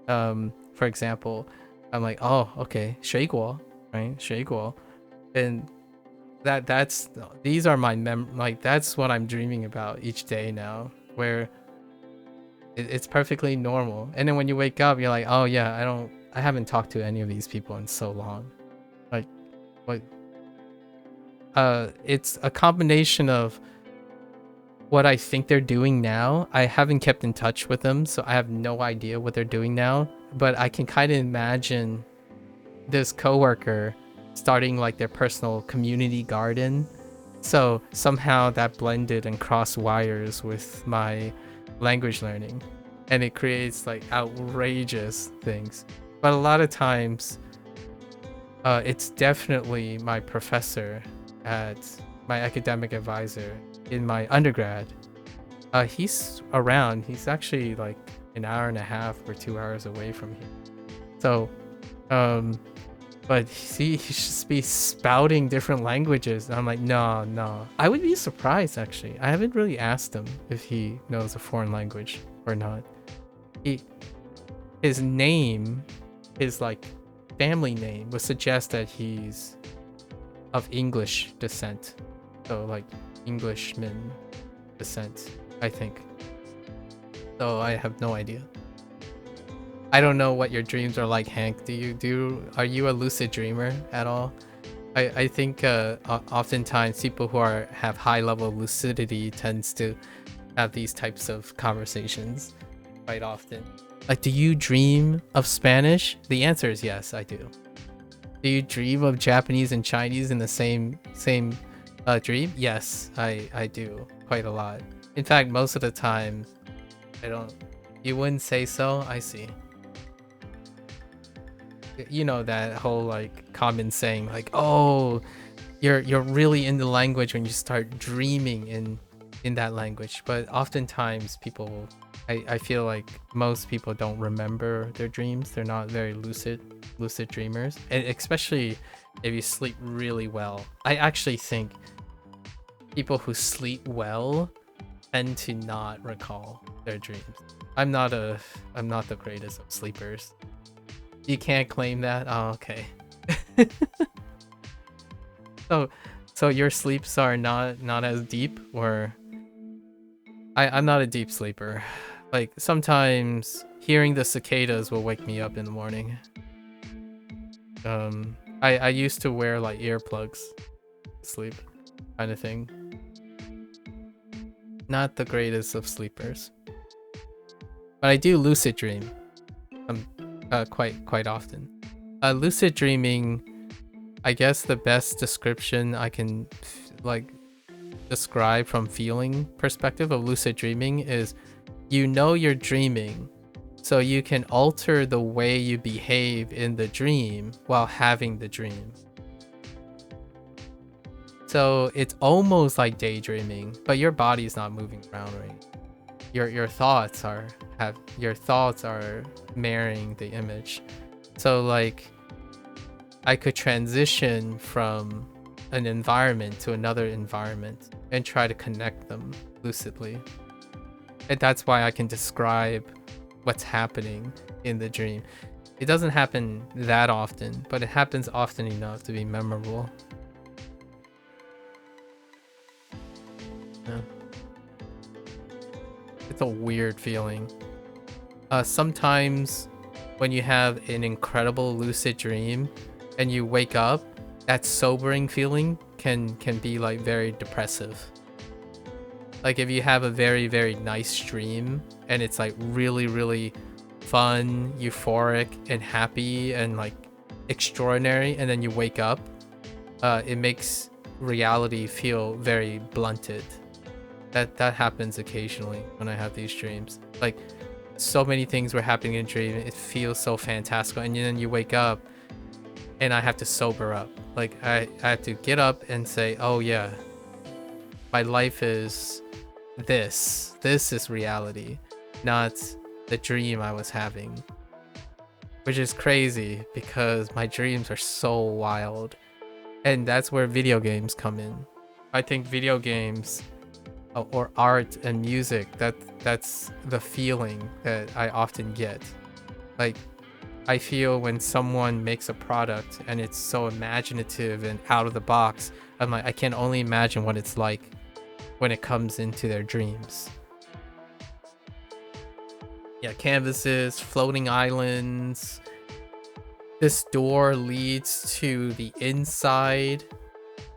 for example, I'm like, oh, okay, 水果, right? 水果. And that's these are my like that's what I'm dreaming about each day now, where it's perfectly normal. And then when you wake up, you're like, oh yeah, I haven't talked to any of these people in so long. Like it's a combination of what I think they're doing now. I haven't kept in touch with them, so I have no idea what they're doing now, but I can kind of imagine this coworker starting like their personal community garden. So somehow that blended and crossed wires with my language learning, and it creates like outrageous things. But a lot of times it's definitely my professor at my academic advisor in my undergrad. He's around. He's actually like an hour and a half or 2 hours away from here. So but he just be spouting different languages, and I'm like, no. I would be surprised, actually. I haven't really asked him if he knows a foreign language or not. His name, his like family name, would suggest that he's of English descent, so like Englishman descent, I think. So I have no idea. I don't know what your dreams are like, Hank. Are you a lucid dreamer at all? I think oftentimes people who have high level of lucidity tends to have these types of conversations quite often. Like, do you dream of Spanish? The answer is yes, I do. Do you dream of Japanese and Chinese in the same dream? Yes, I do quite a lot. In fact, most of the time, I don't. You wouldn't say so? I see. You know that whole like common saying, like, oh, you're really in the language when you start dreaming in that language. But oftentimes people, I feel like most people don't remember their dreams. They're not very lucid dreamers, and especially if you sleep really well. I actually think people who sleep well tend to not recall their dreams. I'm not the greatest of sleepers. You can't claim that. Oh, okay. So your sleeps are not as deep, or I'm not a deep sleeper. Like sometimes hearing the cicadas will wake me up in the morning. I used to wear like earplugs to sleep, kind of thing. Not the greatest of sleepers, but I do lucid dream. Quite often. Lucid dreaming, I guess the best description I can like describe from feeling perspective of lucid dreaming is, you know you're dreaming, so you can alter the way you behave in the dream while having the dream. So it's almost like daydreaming, but your body's not moving around, right? Your thoughts are marrying the image. So like I could transition from an environment to another environment and try to connect them lucidly. And that's why I can describe what's happening in the dream. It doesn't happen that often, but it happens often enough to be memorable. Yeah. It's a weird feeling. Sometimes when you have an incredible lucid dream and you wake up, that sobering feeling can be like very depressive. Like if you have a very, very nice dream and it's like really, really fun, euphoric, and happy and like extraordinary, and then you wake up, it makes reality feel very blunted. That happens occasionally when I have these dreams. Like so many things were happening in a dream, it feels so fantastical, and then you wake up and I have to sober up. Like I have to get up and say, oh yeah, my life is this is reality, not the dream I was having. Which is crazy because my dreams are so wild, and that's where video games come in. I think video games or art and music, that's the feeling that I often get. Like I feel when someone makes a product and it's so imaginative and out of the box, I'm like, I can only imagine what it's like when it comes into their dreams. Yeah, canvases, floating islands. This door leads to the inside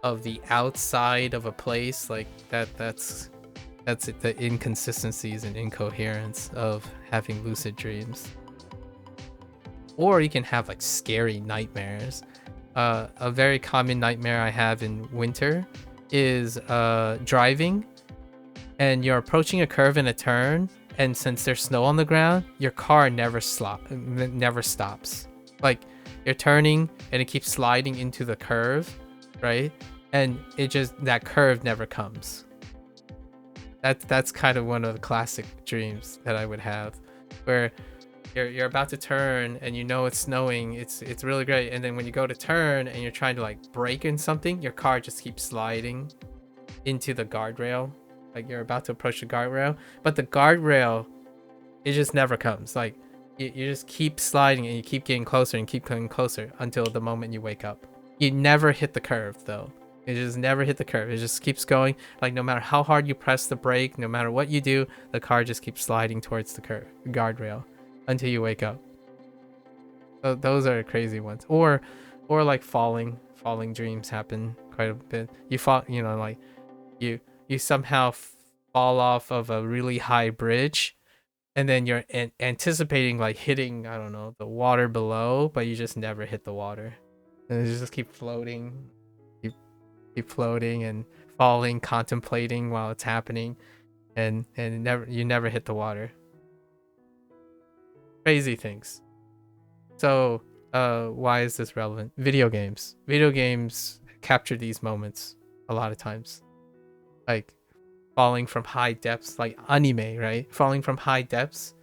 of the outside of a place. Like that's it, the inconsistencies and incoherence of having lucid dreams. Or you can have like scary nightmares. A very common nightmare I have in winter is driving and you're approaching a curve and a turn, and since there's snow on the ground, your car never stops. Like you're turning and it keeps sliding into the curve, right? And that curve never comes. That's kind of one of the classic dreams that I would have, where you're about to turn and you know it's snowing, it's really great, and then when you go to turn and you're trying to like brake in something, your car just keeps sliding into the guardrail. Like you're about to approach the guardrail, but the guardrail, it just never comes. Like you just keep sliding and you keep getting closer and keep coming closer until the moment you wake up. You never hit the curve though. It just never hit the curve. It just keeps going. Like no matter how hard you press the brake, no matter what you do, the car just keeps sliding towards the guardrail until you wake up. So those are crazy ones. Or like falling dreams happen quite a bit. You fall, like you somehow fall off of a really high bridge, and then you're anticipating like hitting, I don't know, the water below, but you just never hit the water, and you just keep floating, keep floating and falling, contemplating while it's happening, and you never hit the water. Crazy things. So why is this relevant? Video games capture these moments a lot of times, like falling from high depths, like anime, right? Falling from high depths,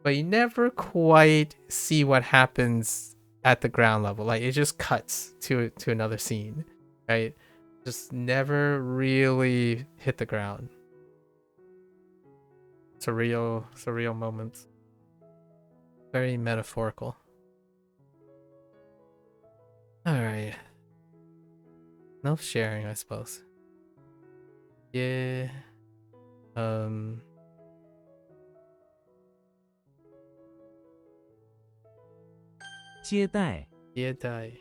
but you never quite see what happens at the ground level. Like it just cuts to another scene, right? Just never really hit the ground. Surreal moments. Very metaphorical. All right. Enough sharing, I suppose. Yeah. 接待，接待。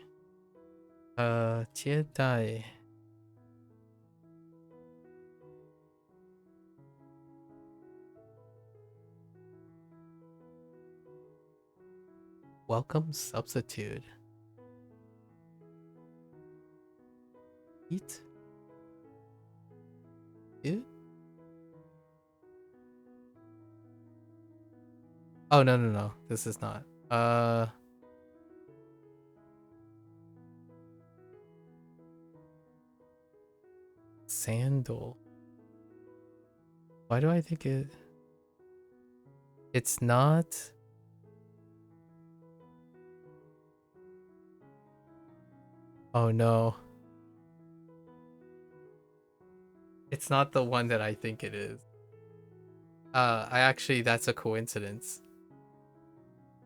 接待。Welcome substitute. Eat. Eat? Oh no. This is not. Sandal. Why do I think it's not? Oh no. It's not the one that I think it is. That's a coincidence.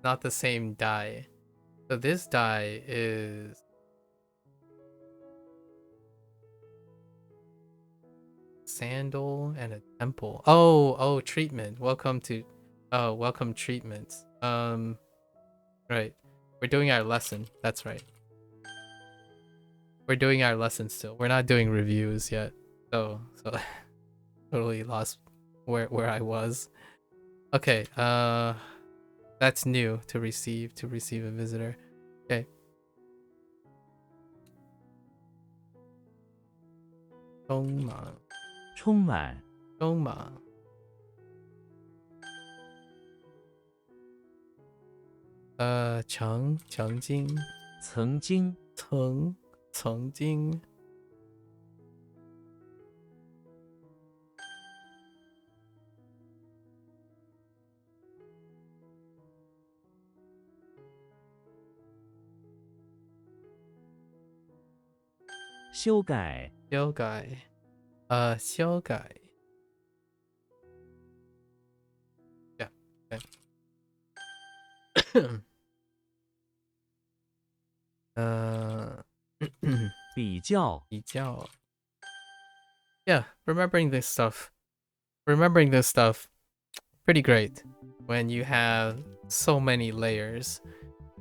Not the same die. So this die is sandal and a temple. Oh, treatment. Welcome treatment. Right. We're doing our lesson. That's right. We're doing our lesson still. We're not doing reviews yet. So totally lost where I was. Okay, that's new to receive a visitor. Okay. 充满，充满。曾经。曾经，曾经。修改，修改。修改。Yeah. Okay. 比较，比较。Yeah, remembering this stuff, pretty great when you have so many layers.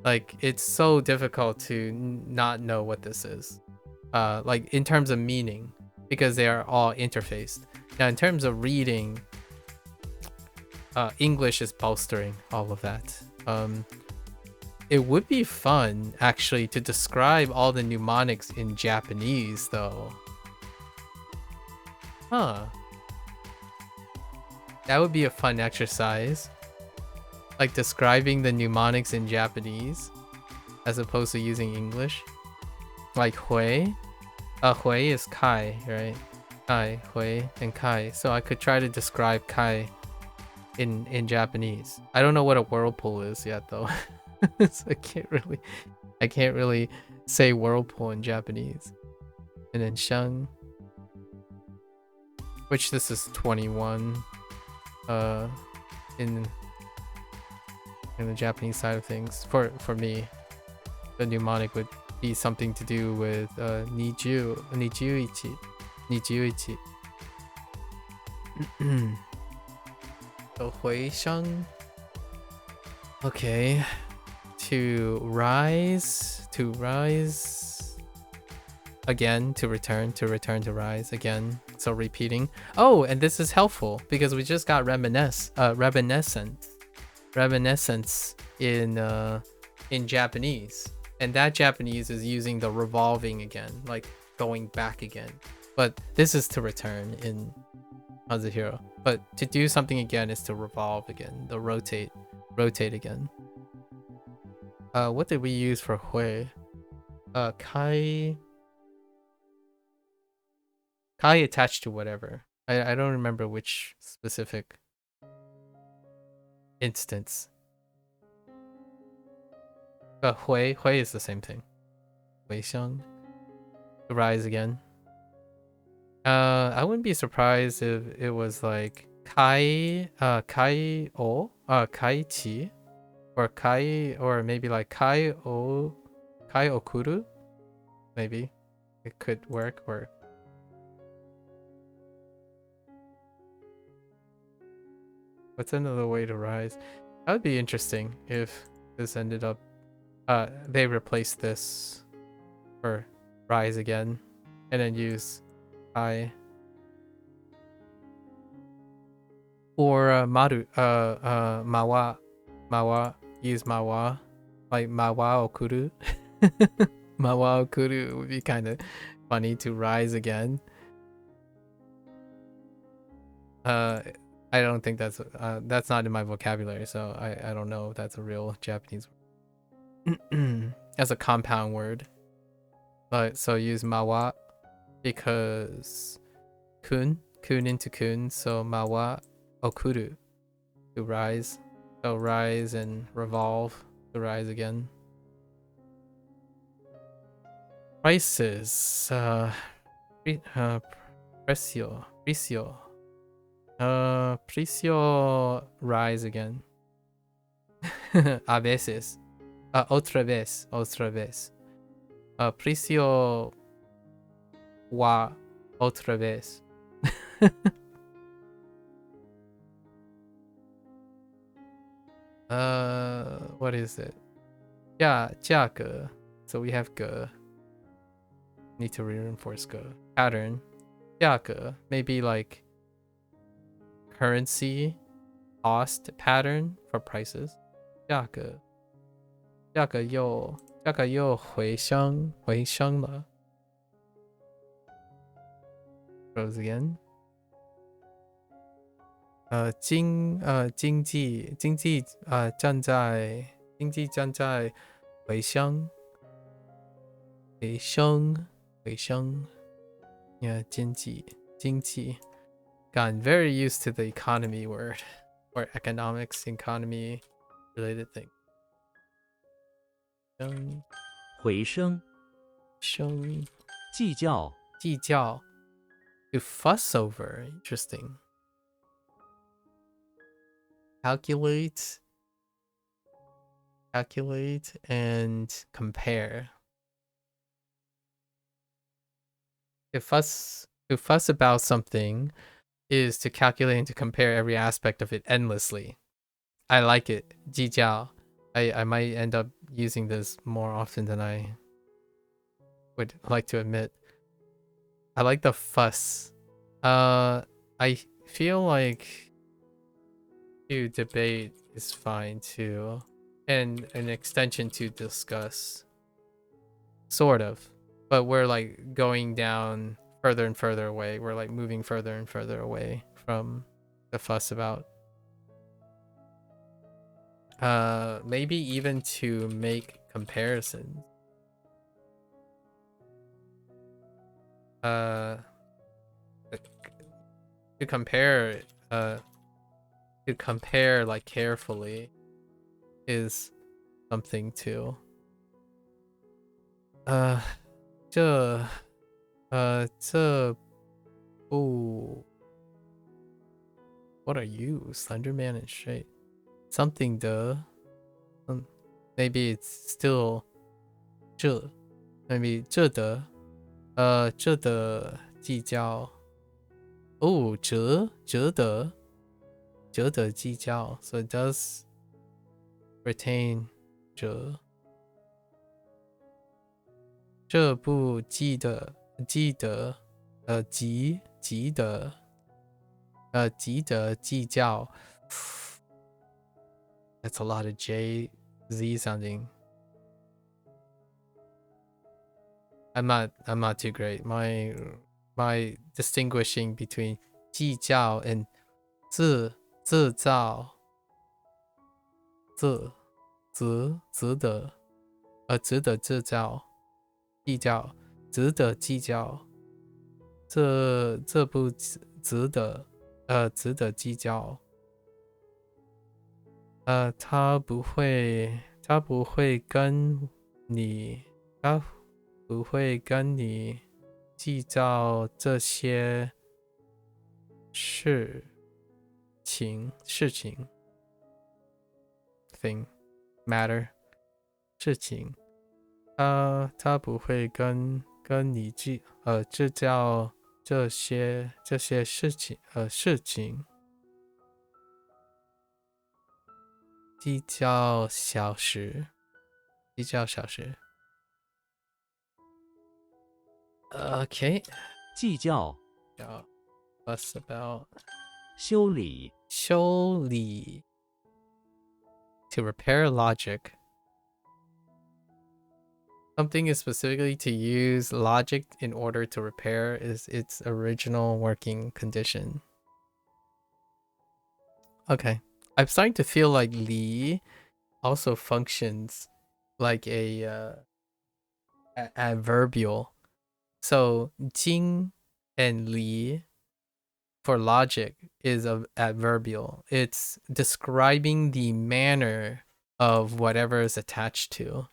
Like it's so difficult to not know what this is. Like in terms of meaning, because they are all interfaced. Now in terms of reading, English is bolstering all of that. It would be fun actually to describe all the mnemonics in Japanese though. Huh. That would be a fun exercise. Like describing the mnemonics in Japanese as opposed to using English. Like hui. Hui is kai, right? Kai, hui, and kai. So I could try to describe kai in Japanese. I don't know what a whirlpool is yet though. So I can't really say whirlpool in Japanese. And then sheng, which this is 21 in the Japanese side of things. For me, the mnemonic would be something to do with nijuichi. So hui sheng. Okay. To rise again, to return to rise again. So repeating. Oh, and this is helpful because we just got reminiscence in Japanese, and that Japanese is using the revolving again, like going back again. But this is to return in HanziHero. But to do something again is to revolve again, the rotate again. What did we use for hui? Kai. kai attached to whatever. I don't remember which specific instance. But hui is the same thing. Hui xiang, to rise again. I wouldn't be surprised if it was like kai kai chi, or kai, or maybe like kai okuru. Maybe it could work. Or what's another way to rise? That would be interesting if this ended up they replaced this for rise again and then use I, or mawa, use mawa, like mawa okuru. Mawa okuru would be kind of funny, to rise again. I don't think that's not in my vocabulary, so I don't know if that's a real Japanese word. As a compound word. But so use mawa because kun into kun, so mawa okuru, to rise. So rise and revolve, to rise again. Prices, precio, precio, rise again. A veces, otra vez. Precio wa otra vez. What is it? Yeah, 价格. So we have 格. Need to reinforce 格. Pattern. 价格. Maybe like currency, cost pattern for prices. 价格. 价格又回升了. Goes again. 经济站在回升. Yeah, 经济. Gotten very used to the economy word, or economics, economy related thing. 回升 计较 to fuss over. Interesting. Calculate and compare. To fuss about something is to calculate and to compare every aspect of it endlessly. I like it. 计较. I might end up using this more often than I would like to admit. I like the fuss. I feel like to debate is fine too, and an extension to discuss, sort of, but we're like going down further and further away. We're like moving further and further away from the fuss about. Maybe even to make comparisons. To compare like carefully is something too. 这部 What are you? Slenderman and straight. Something the maybe it's still 这 maybe 这的计较. Oh, 折的计较. So it does retain 折. 这部记得急得计较. That's a lot of J Z sounding. I'm not too great. My distinguishing between 计较 and 自造. 值得制造. 计较值得计较.这不值得值得计较。他不会跟你他不会跟你计较这些事情 thing matter 事情，他不会跟你计较这些事情，计较小时，计较小时。Okay. 计较 Yeah. What's about 修理 修理 to repair logic. Something is specifically to use logic in order to repair is its original working condition. Okay. I'm starting to feel like li also functions like a adverbial. So jing and li for logic is a adverbial. It's describing the manner of whatever is attached to.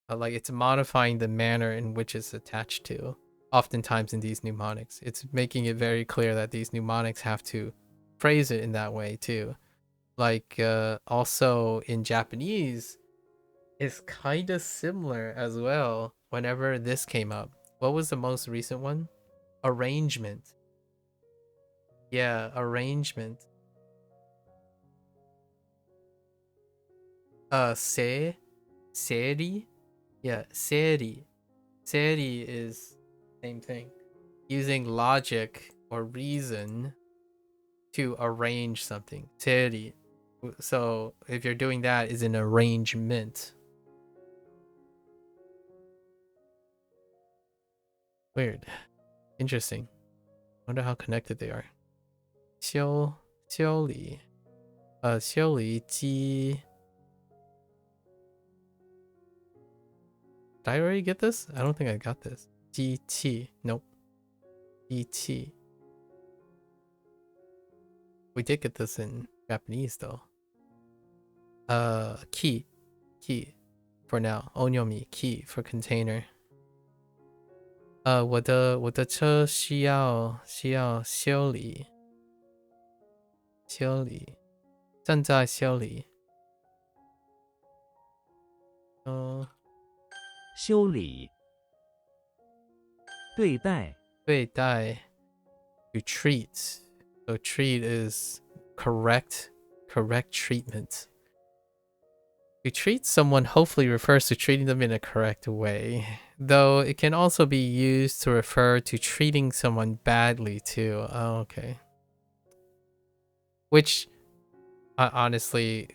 Like it's modifying the manner in which it's attached to. Oftentimes in these mnemonics, it's making it very clear that these mnemonics have to phrase it in that way too. Like also in Japanese, it's kind of similar as well. Whenever this came up, what was the most recent one? Arrangement. Yeah, arrangement. Seri? Yeah, seri. Seri is same thing. Using logic or reason to arrange something. Seri. So if you're doing that is an arrangement. Weird. Interesting. Wonder how connected they are. 修理修理机 Did I already get this? I don't think I got this. 机器 Nope. 机器 We did get this in Japanese though. Key for now. Onyomi key for container. 我的车需要修理正在修理。修理对待对待 to treat. So treat is correct treatment. To treat someone hopefully refers to treating them in a correct way, though it can also be used to refer to treating someone badly too. Oh, okay. Which, honestly,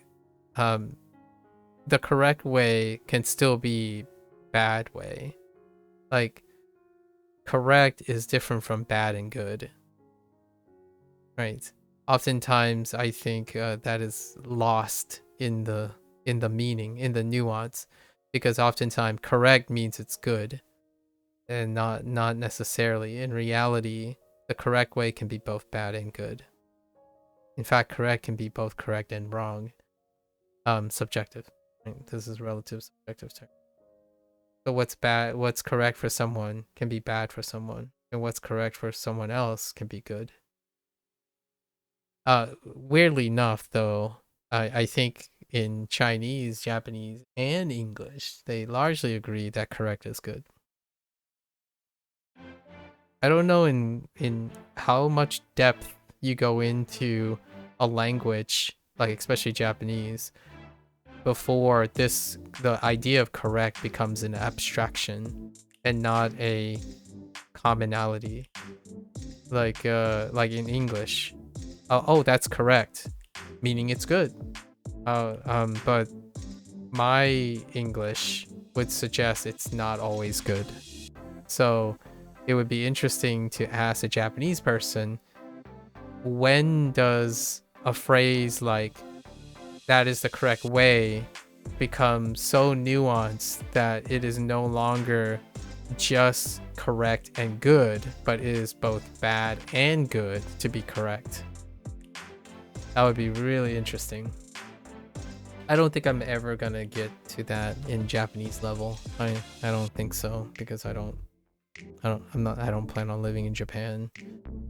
the correct way can still be bad way. Like, correct is different from bad and good. Right. Oftentimes, I think that is lost in the meaning, in the nuance, because oftentimes correct means it's good, and not necessarily. In reality, the correct way can be both bad and good. In fact, correct can be both correct and wrong. Subjective. Right? This is relative subjective term. So what's correct for someone can be bad for someone, and what's correct for someone else can be good. Weirdly enough, though, I think in Chinese, Japanese, and English, they largely agree that correct is good. I don't know in how much depth you go into a language, like especially Japanese, before the idea of correct becomes an abstraction and not a commonality. Like in English. Oh, that's correct, meaning it's good. But my English would suggest it's not always good. So it would be interesting to ask a Japanese person, when does a phrase like that is the correct way become so nuanced that it is no longer just correct and good, but is both bad and good to be correct. That would be really interesting. I don't think I'm ever gonna get to that in Japanese level. I don't think so, because I don't plan on living in Japan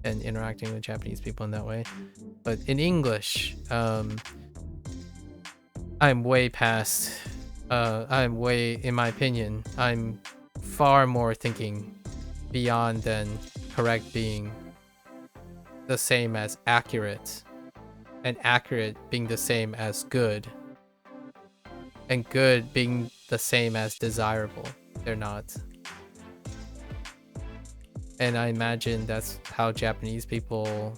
and interacting with Japanese people in that way. But in English, I'm way past. In my opinion, I'm far more thinking beyond than correct being the same as accurate, and accurate being the same as good, and good being the same as desirable. They're not. And I imagine that's how Japanese people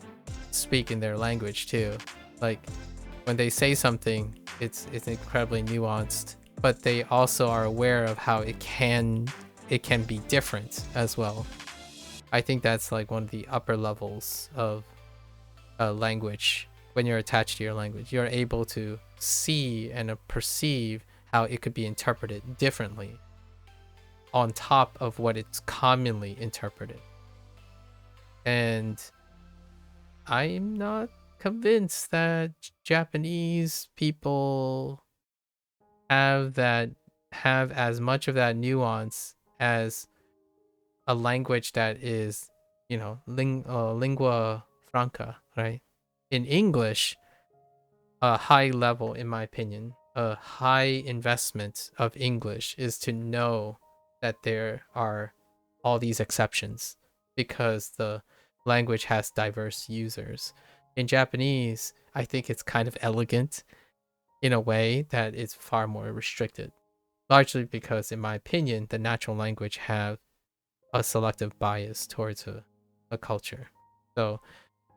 speak in their language too. Like when they say something, it's incredibly nuanced, but they also are aware of how it can be different as well. I think that's like one of the upper levels of language. When you're attached to your language, you're able to see and perceive how it could be interpreted differently on top of what it's commonly interpreted. And I'm not convinced that Japanese people have as much of that nuance as a language that is, lingua franca, right? In English, a high level, in my opinion, a high investment of English is to know that there are all these exceptions because the language has diverse users. In Japanese, I think it's kind of elegant in a way that it's far more restricted, largely because, in my opinion, the natural language have a selective bias towards a culture. So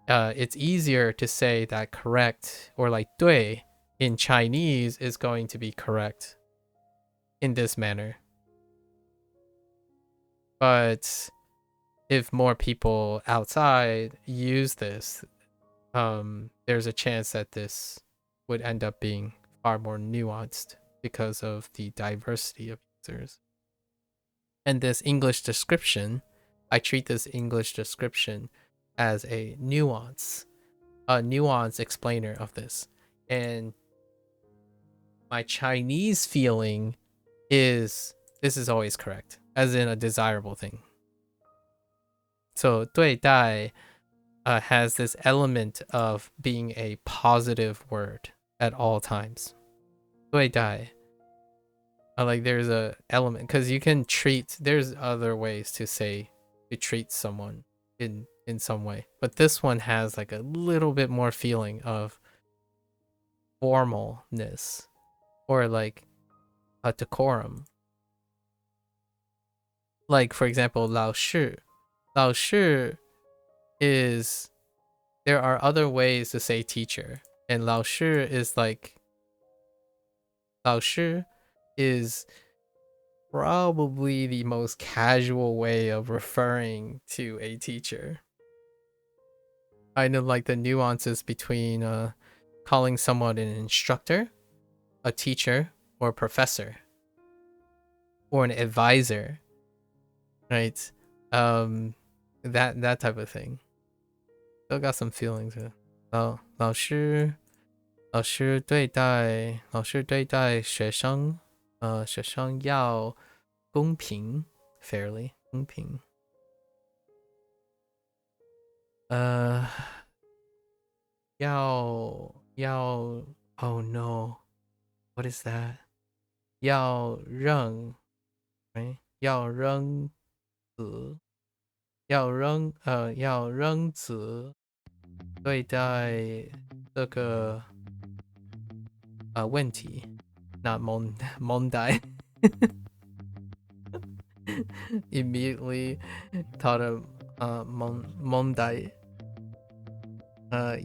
it's easier to say that correct or like 对 in Chinese is going to be correct in this manner. But if more people outside use this, there's a chance that this would end up being far more nuanced because of the diversity of users. And this English description, I treat this English description as a nuance explainer of this. And my Chinese feeling is this is always correct, as in a desirable thing. So 对待 has this element of being a positive word at all times. 对待 like there's a element, because you can treat, there's other ways to say to treat someone in some way, but this one has like a little bit more feeling of formalness or like a decorum. Like for example, 老师 is, there are other ways to say teacher, and 老师 is like, 老师 is probably the most casual way of referring to a teacher. I know like the nuances between calling someone an instructor, a teacher, or a professor, or an advisor, right? That type of thing. Still got some feelings. 老师对待学生，学生要公平 fairly 公平。要 oh no, what is that? 要扔 right? 要扔子对待这个问题 not 問題 immediately thought of 問題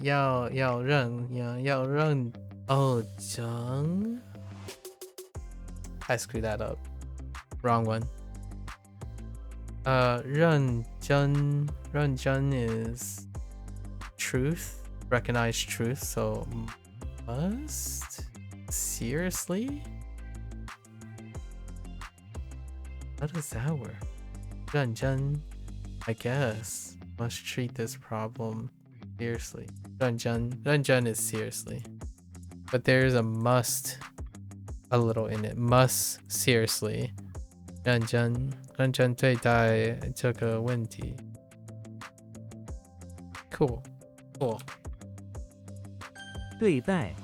要认 oh 整 I screwed that up, wrong one. 认真 is truth, recognize truth, so must, seriously, how does that work? 认真. I guess. Must treat this problem seriously. 认真. 认真 is seriously. But there's a must a little in it. Must seriously. 认真. 认真对待这个问题. Cool. Cool. 对待。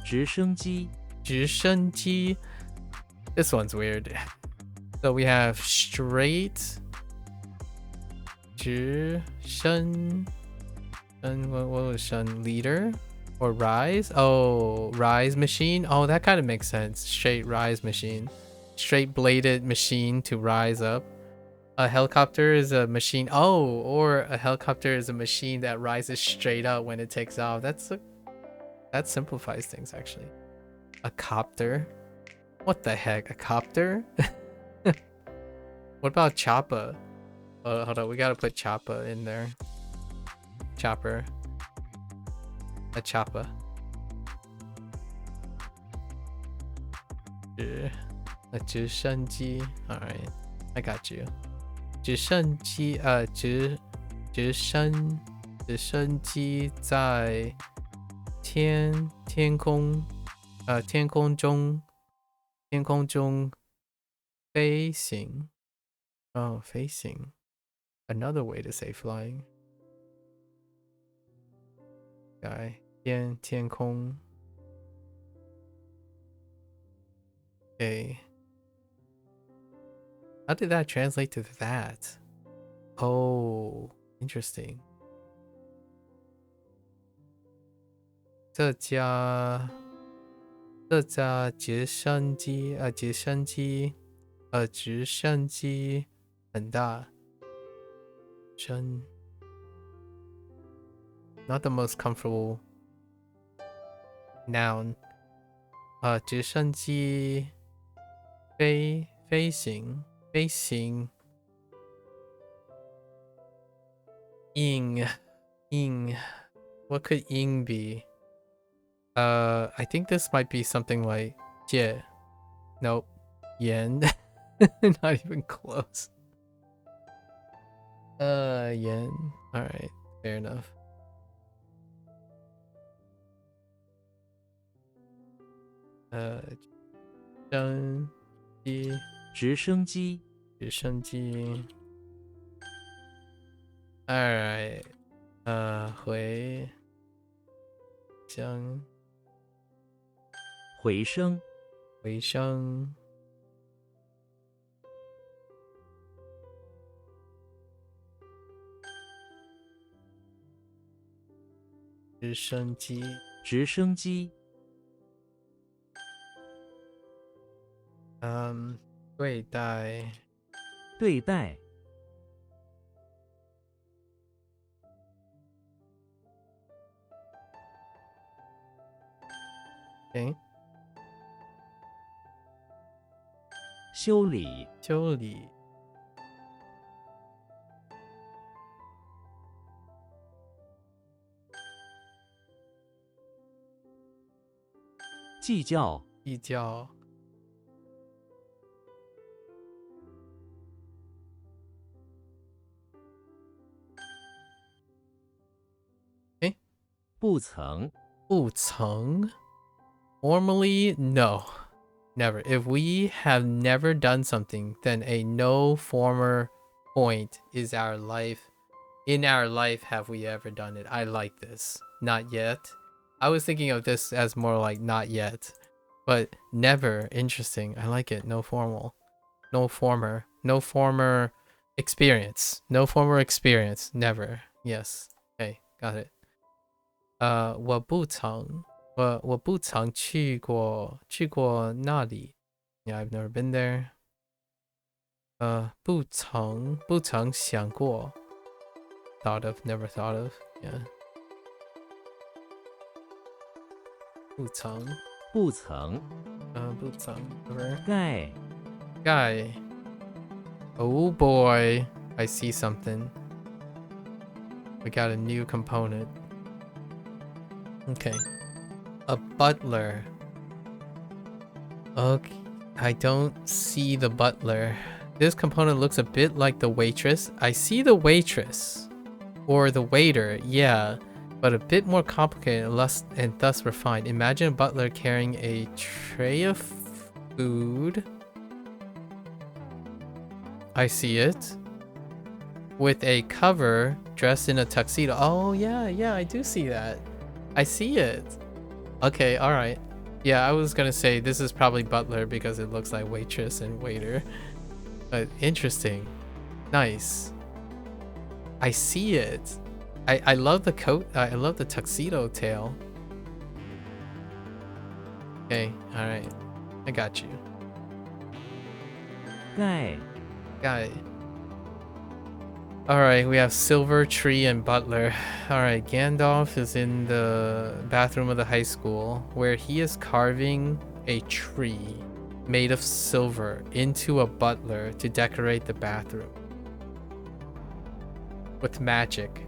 直升机。直升机. This one's weird. So we have straight. 直升. And what was 升? Leader? Or rise? Oh, rise machine? Oh, that kind of makes sense. Straight rise machine. Straight bladed machine to rise up. A helicopter is a machine. Oh, or a helicopter is a machine that rises straight up when it takes off. That simplifies things, actually. A copter? What the heck? A copter? What about chopper? Hold on. We gotta put chopper in there. Chopper. A chopper. A 直升机. Alright. I got you. 直升机, 直升机在天空中飞行. Oh, 飞行. Another way to say flying. Guy. 天空. Okay. How did that translate to that? Oh, interesting. 这家直升机很大. Not the most comfortable noun. 直升机飞行. Ying. What could ying be? I think this might be something like 借. Nope. Yen. Not even close. Yen. Alright, fair enough.直升机。Alright. 回声. 回声。直升机。对待. 对待。Okay. 修理。计较。不曾. Formally, no. Never. If we have never done something, then a no former point is our life. In our life, have we ever done it? I like this. Not yet. I was thinking of this as more like not yet. But never. Interesting. I like it. No formal. No former. No former experience. No former experience. Never. Yes. Okay. Got it. 我不曾去过那里. Yeah, I've never been there. 不曾想过. Thought of, never thought of. Yeah. 不曾. 不曾. 不曾. Never. 盖. Oh boy. I see something. We got a new component. Okay. A butler. Okay. I don't see the butler. This component looks a bit like the waitress. I see the waitress. Or the waiter, yeah. But a bit more complicated and thus refined. Imagine a butler carrying a tray of food. I see it. With a cover dressed in a tuxedo. Oh, yeah, I do see that. I see it. Okay, alright. Yeah, I was gonna say this is probably butler because it looks like waitress and waiter. But interesting. Nice. I see it. I love the coat. I love the tuxedo tail. Okay, alright. I got you. 盖 Got it. Alright, we have Silver, Tree, and Butler. Alright, Gandalf is in the bathroom of the high school where he is carving a tree made of silver into a butler to decorate the bathroom. With magic.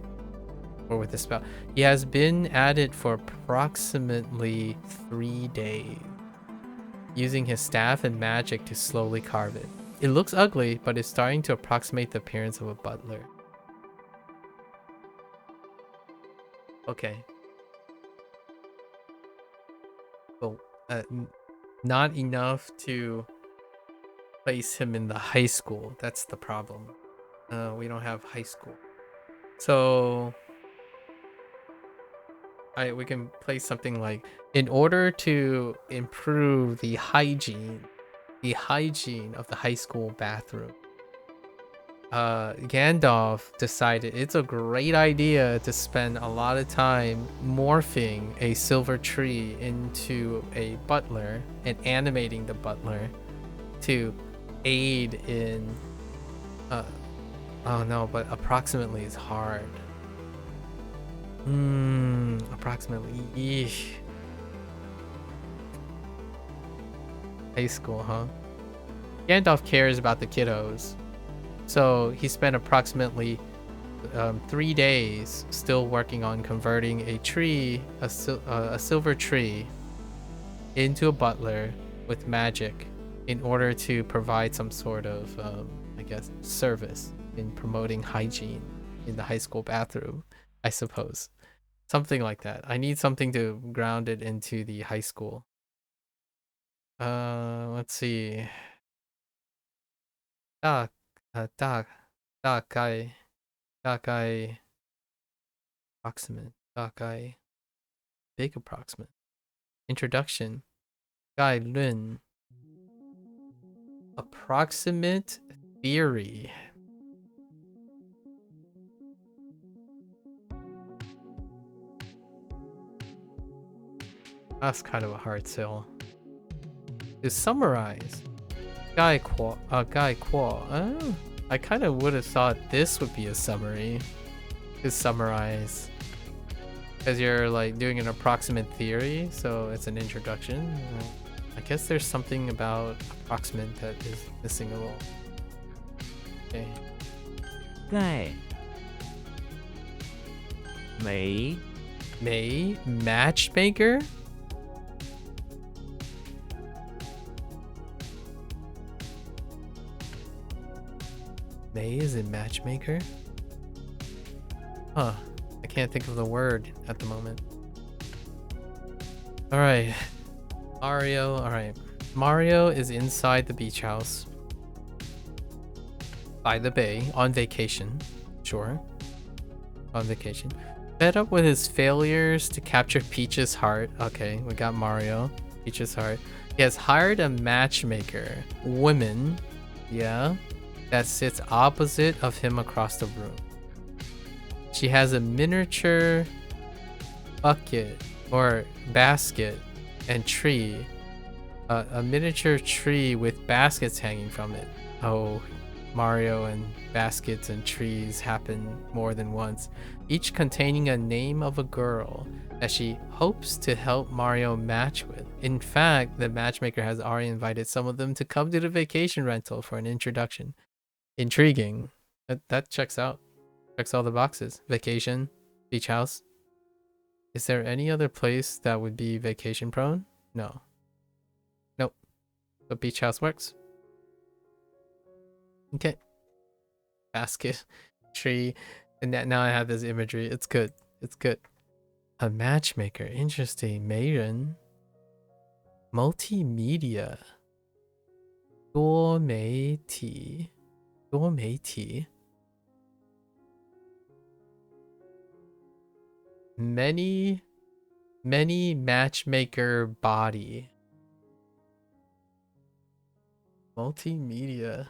Or with a spell. He has been at it for approximately 3 days. Using his staff and magic to slowly carve it. It looks ugly, but it's starting to approximate the appearance of a butler. Okay. Well, not enough to place him in the high school. That's the problem. We don't have high school. So we can place something like, in order to improve the hygiene of the high school bathroom, Gandalf decided it's a great idea to spend a lot of time morphing a silver tree into a butler and animating the butler to aid in oh no, but approximately is hard. Approximately. Eesh. High school, huh? Gandalf cares about the kiddos. So he spent approximately 3 days still working on converting a tree, a silver tree, into a butler with magic in order to provide some sort of, I guess, service in promoting hygiene in the high school bathroom, I suppose. Something like that. I need something to ground it into the high school. Let's see. Dark, dark, dark guy, approximate, dark guy, big approximate. Introduction, Guy Lun. Approximate theory. That's kind of a hard sell. To summarize, Guy Qua. Oh, I kind of would have thought this would be a summary. To summarize. Because you're like doing an approximate theory, so it's an introduction. I guess there's something about approximate that is missing a little. Okay. 盖 May May matchmaker? May is a matchmaker? Huh. I can't think of the word at the moment. Alright. Mario. Alright. Mario is inside the beach house. By the bay. On vacation. Sure. On vacation. Fed up with his failures to capture Peach's heart. Okay, we got Mario. Peach's heart. He has hired a matchmaker. Woman. Yeah. That sits opposite of him across the room. She has a miniature bucket or basket and tree. A miniature tree with baskets hanging from it. Oh, Mario and baskets and trees happen more than once. Each containing a name of a girl that she hopes to help Mario match with. In fact, the matchmaker has already invited some of them to come to the vacation rental for an introduction. Intriguing. That checks out. Checks all the boxes. Vacation, beach house. Is there any other place that would be vacation prone? No. Nope. The beach house works. Okay. Basket, tree, and now I have this imagery. It's good. It's good. A matchmaker. Interesting. 媒人. Multimedia. 多媒体. 多媒体. Many matchmaker body. Multimedia.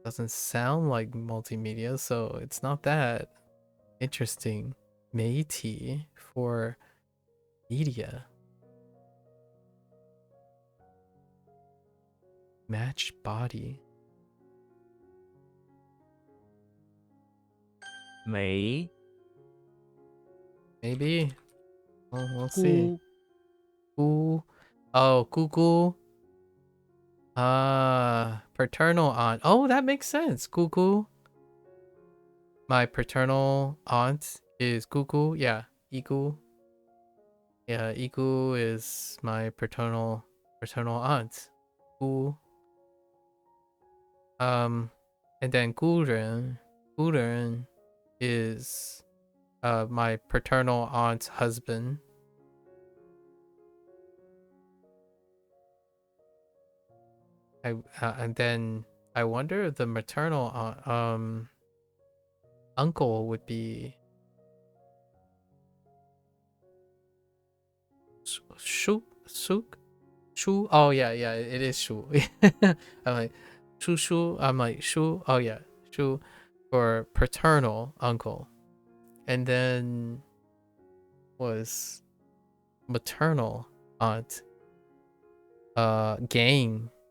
Doesn't sound like multimedia, so it's not that interesting. 媒体 for media. Match body. 梅 Maybe. Well, we'll see. 姑 Gu. Oh, Gugu. Paternal aunt. Oh, that makes sense. Gugu. My paternal aunt is Gugu. Yeah, Igu. Yeah, Igu is my paternal aunt. Gu. And then Guren is my paternal aunt's husband. And then I wonder if the maternal uncle would be Shu. Oh yeah, it is Shu. I'm like Shu. I'm like Shu. Oh yeah, Shu for paternal uncle, and then was maternal aunt.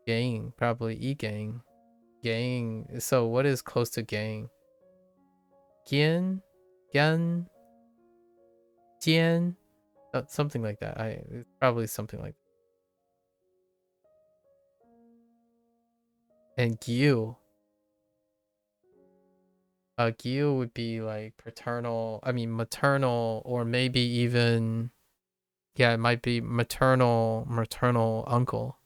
Gang, probably gang. So what is close to gang? Gian, Jian, something like that. It's probably something like that. And Gyu. Gyu would be like maternal, or maybe even, yeah, it might be maternal uncle.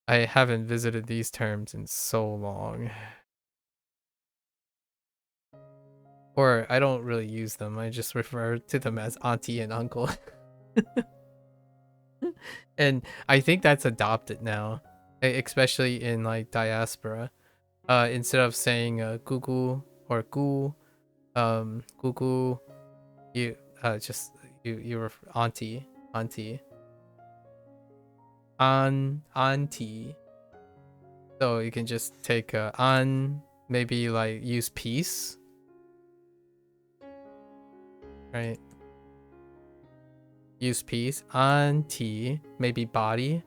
I haven't visited these terms in so long. Or I don't really use them. I just refer to them as auntie and uncle. And I think that's adopted now, especially in like diaspora. Instead of saying gugu or gu, gugu, you just you refer auntie, auntie. So you can just take an, maybe like use peace, right? Use peace. Auntie, maybe body.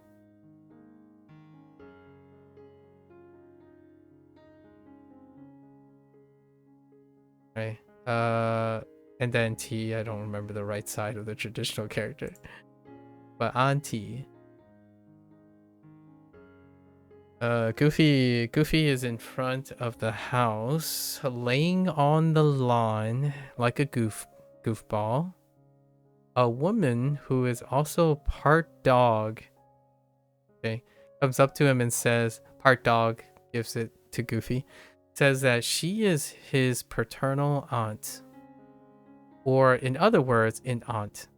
Right. And then T, I don't remember the right side of the traditional character. But auntie. Goofy is in front of the house, laying on the lawn like a goofball. A woman who is also part dog, okay, comes up to him and says, part dog, gives it to Goofy, says that she is his paternal aunt, or in other words, an aunt.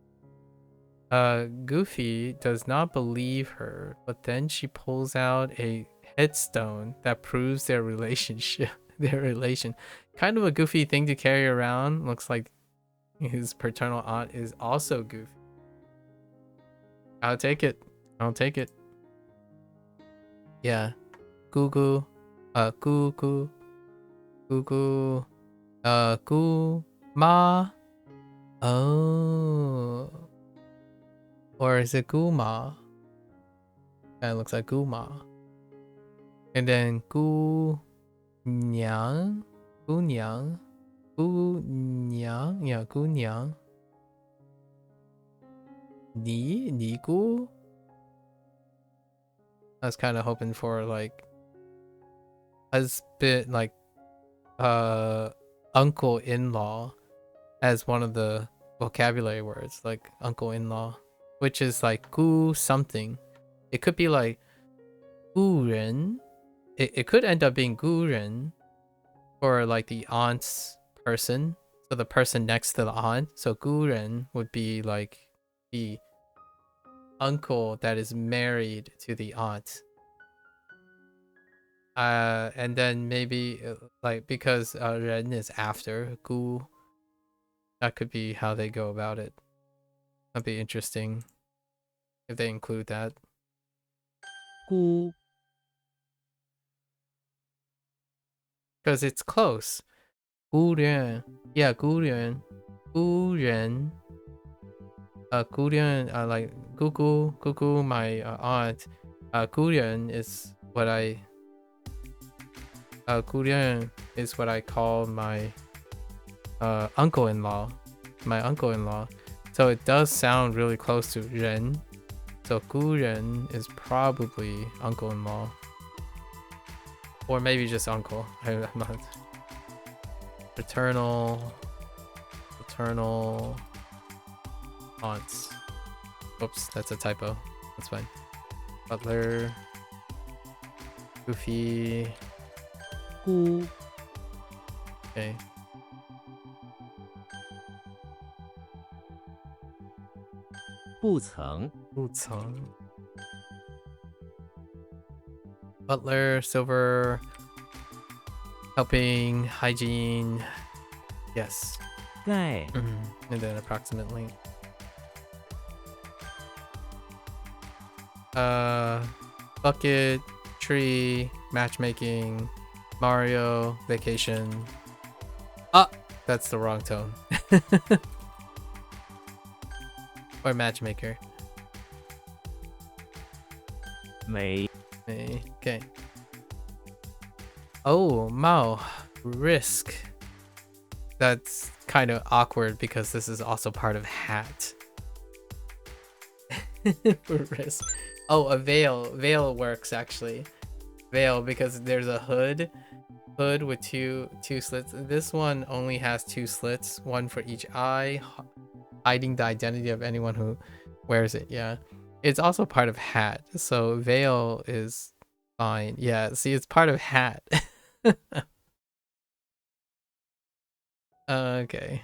Goofy does not believe her, but then she pulls out a headstone that proves their relationship, their relation. Kind of a goofy thing to carry around. Looks like his paternal aunt is also Goofy. I'll take it. Yeah. Goo. Goo. Goo. Ma. Oh. Or is it Guma? Kind of looks like Guma. And then Gu Nyang. Yeah, Gu Nyang. Ni Gu. I was kind of hoping for like husband, like uncle-in-law as one of the vocabulary words, like uncle-in-law, which is like gu something. It could be like 孤人. It could end up being 孤人 for like the aunt's person. So the person next to the aunt. So 孤人 would be like the uncle that is married to the aunt. And then maybe like because 人 is after 孤, that could be how they go about it. That'd be interesting if they include that. 孤 Because it's close. 孤人. Yeah, 孤人. 孤人. 孤人, like Gugu, my aunt. 孤人 is what I 孤人 is what I call my uncle-in-law. My uncle-in-law. So it does sound really close to 人. So 孤人 is probably uncle-in-law. Or maybe just uncle. I'm not. Paternal aunts. Oops, that's a typo. That's fine. Butler. Goofy. 孤 Okay. 不曾 不曾. Butler, silver, helping, hygiene. Yes. 盖 And then approximately. Bucket, tree, matchmaking, Mario, vacation. Ah, that's the wrong tone. Or matchmaker. 没 Okay. Oh, Mao, risk. That's kind of awkward because this is also part of hat. Risk. Oh, a veil. Veil works actually. Veil because there's a hood with two slits. This one only has 2 slits, one for each eye, hiding the identity of anyone who wears it. Yeah. It's also part of hat. So veil is fine. Yeah, see, it's part of hat. Okay.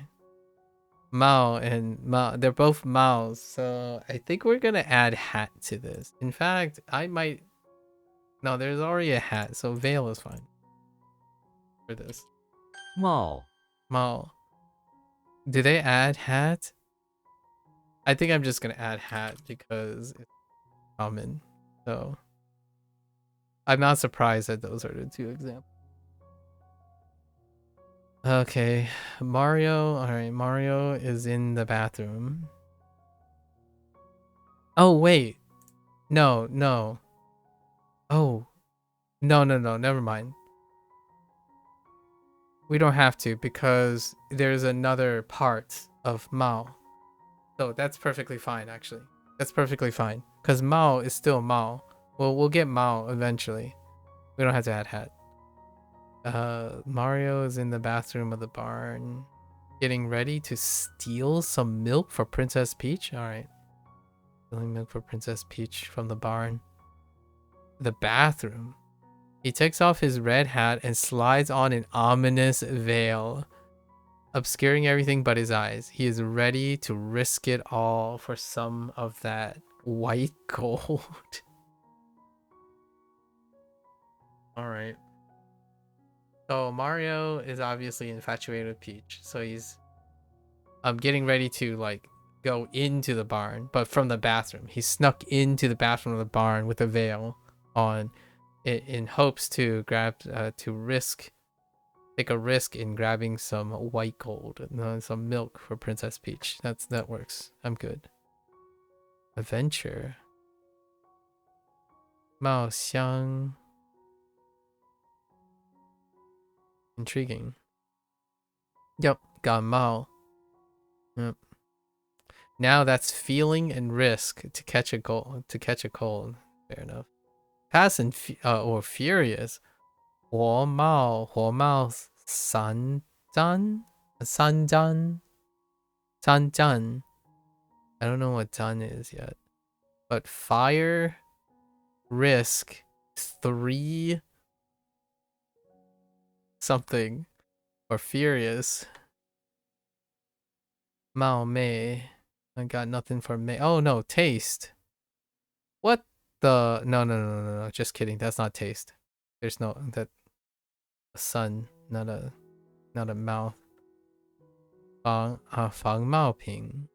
Mao and Mao, they're both Maos, so I think we're gonna add hat to this. In fact, I might. No, there's already a hat, so veil is fine for this. 帽 Mao. Do they add hat? I think I'm just gonna add hat because it's common. So I'm not surprised that those are the 2 examples. Okay, Mario. All right, Mario is in the bathroom. Oh wait, no. Oh, no. Never mind. We don't have to because there's another part of Mao. So that's perfectly fine, actually. That's perfectly fine because Mao is still Mao. We'll get Mao eventually. We don't have to add hat. Mario is in the bathroom of the barn, getting ready to steal some milk for Princess Peach. All right, stealing milk for Princess Peach from the barn. The bathroom. He takes off his red hat and slides on an ominous veil, obscuring everything but his eyes. He is ready to risk it all for some of that white gold. All right. So Mario is obviously infatuated with Peach. So he's getting ready to like go into the barn, but from the bathroom. He snuck into the bathroom of the barn with a veil on in hopes to take a risk in grabbing some white gold and some milk for Princess Peach. That works. I'm good. Adventure. Mao Xiang. Intriguing. Yep, got Mao. Yep. Now that's feeling and risk to catch a goal. Fair enough. Fast and or furious. 火冒三战. I don't know what done is yet, but fire risk 3 something or furious. Mao Mei. I got nothing for Mei. Oh no, taste. What the? No. Just kidding. That's not taste. There's no that a sun, not a mouth. 仿冒品.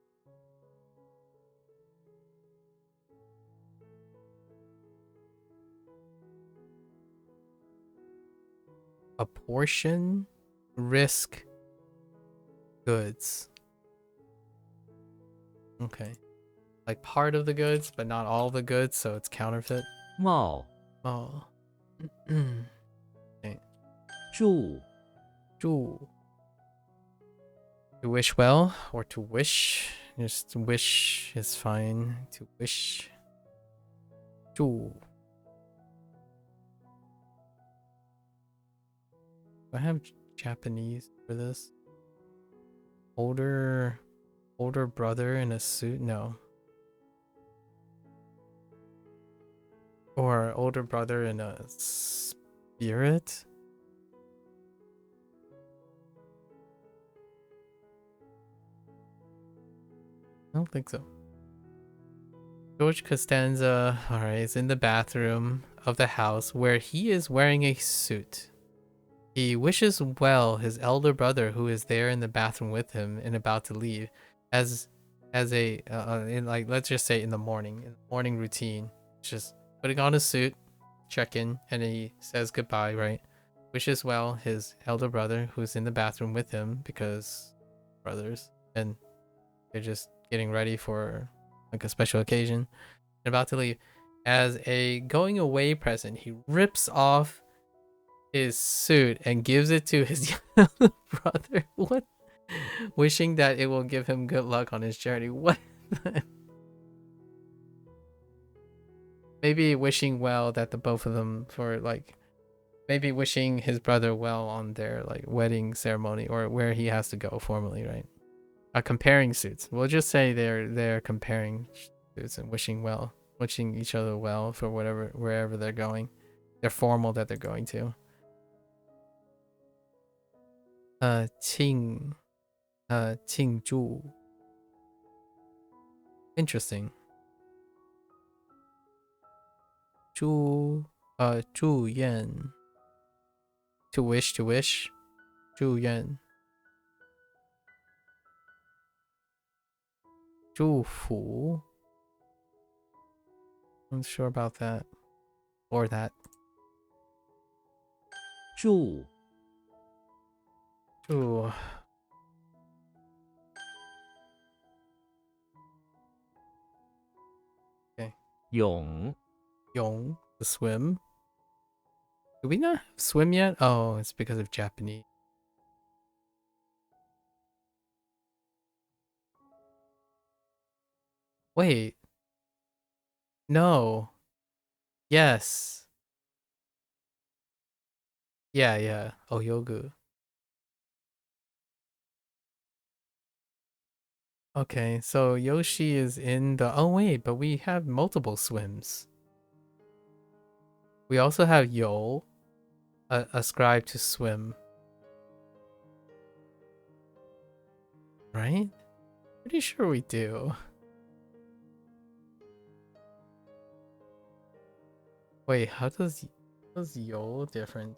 A portion, risk, goods. Okay. Like part of the goods, but not all the goods, so it's counterfeit. 冒 Oh. 注 To wish well or to wish. Just wish is fine. To wish. To. Do I have Japanese for this? Older brother in a suit? No. Or older brother in a spirit? I don't think so. George Costanza, alright, is in the bathroom of the house where he is wearing a suit. He wishes well his elder brother who is there in the bathroom with him and about to leave as a in like let's just say in the morning routine, just putting on a suit, check in, and he says goodbye, right? Wishes well his elder brother who's in the bathroom with him because brothers, and they're just getting ready for like a special occasion and about to leave. As a going away present, he rips off his suit and gives it to his younger brother. What? Wishing that it will give him good luck on his journey. What? Maybe wishing well that the both of them for like maybe wishing his brother well on their like wedding ceremony or where he has to go formally, right? Comparing suits. We'll just say they're comparing suits and wishing each other well for wherever they're going. They're formal that they're going to. Qing 庆祝. Interesting. 祝愿. To wish. 祝愿. 祝福. I'm not sure about that. Or that. 注 Ooh. Okay. 泳 Yong, the swim. Do we not have swim yet? Oh, it's because of Japanese. Wait. No. Yes. Yeah. Oyogu. Okay, so Yoshi is in the... Oh, wait, but we have multiple swims. We also have Yo, ascribed to swim. Right? Pretty sure we do. Wait, how does Yo different?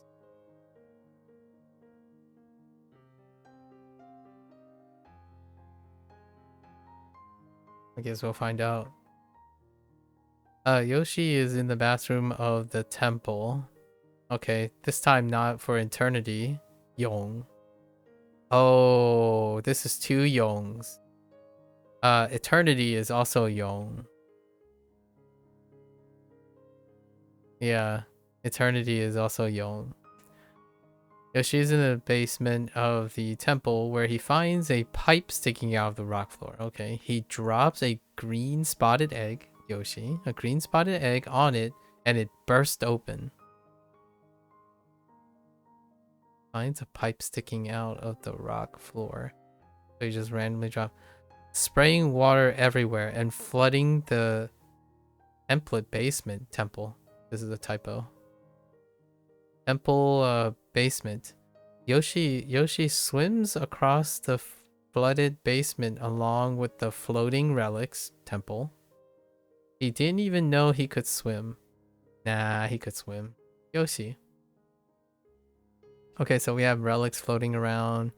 I guess we'll find out. Yoshi is in the bathroom of the temple. Okay, this time not for eternity. Yong. Oh, this is two Yongs. Eternity is also Yong. Yeah, eternity is also Yong. Yoshi's in the basement of the temple where he finds a pipe sticking out of the rock floor. Okay, he drops a green spotted egg, Yoshi, a green spotted egg on it, and it burst open. Finds a pipe sticking out of the rock floor. So he just randomly dropped, spraying water everywhere and flooding the temple. This is a typo. Temple basement. Yoshi swims across the flooded basement along with the floating relics temple. He didn't even know he could swim. Nah, he could swim. Yoshi. Okay, so we have relics floating around.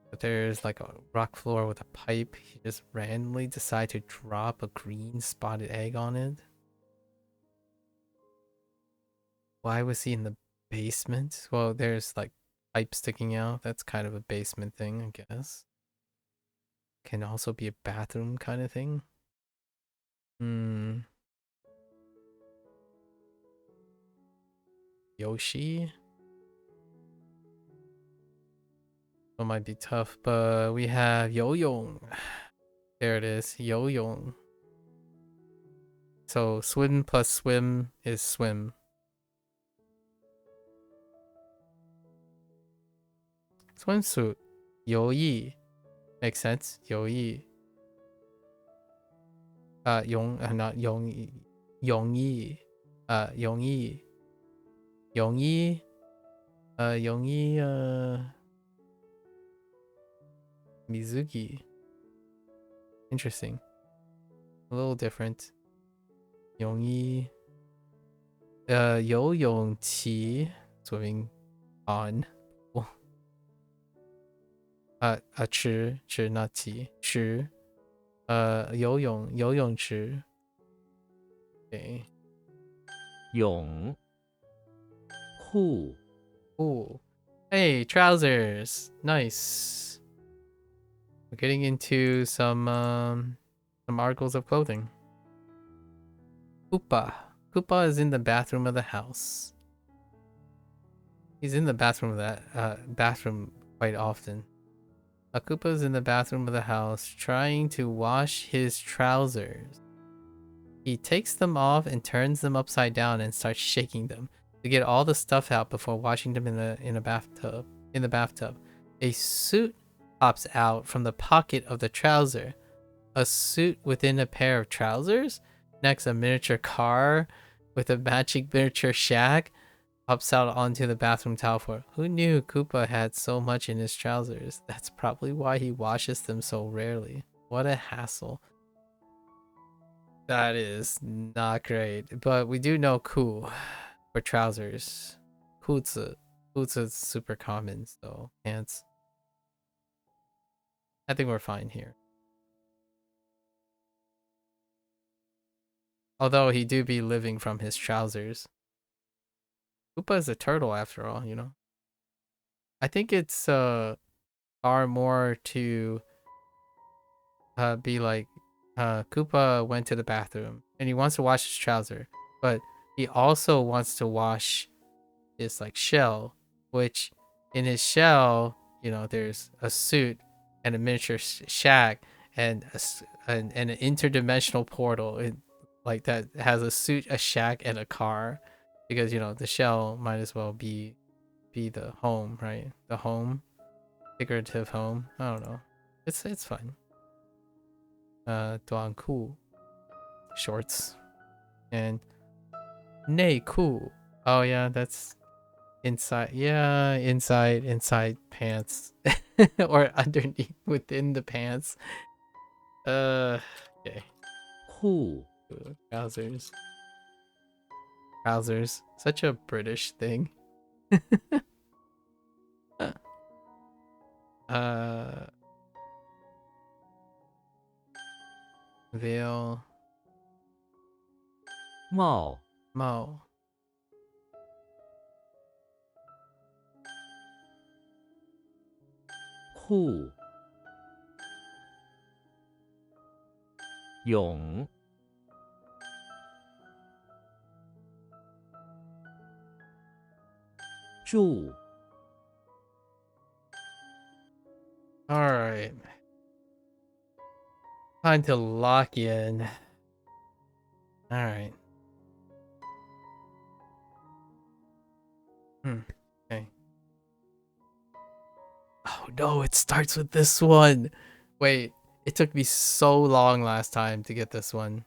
But there's like a rock floor with a pipe. He just randomly decided to drop a green spotted egg on it. Why was he in the basement? Well, there's like pipe sticking out. That's kind of a basement thing, I guess. Can also be a bathroom kind of thing. Yoshi? That might be tough, but we have Yo-Yong. There it is, Yo-Yong. So swim plus swim is swim. Swimsuit. Yo-Yi. Makes sense. Yo-Yi. Not Yong. Yong-Yi. Yong-Yi. Yong-Yi. Yong-Yi, Mizuki. Interesting. A little different. Yong-Yi. Yo-Yong-Qi. Swimming on. Chi, not Qi. Chi. 游泳池. Okay. 泳 裤 Ooh. Hey, trousers. Nice. We're getting into some articles of clothing. Koopa. Koopa is in the bathroom of the house. He's in the bathroom of that bathroom quite often. A Koopa is in the bathroom of the house trying to wash his trousers. He takes them off and turns them upside down and starts shaking them to get all the stuff out before washing them in a bathtub. In the bathtub, a suit pops out from the pocket of the trouser. A suit within a pair of trousers. Next, a miniature car with a matching miniature shack pops out onto the bathroom towel floor. Who knew Koopa had so much in his trousers? That's probably why he washes them so rarely. What a hassle. That is not great. But we do know ku for trousers. Kutsu. Kutsu is super common, so pants. I think we're fine here. Although he do be living from his trousers. Koopa is a turtle after all, you know? I think it's far more to be like Koopa went to the bathroom and he wants to wash his trouser, but he also wants to wash his like shell, which in his shell, you know, there's a suit and a miniature shack and an interdimensional portal like that has a suit, a shack, and a car, because you know the shell might as well be the home, right? The home, figurative home. I don't know. It's fine. Duan Ku shorts and Nei Ku. Oh yeah, that's inside. Yeah, inside pants or underneath within the pants. Okay. 裤 Trousers. Trousers. Such a British thing. Veil. 帽 Mo. 裤泳 住 Alright. Time to lock in. Alright. Okay. Oh no, it starts with this one. Wait, it took me so long last time to get this one.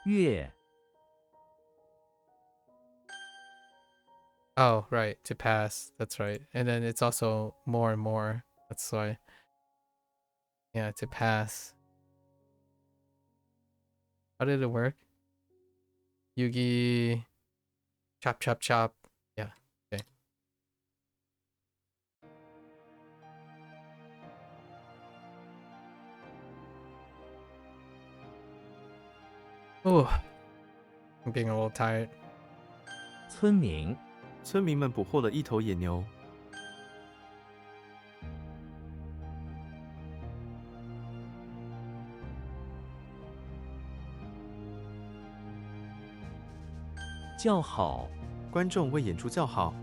越 Oh, right, to pass. That's right. And then it's also more and more. That's why. Yeah, to pass. How did it work? Yugi. Chop, chop, chop. Yeah. Okay. Oh, I'm being a little tired. 村民村民们捕获了一头野牛。叫好观众为演出叫好。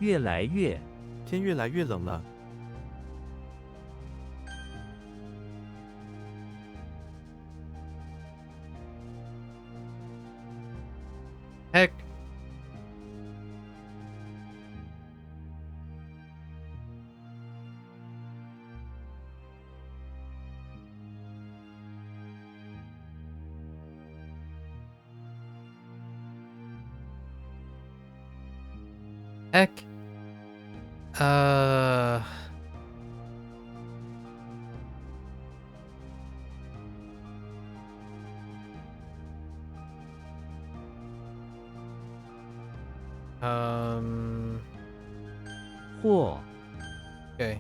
越来越天越来越冷了。Heck. Heck. Uh.或 Okay.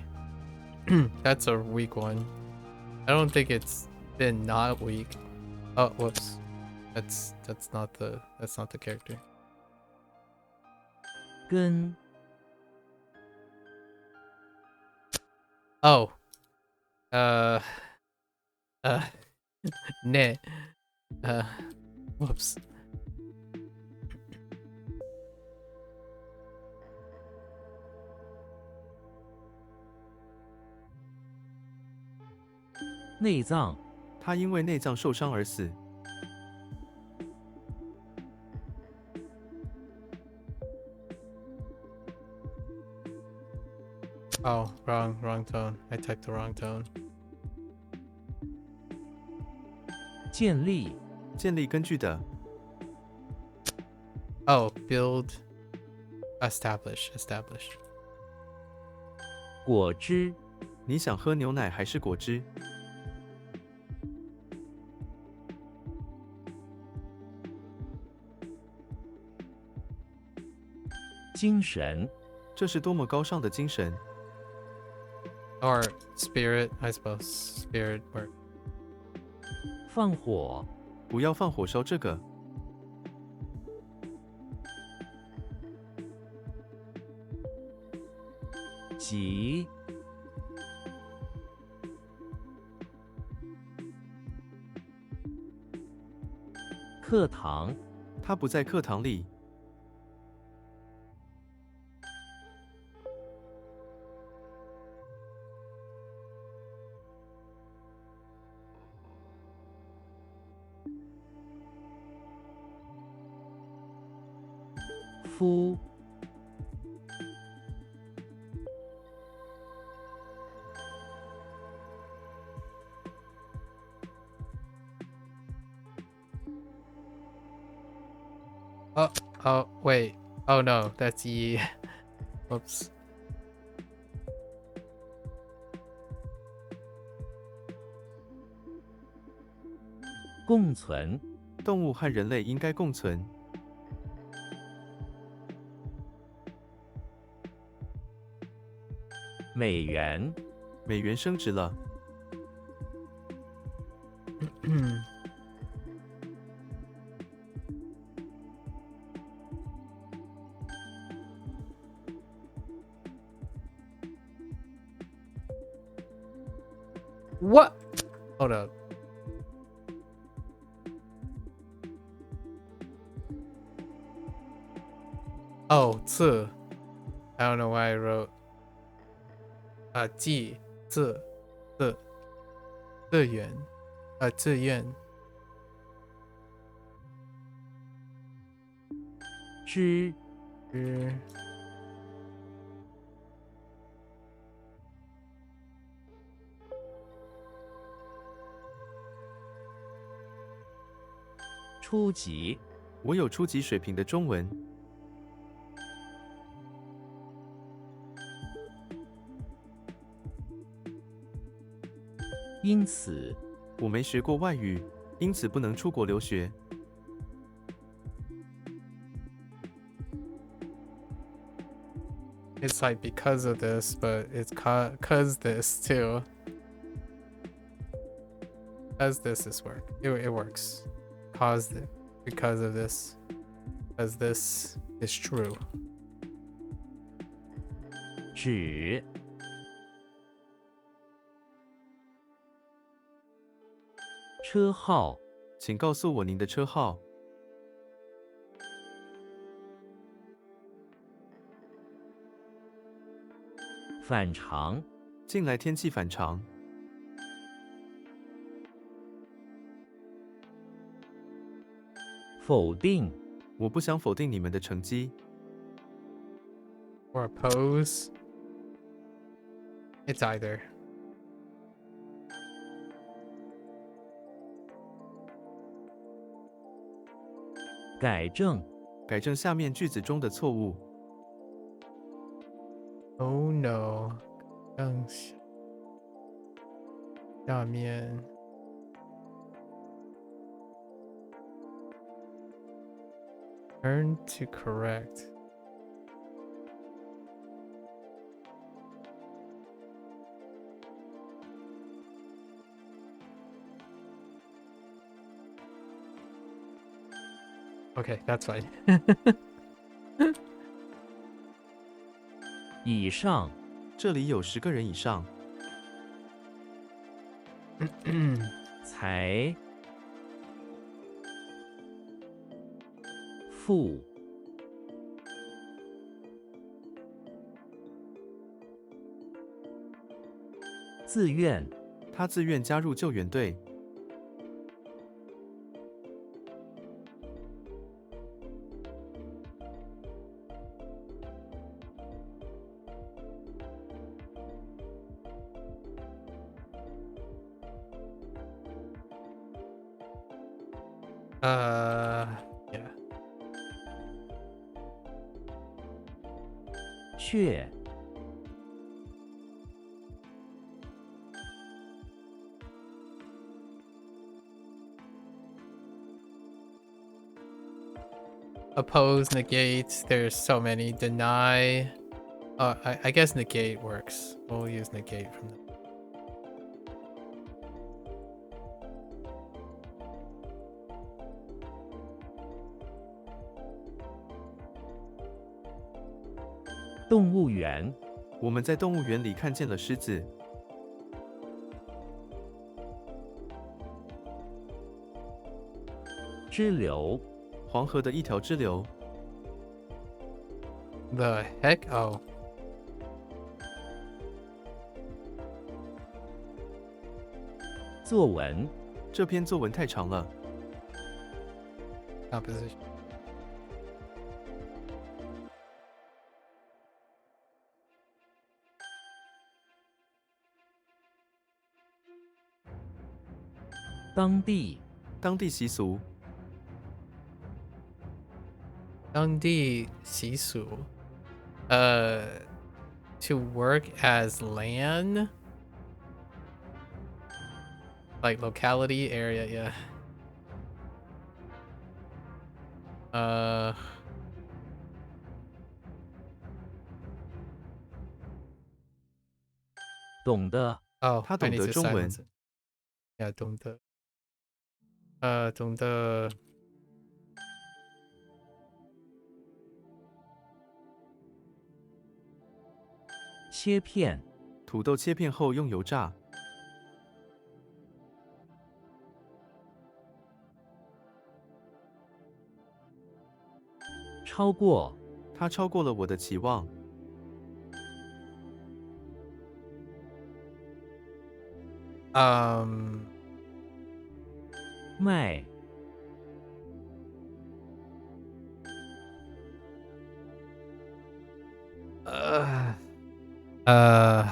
That's a weak one. I don't think it's been not weak. Oh, whoops. That's not the character. 跟 Oh. Ne. Whoops. 内脏他因为内脏受伤而死。Oh, wrong tone. I typed the wrong tone. 建立建立根据的。Oh, build, establish. 果汁你想喝牛奶还是果汁？精神这是多么高尚的精神！ Or spirit, I suppose. Spirit work. 放火不要放火烧这个。急课堂他不在课堂里。夫Oh, wait. Oh no, that's E. Whoops. 共存动物和人类应该共存。美元美元升值了。What? Hold up. Oh, 次. I don't know why I wrote 季自自愿自愿之之初级我有初级水平的中文。因此我没学过外语，因此不能出国留学。It's like because of this, but it's cause this too. Cause this is work. It works. Caused it because of this. Because this is true. 指车号请告诉我您的车号。反常近来天气反常。否定我不想否定你们的成绩。Or oppose. It's either. 改正改正下面句子中的错误。 Oh no. 更下面 turn to correct. Okay, that's fine. 以上这里有10个人以上。才负自愿他自愿加入救援队。Yeah. 确 Oppose, negate. There's so many. Deny. I guess negate works. We'll use negate from the. 动物园我们在动物园里看见了狮子。支流黄河的一条支流。 The heck? Oh. 作文这篇作文太长了。 Composition. 当地当地习俗。当地习俗. To work as land. Like locality area, yeah. 懂得 Oh, 他 I 懂 need 得 to 中文。 silence it. Yeah, 懂得. 懂得切片土豆切片后用油炸。超过它超过了我的期望。卖 Uh, uh.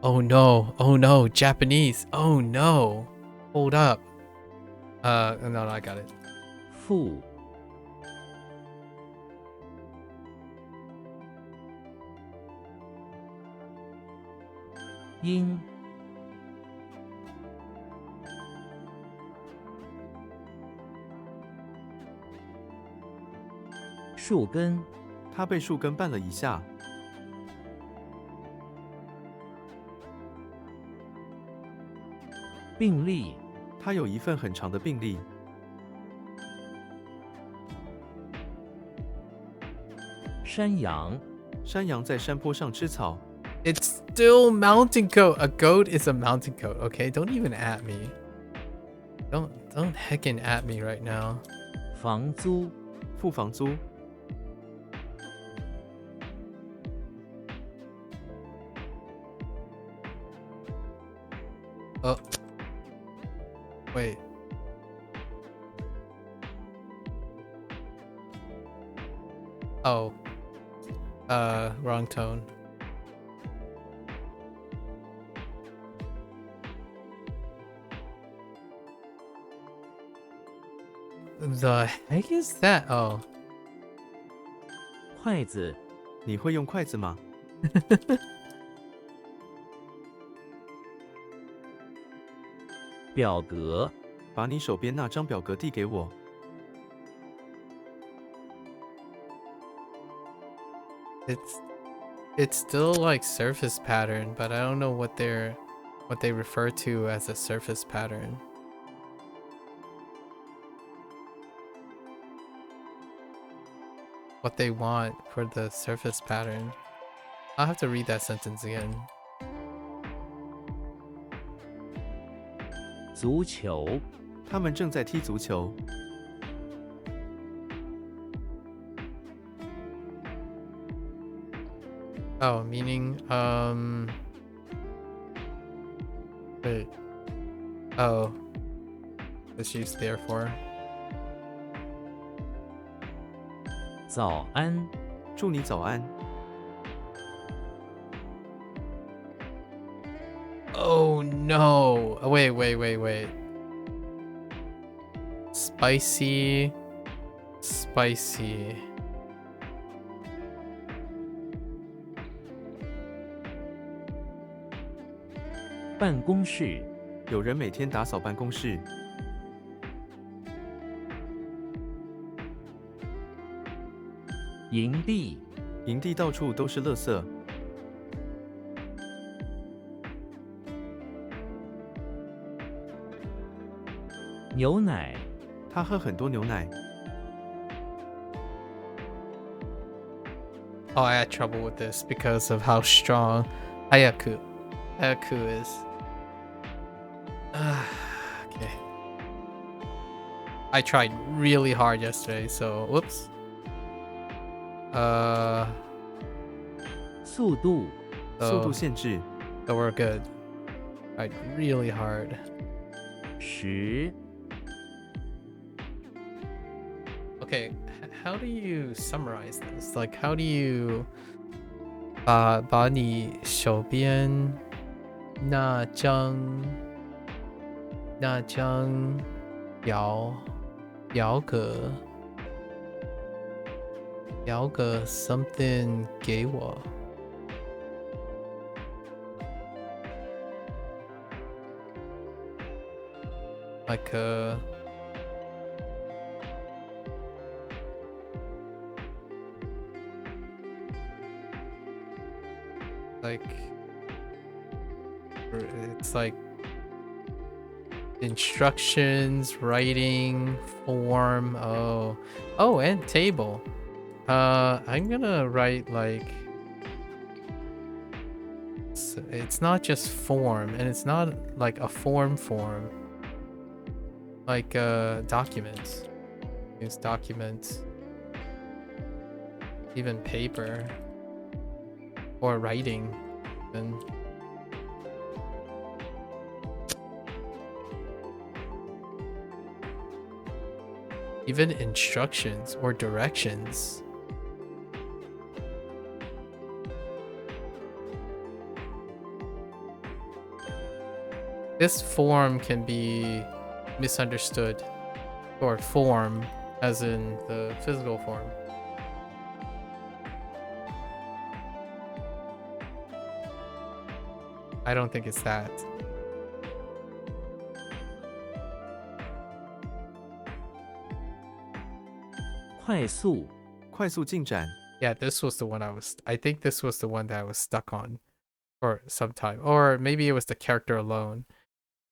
Oh no. Oh no. Japanese. Oh no. Hold up. No, I got it. 父 因 树根 他被树根绊了一下。 病历 他有一份很长的病历。 山羊 山羊在山坡上吃草。 It's still mountain goat. A goat is a mountain goat, okay? Don't even at me. Don't heckin' at me right now. 房租 付房租。 Oh. Wait. Oh. Wrong tone. The heck is that? Oh. 筷子 你会用筷子吗？ 表格 把你手边那张表格递给我。 It's still like surface pattern, but I don't know what they refer to as a surface pattern. What they want for the surface pattern. I'll have to read that sentence again. 足球 他们正在踢足球。 Oh, meaning, wait. Oh. This used therefore. 早安 祝你早安。 Oh no. Wait. Spicy. 办公室 有人每天打扫办公室。 营地 营地到处都是垃圾。 牛奶 他喝很多牛奶。 Oh, I had trouble with this because of how strong Hayaku is. Okay. I tried really hard yesterday, so whoops. 速度 速度限制。 So we're good. Tried really hard. 时 Okay, how do you summarize this? Like, how do you 把你手边那张摇个 something 给我 like it's like instructions, writing, form. Oh, and table. I'm gonna write like it's not just form, and it's not like a form, like documents. Use documents, even paper, or writing, and even instructions or directions. this form can be misunderstood, or form as in the physical form. I don't think it's that. 快速 快速进展， Yeah, this was the one I think this was the one that I was stuck on for some time. Or maybe it was the character alone.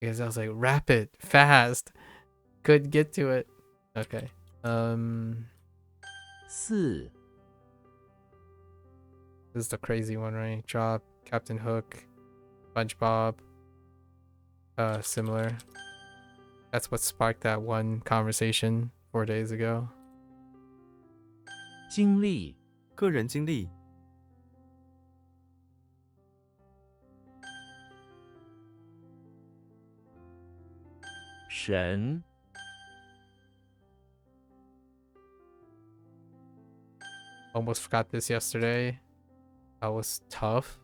Because I was like, rapid, fast. Couldn't get to it. Okay. 4 This is the crazy one, right? Drop, Captain Hook, SpongeBob. Similar. That's what sparked that one conversation 4 days ago. 经历 个人经历， 神 Almost forgot this yesterday. That was tough.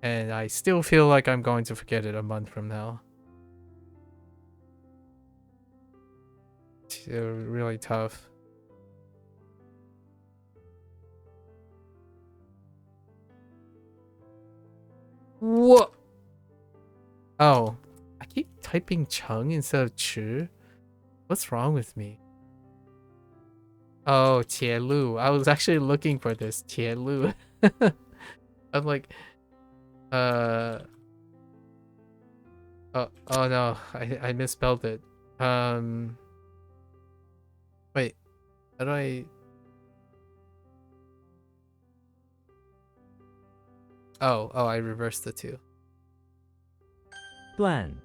And I still feel like I'm going to forget it a month from now. It's really tough. What? Oh, I keep typing Cheng instead of Chu. What's wrong with me? Oh, Tielu. I was actually looking for this Tielu. I'm like, oh no, I misspelled it. Wait, how do I? Oh, I reversed the two. 断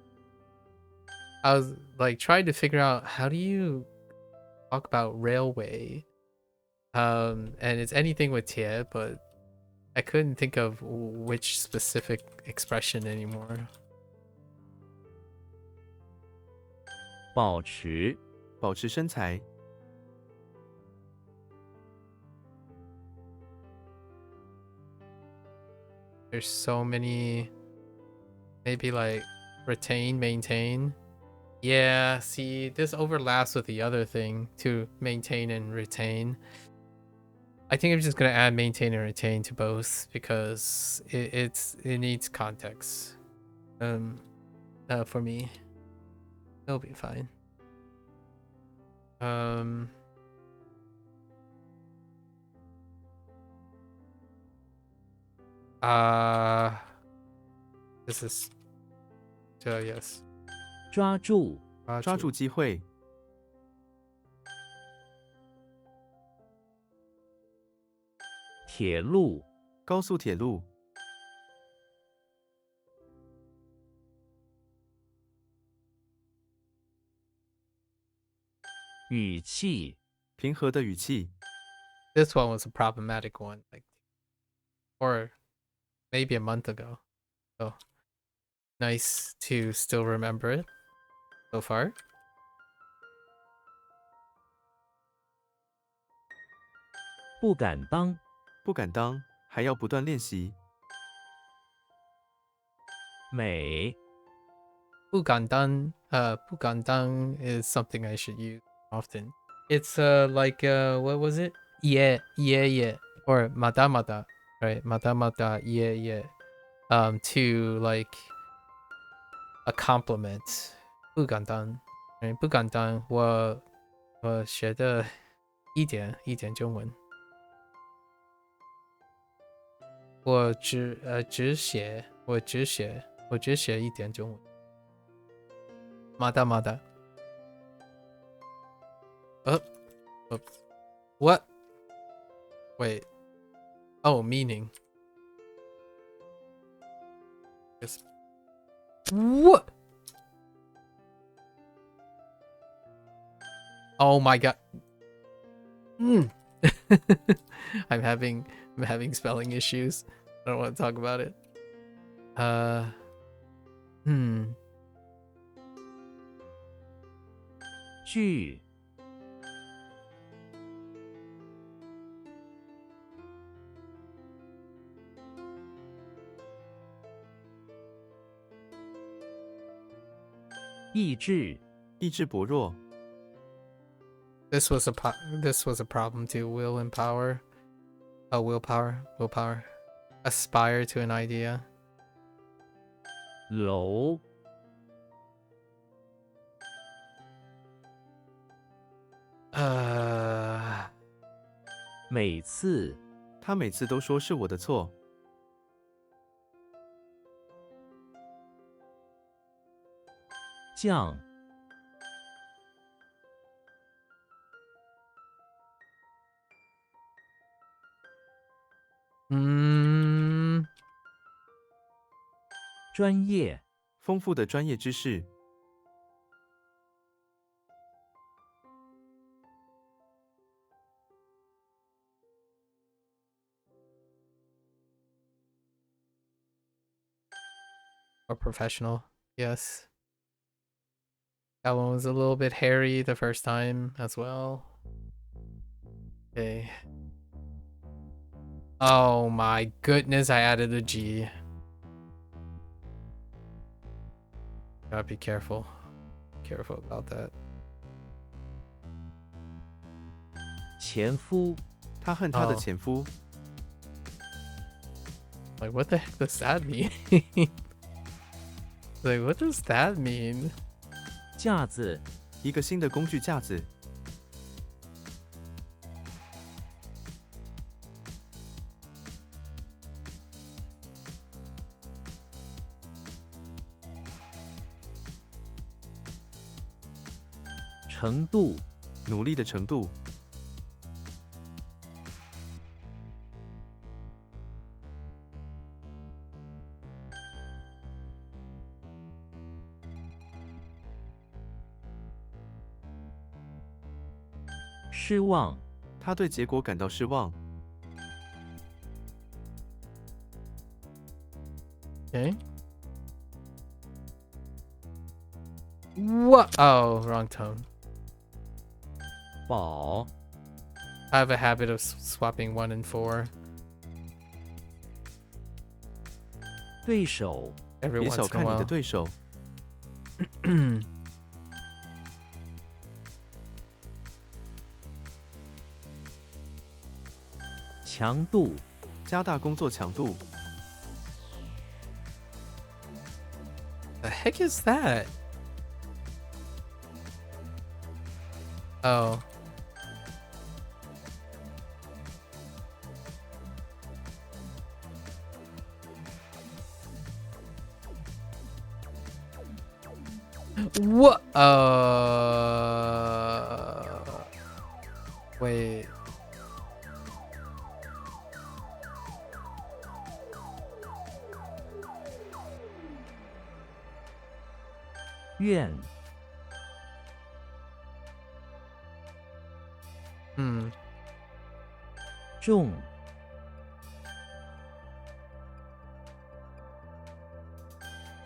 I was like trying to figure out how do you talk about railway, and it's anything with tie, but I couldn't think of which specific expression anymore. 保持保持身材， There's so many, maybe like retain, maintain. Yeah, see, this overlaps with the other thing to maintain and retain. I think I'm just gonna add maintain and retain to both because it needs context. For me, it'll be fine. This is, yes. 抓住抓住机会，铁路高速铁路，语气平和的语气， This one was a problematic one, like, or maybe a month ago. So nice to still remember it so far. 不敢当不敢当，还要不断练习，美 Bugandan, Bugandan is something I should use often. It's like what was it? Yeah, or madamada, right? Madamada, yeah. To like a compliment. Bugandan, right? Bugandan, 我学的一点中文。我只写一点中文。まだまだ。Oops. What? Wait. Oh, meaning. Just what? Oh my god. I'm having spelling issues. I don't want to talk about it. 句意志，意志薄弱， This was a problem too. Will and power. Oh, willpower. Aspire to an idea. 楼，每次，他每次都说是我的错。降，专业，丰富的专业知识， or professional. Yes. That one was a little bit hairy the first time as well. Okay. Oh my goodness, I added a G. Gotta be careful. Careful about that. 前夫，他恨他的前夫， Like, what the heck does that mean? Like, what does that mean? 架子，一个新的工具架子， 程度，努力的程度， 失望，他对结果感到失望， Okay. What? Oh, wrong tone. 宝， I have a habit of swapping 1 and 4对手， every 别 once 小 in 看 a 你的 while. 对手， 强度，加大工作强度， The heck is that? Oh. What? Wait. "愿 重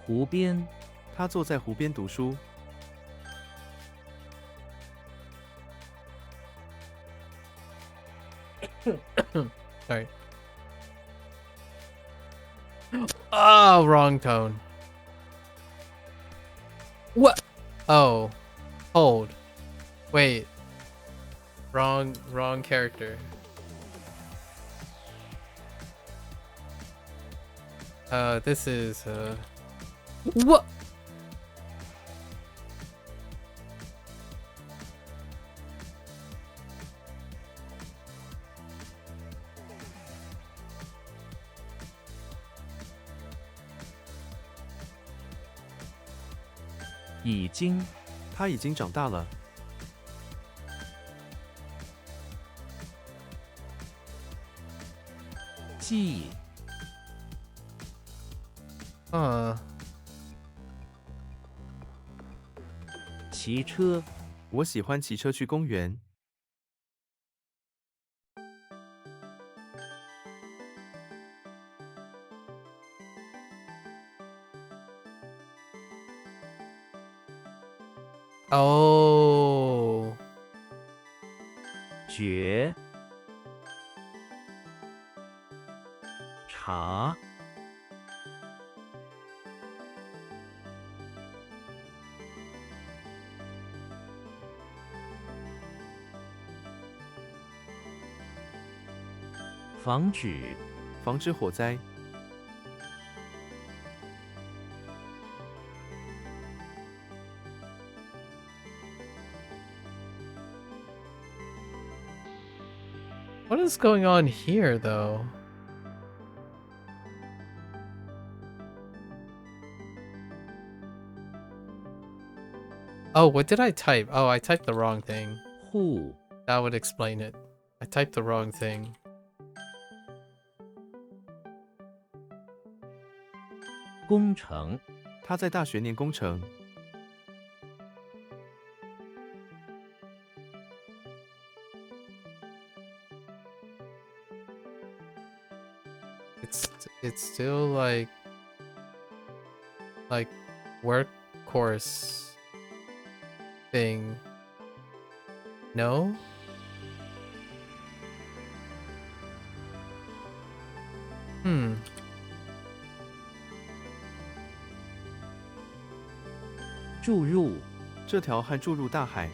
湖边 他坐在湖边读书， Sorry. Oh, wrong tone. What? Oh. Hold. Wait. Wrong character. This is, what? "已经 他已经长大了， 记 骑车 我喜欢骑车去公园， Oh. 觉茶防止，防止火灾。What is going on here, though? Oh, what did I type? Oh, I typed the wrong thing. 户， That would explain it. I typed the wrong thing. 工程，他在大学念工程。It's still like work course thing. No? Hmm. 注入，这条汉注入大海。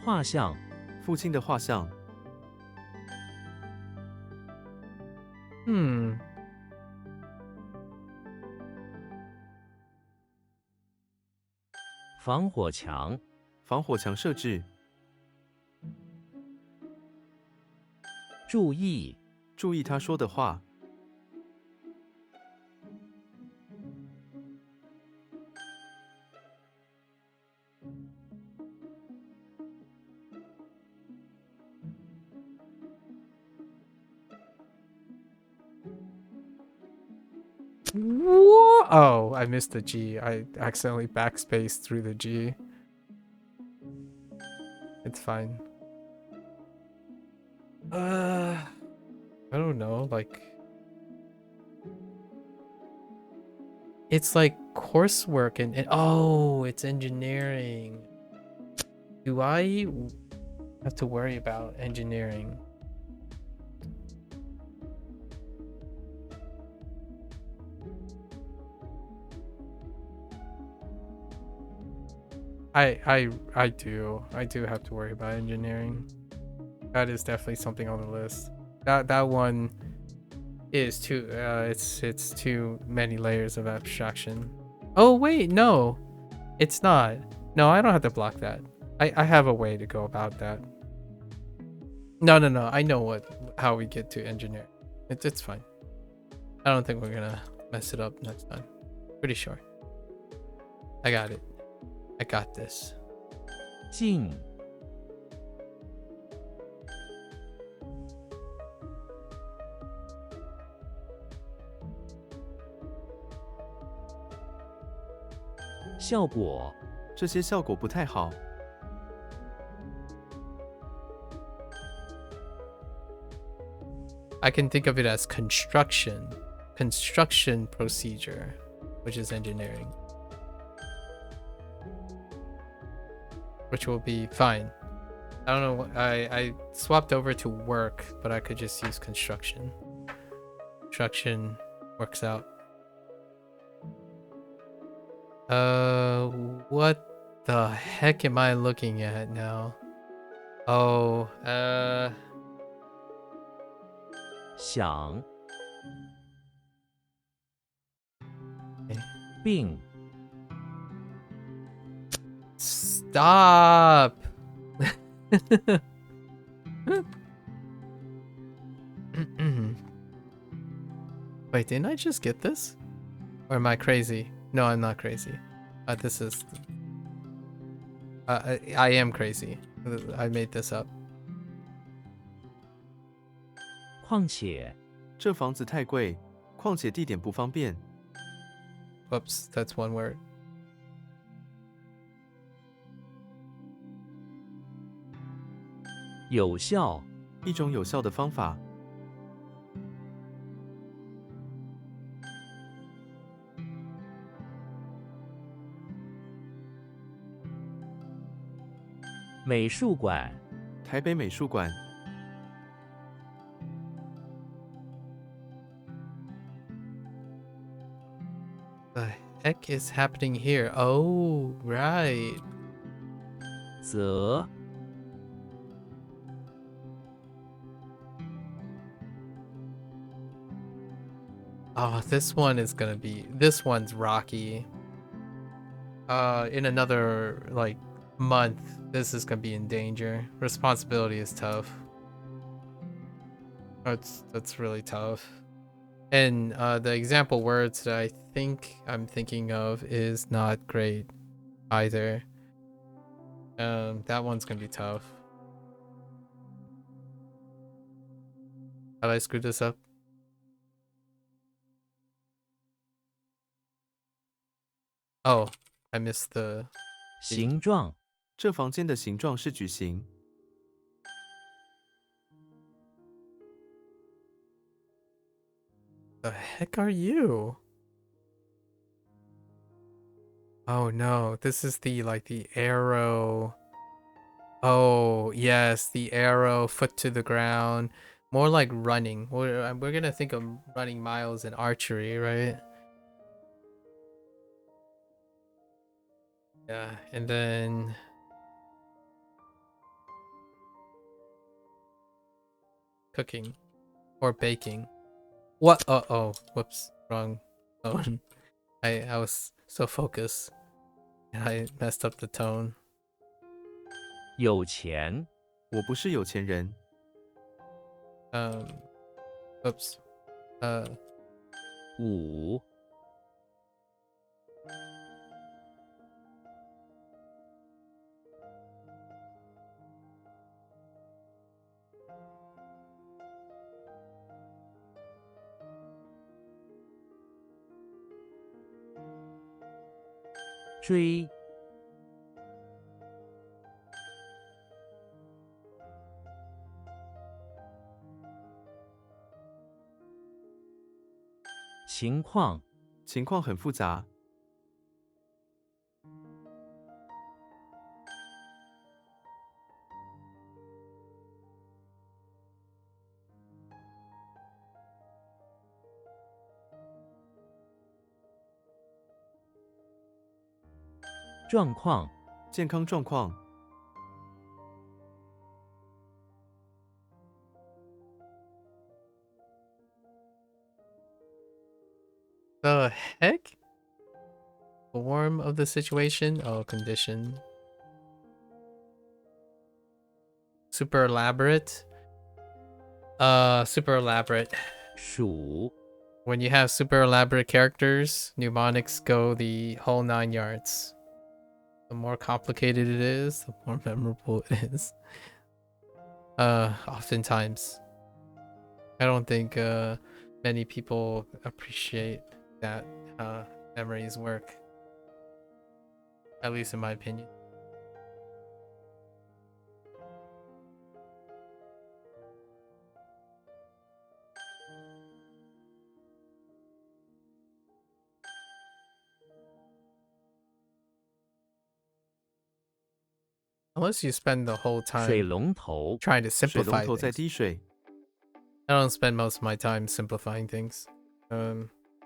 画像，父亲的画像。Hmm. 防火墙，防火墙设置。注意，注意他说的话。What? Oh, I missed the G. I accidentally backspaced through the G. It's fine. I don't know, like... It's like coursework and oh, it's engineering. Do I have to worry about engineering? I do have to worry about engineering. That is definitely something on the list. That one is too it's too many layers of abstraction. Oh wait, no. It's not. No, I don't have to block that. I have a way to go about that. No. I know how we get to engineer. It's fine. I don't think we're gonna mess it up next time. Pretty sure. I got it. I got this. 静，效果，这些效果不太好。I can think of it as construction procedure, which is engineering, which will be fine. I don't know what I swapped over to work, but I could just use construction. Construction works out. What the heck am I looking at now? Oh, 想，哎病， stop. Wait, didn't I just get this? Or am I crazy? No, I'm not crazy. This is... I am crazy. I made this up. 况且，这房子太贵，况且地点不方便。 Whoops, that's one word. 有效，一种有效的方法。美术馆，台北美术馆。heck is happening here? Oh, right. 则 Oh, this one's rocky. In another like month, this is gonna be in danger. Responsibility is tough. That's really tough. And the example words that I think I'm thinking of is not great either. That one's gonna be tough. How did I screw this up? Oh, I missed the 形状 这房间的形状是矩形。 The heck are you? Oh no, this is the arrow. Oh, yes, the arrow, foot to the ground. More like running. We're gonna think of running miles in archery, right? Yeah, and then cooking or baking. What? Oh, whoops, wrong tone. I was so focused and I messed up the tone. 有钱 我不是有钱人， Oops. 五 追 情况 情况很复杂。 状况 健康状况， The heck? Form of the situation? Oh, condition. Super elaborate. Super elaborate. 数 When you have super elaborate characters, mnemonics go the whole 9 yards. The more complicated it is, the more memorable it is. Oftentimes. I don't think many people appreciate that memories work. At least in my opinion. Unless you spend the whole 水 time 龙头 trying to 水龙 simplify 头在 things. 滴水， I don't spend most of my time simplifying things.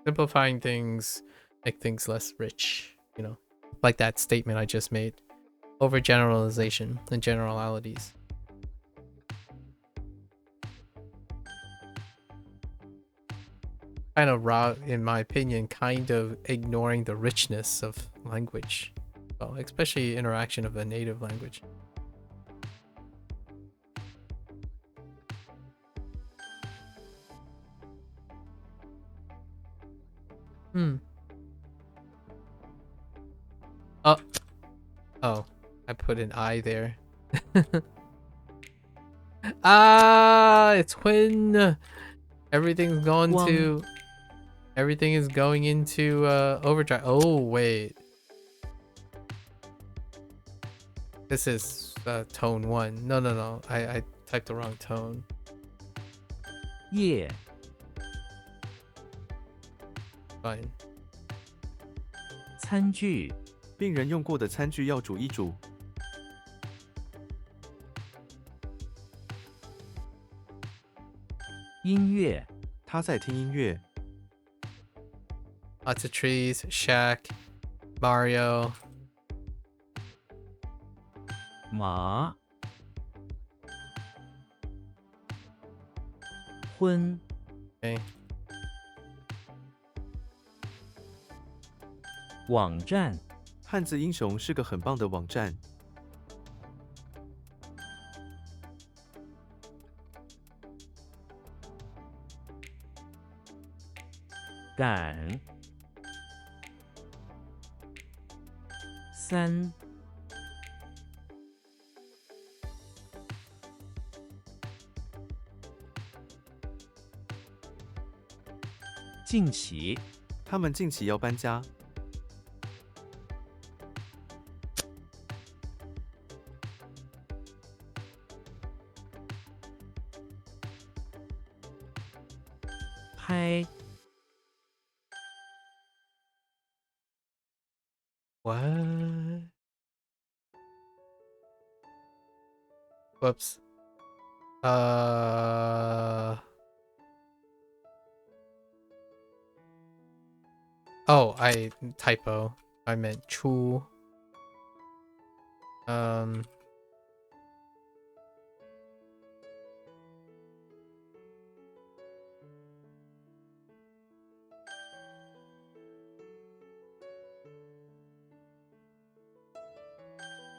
Simplifying things make things less rich, you know? Like that statement I just made. Overgeneralization and generalities. Kind of raw, in my opinion, kind of ignoring the richness of language. Well, especially interaction of a native language. Oh, I put an I there. It's when everything's going Guang. to everything is going into overdrive. Oh wait, this is tone 1. No, I typed the wrong tone. 夜 Fine. 餐具 病人用过的餐具要煮一煮。 音乐 他在听音乐， Lots of trees. Shack. Mario. 马，婚， Okay. 网站，汉字英雄是个很棒的网站。赶，三，近期，他们近期要搬家。拍， What? Whoops. Oh, I typo. I meant 出. Um.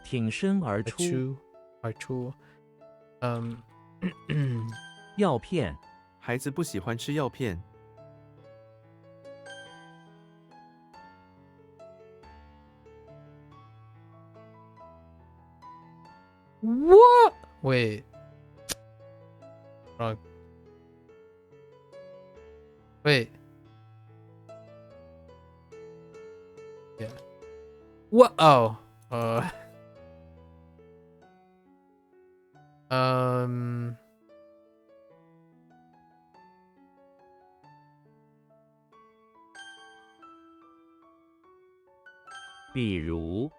挺身而出， 出. Or 出. Um. 药片，孩子不喜欢吃药片。What? Wait. Wrong. Wait. Yeah. What? Oh. Um. 比如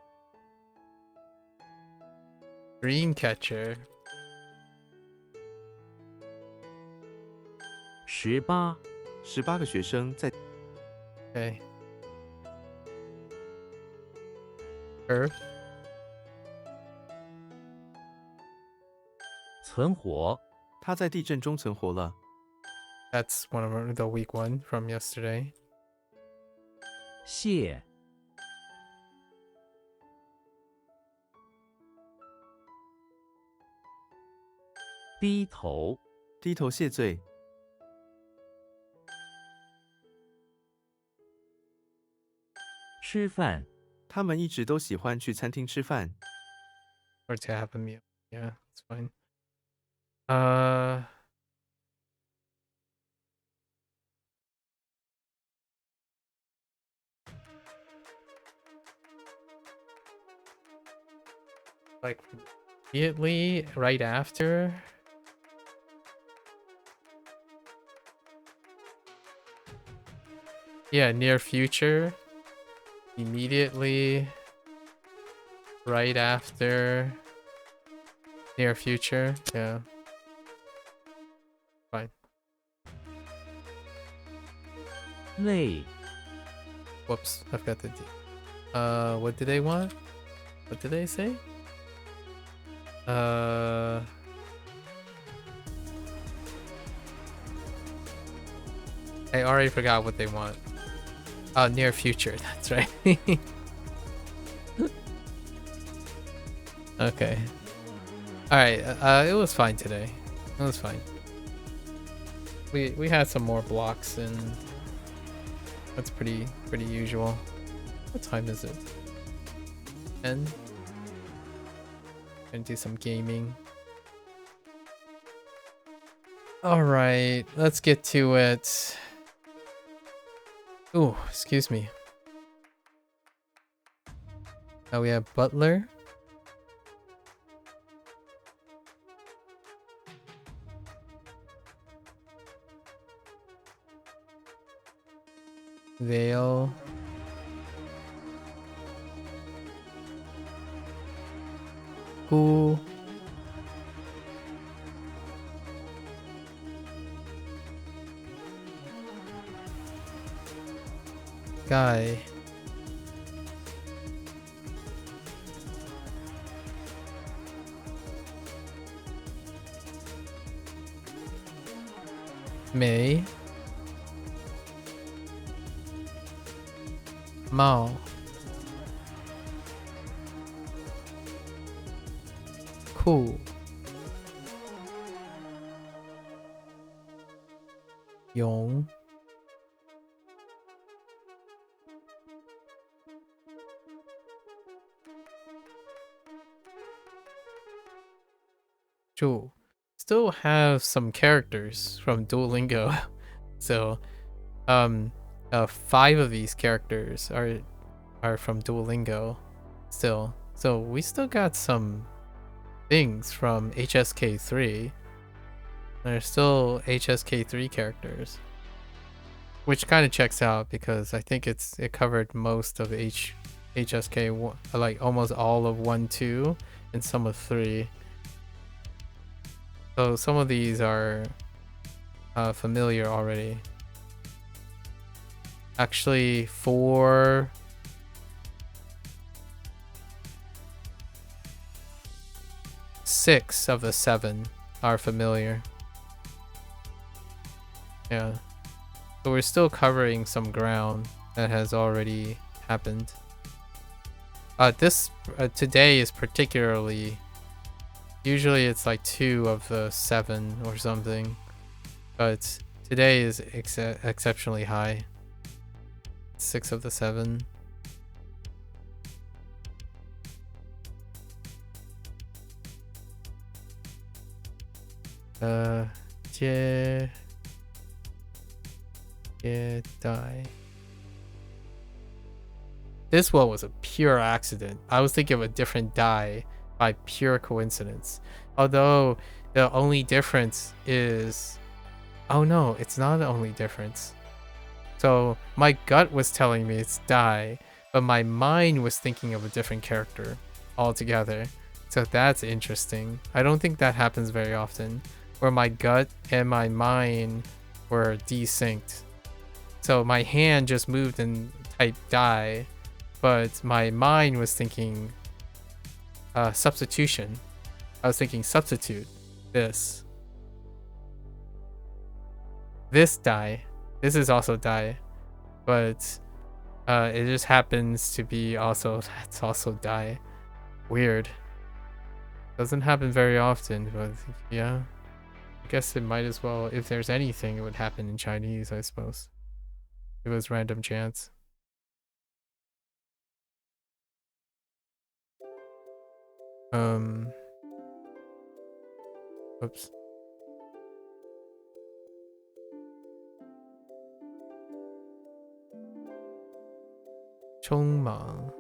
Dreamcatcher. 18， 18个学生在 Okay. Earth. 存活，他在地震中存活了。 That's one of the weak one from yesterday. 谢，低头，低头谢罪。吃饭，他们一直都喜欢去餐厅吃饭。 Or to have a meal. Yeah, it's fine. Like immediately right after. Yeah, near future. Immediately right after. Near future. Yeah. Fine. 累， Whoops, I've got the D. What did they want? What did they say? I already forgot what they want. Oh, near future. That's right. Okay. All right. It was fine today. It was fine. We had some more blocks and that's pretty usual. What time is it? 10. Gonna do some gaming. All right, let's get to it. Ooh, excuse me. Now we have Butler. Vale. Who? Guy. May. Mao. Ku. Yong. Zhu. Still have some characters from Duolingo. So, 5 of these characters are from Duolingo still. So we still got some things from HSK3. There's still HSK3 characters, which kind of checks out because I think it covered most of HSK, like almost all of 1, 2, and some of 3. So some of these are familiar already. Actually, 4, 6 of the 7 are familiar. Yeah. So we're still covering some ground that has already happened. Today is particularly, usually it's like 2 of the 7 or something, but today is exceptionally high. 6 of the 7. Die. This one was a pure accident. I was thinking of a different die by pure coincidence. Although the only difference is, oh no, it's not the only difference. So my gut was telling me it's die, but my mind was thinking of a different character altogether. So that's interesting. I don't think that happens very often, where my gut and my mind were desynced. So my hand just moved and typed die, but my mind was thinking substitution. I was thinking substitute this. This die. This is also die, but it just happens to be also, that's also die. Weird. Doesn't happen very often, but yeah. I guess it might as well, if there's anything, it would happen in Chinese, I suppose. It was random chance. Oops. 총망.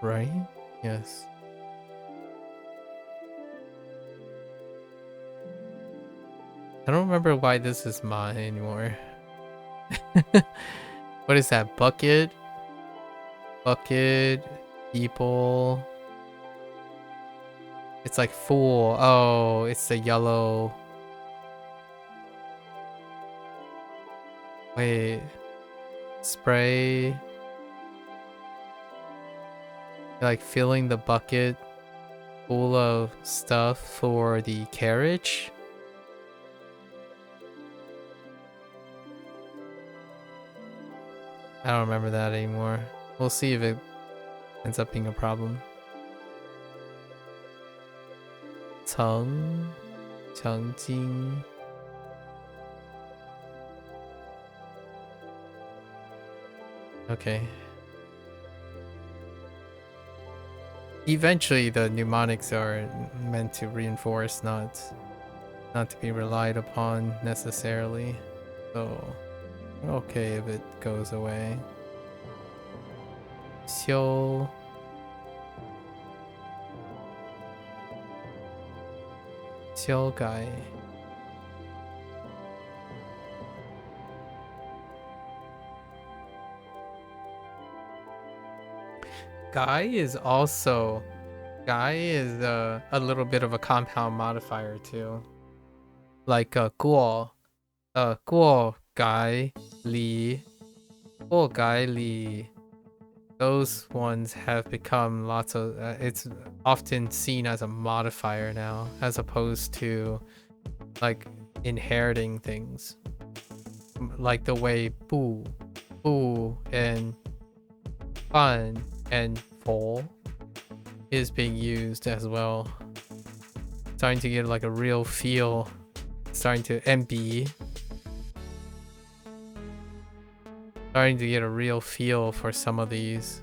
Right? Yes. I don't remember why this is Ma anymore. What is that? Bucket? Bucket? People? It's like fool. Oh, it's the yellow. Wait. Spray. Like filling the bucket full of stuff for the carriage. I don't remember that anymore. We'll see if it ends up being a problem. Changjing. Okay. Eventually the mnemonics are meant to reinforce, not to be relied upon necessarily. So okay if it goes away. Xiu. Xiu Gai. Guy is also Guy is a little bit of a compound modifier too. Like 过 过 guy li 过 guy li. Those ones have become lots of it's often seen as a modifier now as opposed to like inheriting things. Like the way bu and fun and full is being used as well. Starting to get like a real feel. Starting to MB. Starting to get a real feel for some of these.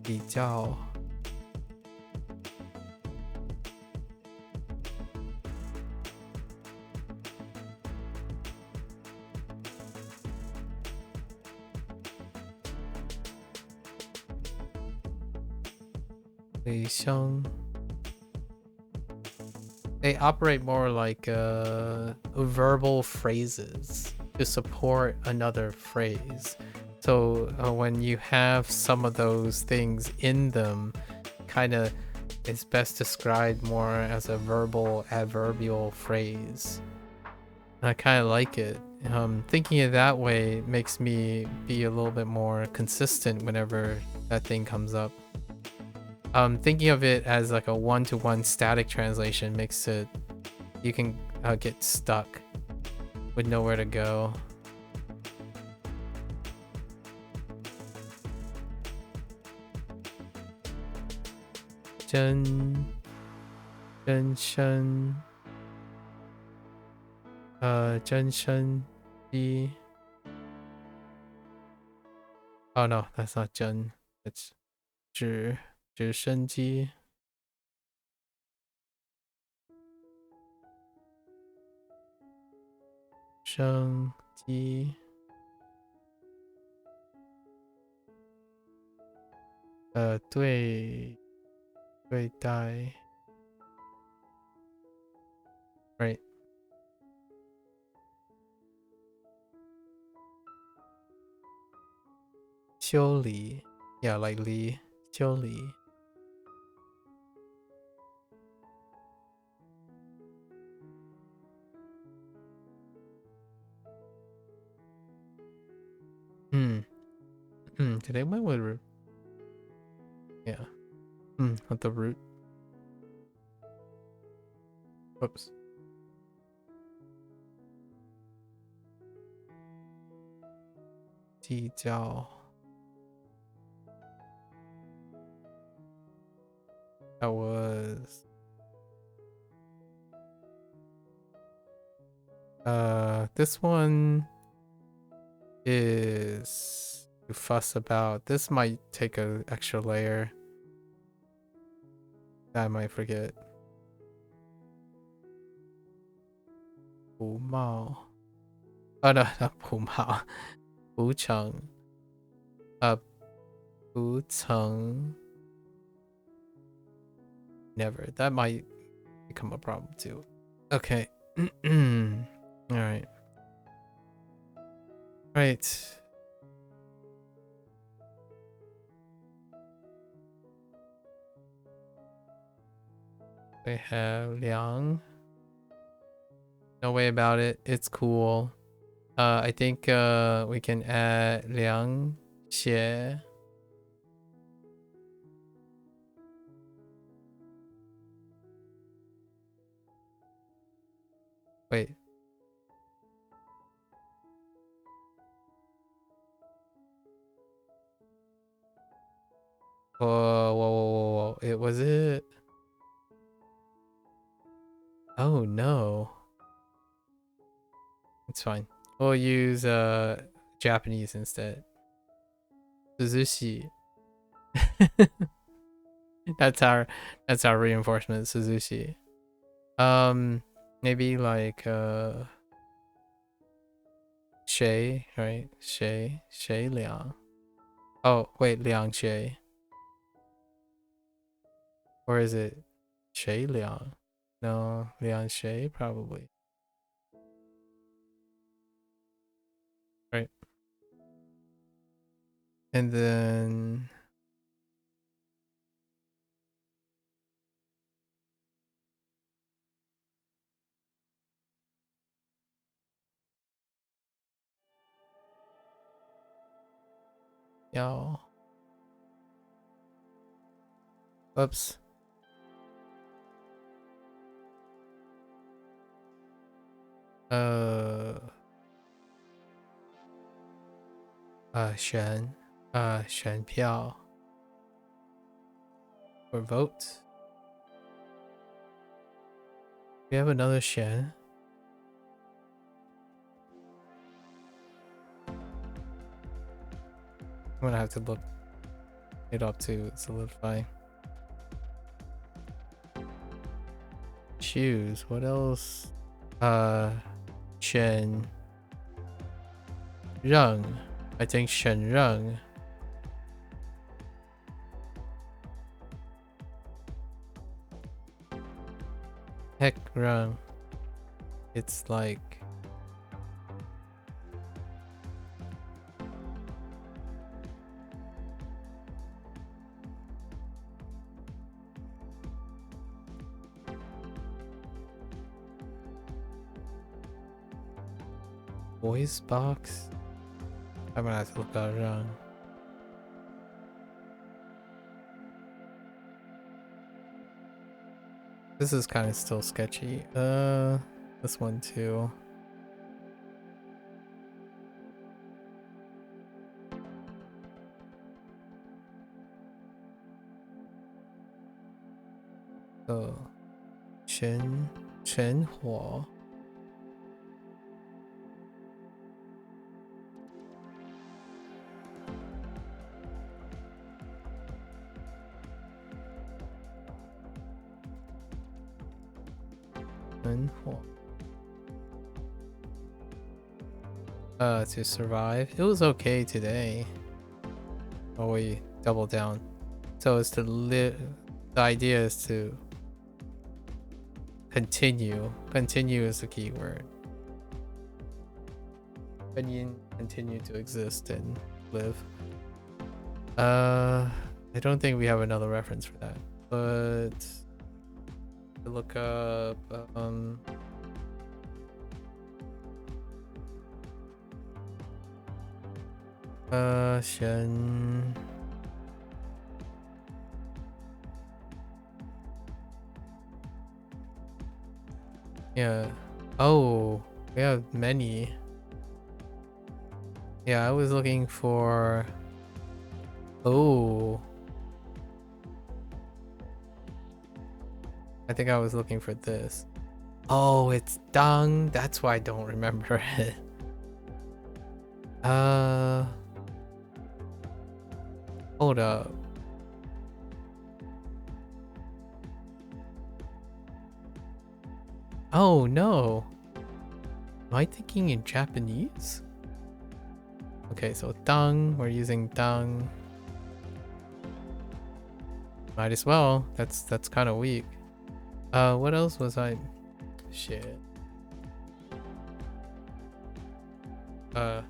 比较 They operate more like verbal phrases to support another phrase. So when you have some of those things in them, kind of it's best described more as a verbal adverbial phrase. I kind of like it. Thinking it that way makes me be a little bit more consistent whenever that thing comes up. Thinking of it as like a one-to-one static translation makes it you can get stuck with nowhere to go. Zhen Shen Zhen Shen Ji. Oh no, that's not Zhen. It's Zhi Shen Ji. Sheng Ji. 对待 right 修理 yeah like Li 修理 today went with yeah with the root. Whoops. 计较 that was this one is to fuss about. This might take an extra layer that I might forget. 不冒 oh no not 不冒不成不曾 never. That might become a problem too. Okay. All right. Right. We have Liang. No way about it. It's cool. I think we can add Liang Xie. Wait. Whoa. It was it. Oh no. It's fine. We'll use Japanese instead. Suzushi. that's our reinforcement, Suzushi. Maybe like Shay, right? Shay Liang. Oh, wait, Liang Shay. Or is it Shay Liang? No, Liang Shay probably. And then y'all. Whoops. Shen. 选票 or vote. We have another Shen. I'm gonna have to look it up to solidify. Choose. What else? Shen Reng. I think Shen Reng. Heck Reng. It's like voice box. I'm gonna have to look that around. This is kind of still sketchy. This one too. So, 全火 全火 to survive. It was okay today. Oh, we double down. So it's to live. The idea is to continue. Continue is the key word. Continue to exist and live. I don't think we have another reference for that, but to look up Shen. Yeah. Oh, we have many. Yeah, I was looking for. Oh. I think I was looking for this. Oh, it's dung. That's why I don't remember it. Hold up. Oh no. Am I thinking in Japanese? Okay, so dung, we're using dung. Might as well. That's kind of weak. What else was I? Shit. Yeah.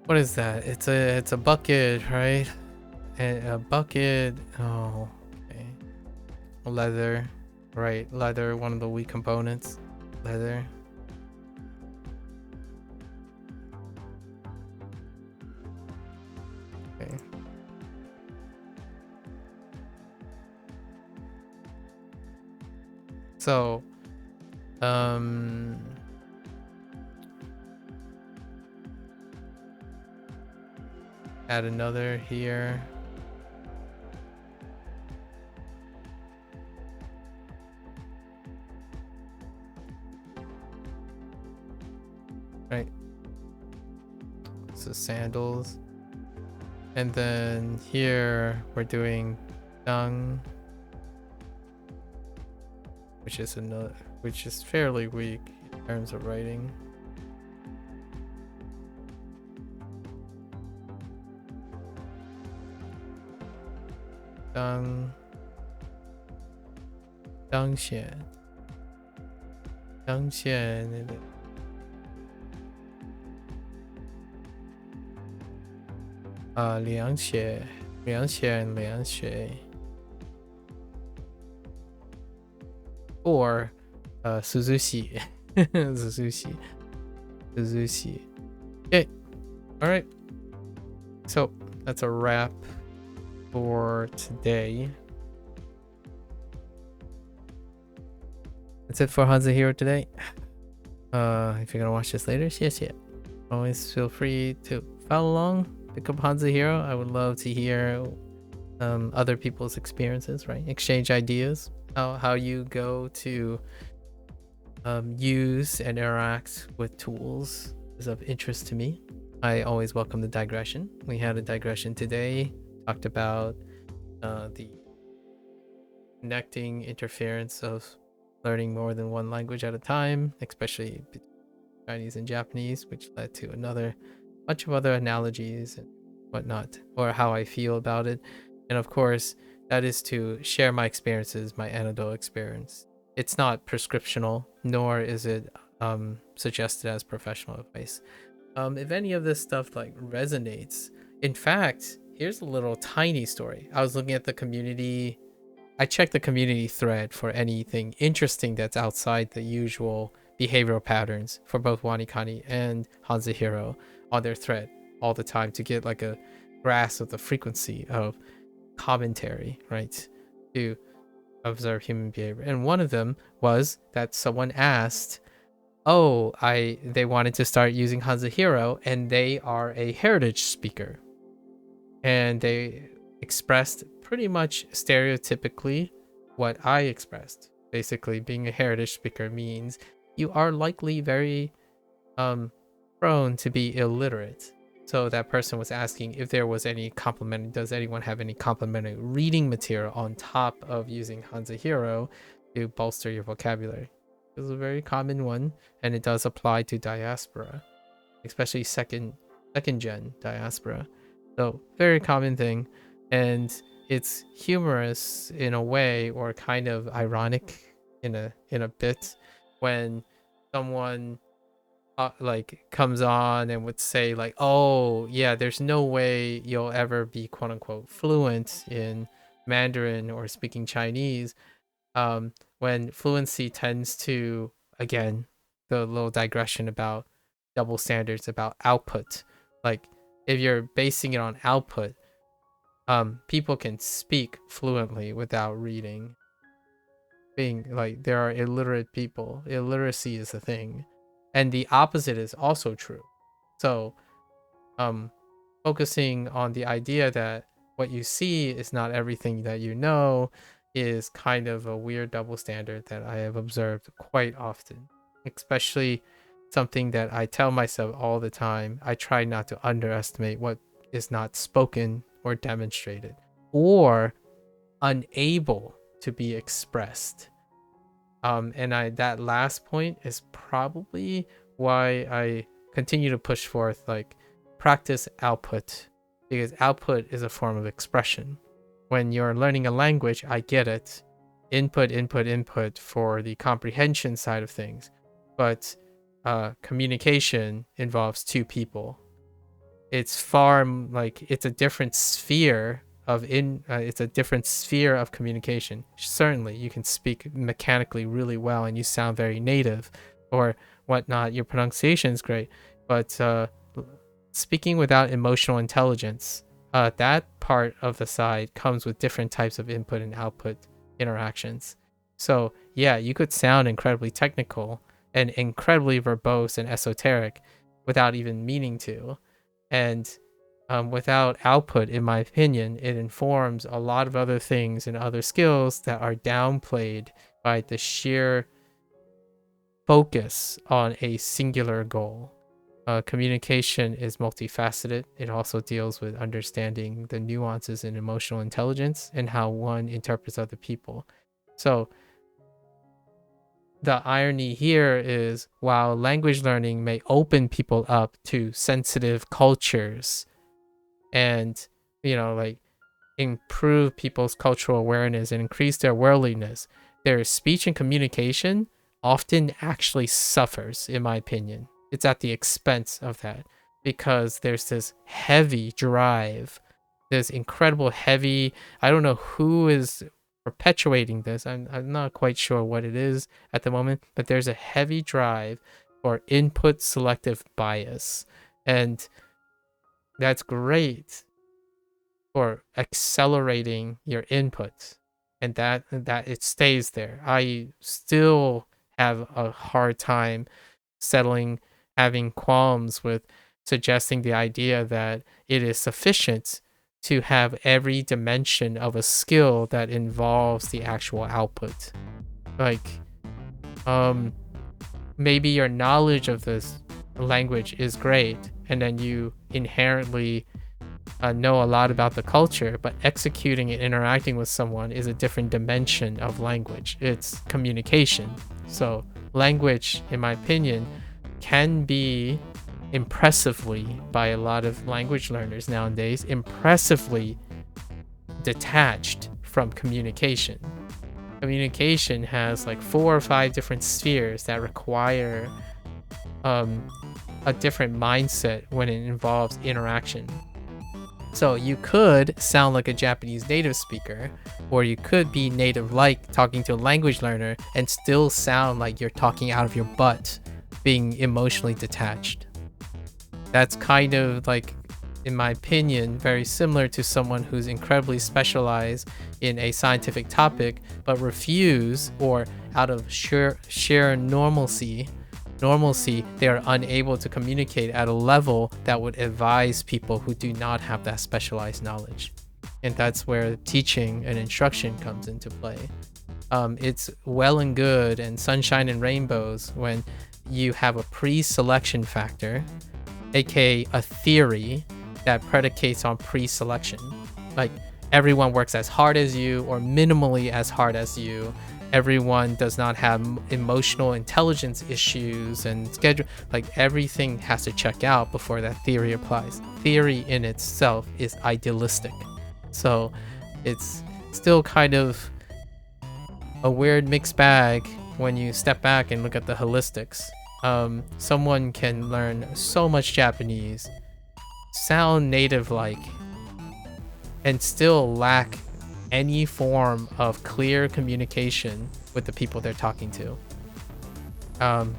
What is that? It's a bucket, right? A bucket. Oh, okay. Leather, right? Leather, one of the weak components. Leather. Okay. So, add another here. Right. So sandals. And then here we're doing dung, which is fairly weak in terms of writing. Dung Xian. 凉血and 凉血 or Suzushi. Suzushi. Okay. All right. So that's a wrap for today. That's it for HanziHero today. If you're gonna watch this later, yes, always feel free to follow along, pick up HanziHero. I would love to hear other people's experiences, right? Exchange ideas. How you go to use and interact with tools is of interest to me. I always welcome the digression. We had a digression today, talked about the connecting interference of learning more than one language at a time, especially Chinese and Japanese, which led to another bunch of other analogies and whatnot, or how I feel about it. And of course, that is to share my experiences, my anecdotal experience. It's not prescriptional, nor is it suggested as professional advice. If any of this stuff like resonates, in fact, here's a little tiny story. I was looking at the community. I checked the community thread for anything interesting that's outside the usual behavioral patterns for both WaniKani and HanziHero on their thread all the time to get like a grasp of the frequency of commentary, right? To observe human behavior. And one of them was that someone asked, oh, they wanted to start using HanziHero and they are a heritage speaker. And they expressed pretty much stereotypically what I expressed. Basically, being a heritage speaker means you are likely very prone to be illiterate. So that person was asking if there was any does anyone have any complementary reading material on top of using HanziHero to bolster your vocabulary? This is a very common one, and it does apply to diaspora, especially second gen diaspora. So very common thing, and it's humorous in a way, or kind of ironic in a bit, when someone like comes on and would say like, oh yeah, there's no way you'll ever be quote unquote fluent in Mandarin or speaking Chinese, when fluency tends to, again, the little digression about double standards about output. Like if you're basing it on output, people can speak fluently without reading. Being like, there are illiterate people. Illiteracy is a thing. And the opposite is also true. So focusing on the idea that what you see is not everything that you know is kind of a weird double standard that I have observed quite often, especially something that I tell myself all the time. I try not to underestimate what is not spoken or demonstrated or unable to be expressed. And that last point is probably why I continue to push forth like practice output, because output is a form of expression. When you're learning a language, I get it. Input for the comprehension side of things. But communication involves two people. It's far like it's a different sphere of it's a different sphere of communication. Certainly, you can speak mechanically really well and you sound very native or whatnot. Your pronunciation is great, but speaking without emotional intelligence, that part of the side comes with different types of input and output interactions. So yeah, you could sound incredibly technical and incredibly verbose and esoteric without even meaning to. And without output, in my opinion, it informs a lot of other things and other skills that are downplayed by the sheer focus on a singular goal. Communication is multifaceted. It also deals with understanding the nuances in emotional intelligence and how one interprets other people. So the irony here is, while language learning may open people up to sensitive cultures and, like improve people's cultural awareness and increase their worldliness, their speech and communication often actually suffers, in my opinion. It's at the expense of that. because there's this heavy drive, this incredible heavy, I don't know who is perpetuating this. I'm not quite sure what it is at the moment, but there's a heavy drive for input selective bias. And that's great for accelerating your input, and that it stays there. I still have a hard time having qualms with suggesting the idea that it is sufficient to have every dimension of a skill that involves the actual output. Like, maybe your knowledge of this language is great, and then you inherently know a lot about the culture, but executing and interacting with someone is a different dimension of language. It's communication. So language, in my opinion, can be impressively, by a lot of language learners nowadays, impressively detached from communication. Communication has like 4 or 5 different spheres that require a different mindset when it involves interaction. So you could sound like a Japanese native speaker, or you could be native-like talking to a language learner and still sound like you're talking out of your butt, being emotionally detached. That's kind of like, in my opinion, very similar to someone who's incredibly specialized in a scientific topic, but refuse, or out of sheer normalcy, they are unable to communicate at a level that would advise people who do not have that specialized knowledge. And that's where teaching and instruction comes into play. It's well and good and sunshine and rainbows when you have a pre-selection factor, aka a theory that predicates on pre-selection. Like, everyone works as hard as you or minimally as hard as you. Everyone does not have emotional intelligence issues and schedule. Like, everything has to check out before that theory applies. Theory in itself is idealistic. So it's still kind of a weird mixed bag when you step back and look at the holistics. Someone can learn so much Japanese, sound native-like, and still lack any form of clear communication with the people they're talking to.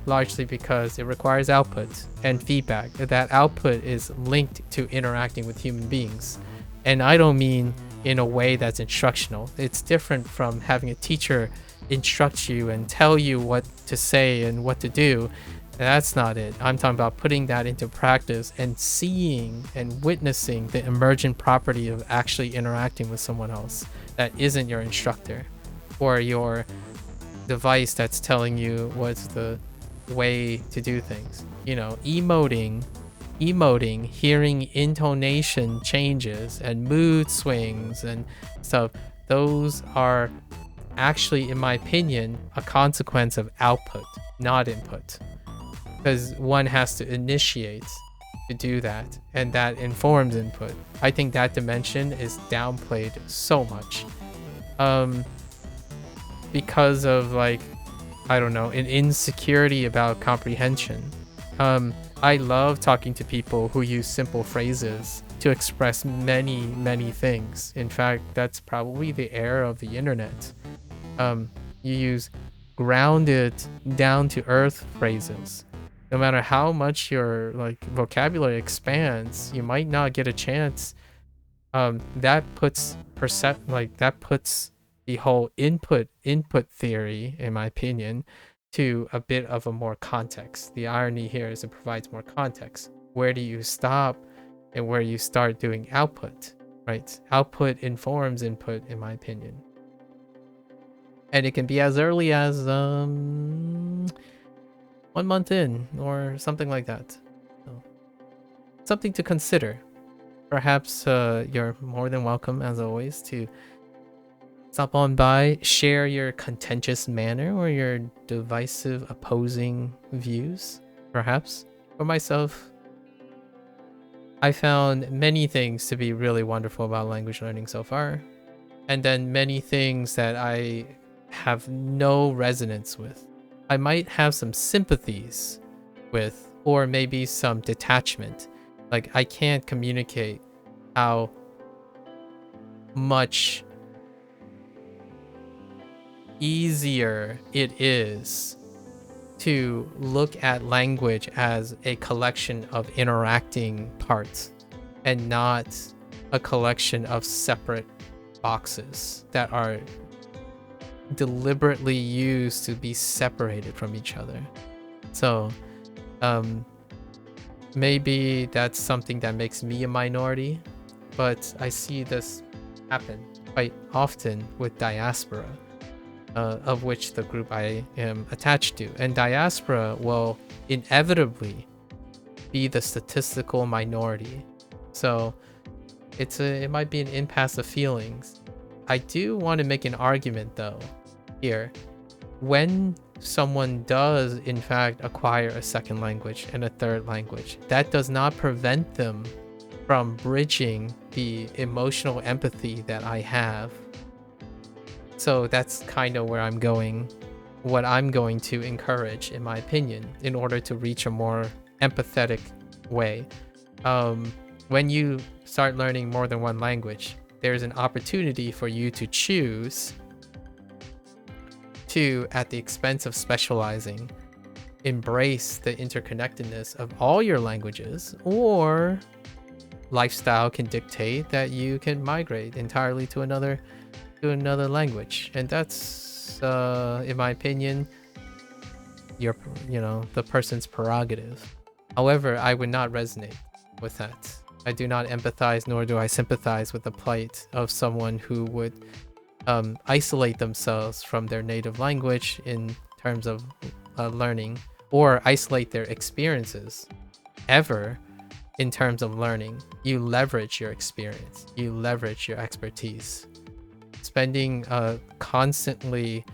Largely because it requires output and feedback. That output is linked to interacting with human beings. And I don't mean in a way that's instructional. It's different from having a teacher instruct you and tell you what to say and what to do. That's not it. I'm talking about putting that into practice and seeing and witnessing the emergent property of actually interacting with someone else that isn't your instructor or your device that's telling you what's the way to do things. You know, emoting, hearing intonation changes and mood swings and stuff. Those are actually, in my opinion, a consequence of output, not input. Because one has to initiate to do that, and that informs input. I think that dimension is downplayed so much because of, like, I don't know, an insecurity about comprehension. I love talking to people who use simple phrases to express many things. In fact, that's probably the era of the internet. You use grounded, down to earth phrases. No matter how much your vocabulary expands, you might not get a chance. That puts the whole input theory, in my opinion, to a bit of a more context. The irony here is it provides more context. Where do you stop and where you start doing output, right? Output informs input, in my opinion. And it can be as early as 1 month in or something like that. So, something to consider. Perhaps you're more than welcome, as always, to stop on by, share your contentious manner or your divisive opposing views, perhaps. For myself, I found many things to be really wonderful about language learning so far, and then many things that I have no resonance with. I might have some sympathies with, or maybe some detachment, Like, I can't communicate how much easier it is to look at language as a collection of interacting parts and not a collection of separate boxes that are deliberately used to be separated from each other. So maybe that's something that makes me a minority, but I see this happen quite often with diaspora, of which the group I am attached to. And diaspora will inevitably be the statistical minority. So it might be an impasse of feelings. I do want to make an argument though here. When someone does in fact acquire a second language and a third language, that does not prevent them from bridging the emotional empathy that I have. So that's kind of where I'm going, what I'm going to encourage, in my opinion, in order to reach a more empathetic way. When you start learning more than one language, there's an opportunity for you to choose to, at the expense of specializing, embrace the interconnectedness of all your languages, or lifestyle can dictate that you can migrate entirely to another language. And that's in my opinion the person's prerogative. However, I would not resonate with that. I do not empathize, nor do I sympathize with the plight of someone who would isolate themselves from their native language in terms of learning, or isolate their experiences ever in terms of learning. You leverage your experience, you leverage your expertise. Constantly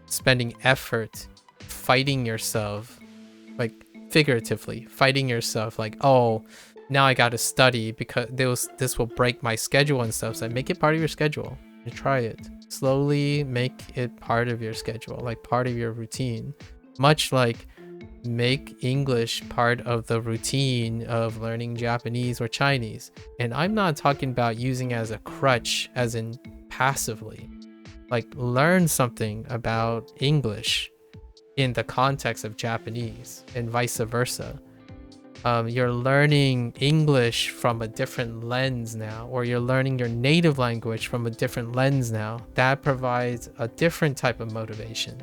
spending effort fighting yourself, like figuratively fighting yourself, like, oh, now I gotta study because this will break my schedule and stuff. So make it part of your schedule. You try it. Slowly make it part of your schedule, like part of your routine. Much like make English part of the routine of learning Japanese or Chinese. And I'm not talking about using as a crutch, as in passively. Like, learn something about English in the context of Japanese and vice versa. You're learning English from a different lens now, or you're learning your native language from a different lens now. That provides a different type of motivation.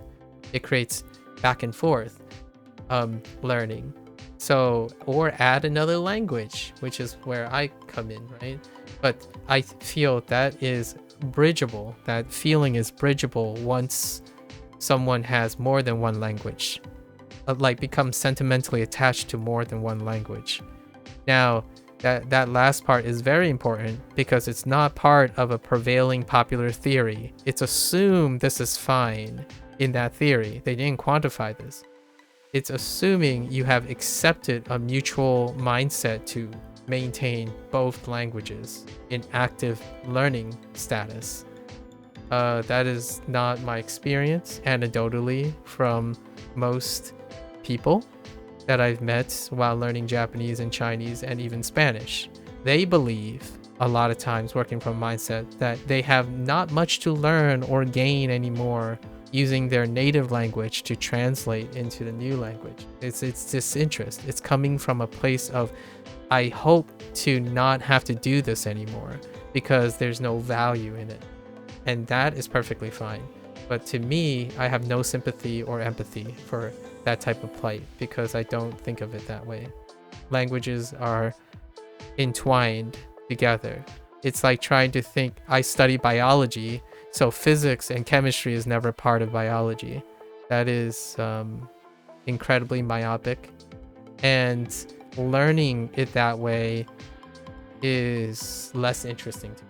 It creates back and forth learning. So, or add another language, which is where I come in, right? But I feel that is bridgeable. That feeling is bridgeable once someone has more than one language. Like, become sentimentally attached to more than one language. Now, that last part is very important because it's not part of a prevailing popular theory. It's assumed this is fine in that theory. They didn't quantify this. It's assuming you have accepted a mutual mindset to maintain both languages in active learning status. That is not my experience anecdotally from most people that I've met while learning Japanese and Chinese and even Spanish. They believe a lot of times, working from a mindset, that they have not much to learn or gain anymore using their native language to translate into the new language. It's disinterest. It's coming from a place of, I hope to not have to do this anymore because there's no value in it. And that is perfectly fine. But to me, I have no sympathy or empathy for that type of plight because I don't think of it that way. Languages are entwined together. It's like trying to think, I study biology, so physics and chemistry is never part of biology. That is incredibly myopic. And learning it that way is less interesting to me.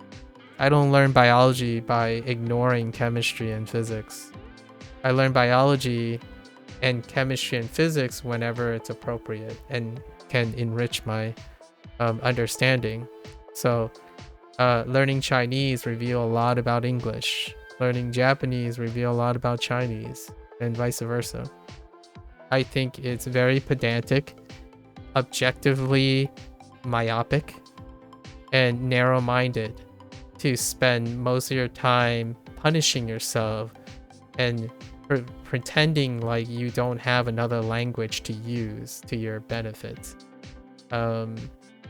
I don't learn biology by ignoring chemistry and physics. I learn biology and chemistry and physics whenever it's appropriate and can enrich my understanding. So learning Chinese reveal a lot about English. Learning Japanese reveal a lot about Chinese, and vice versa. I think it's very pedantic, objectively myopic and narrow-minded to spend most of your time punishing yourself and pretending like you don't have another language to use to your benefit.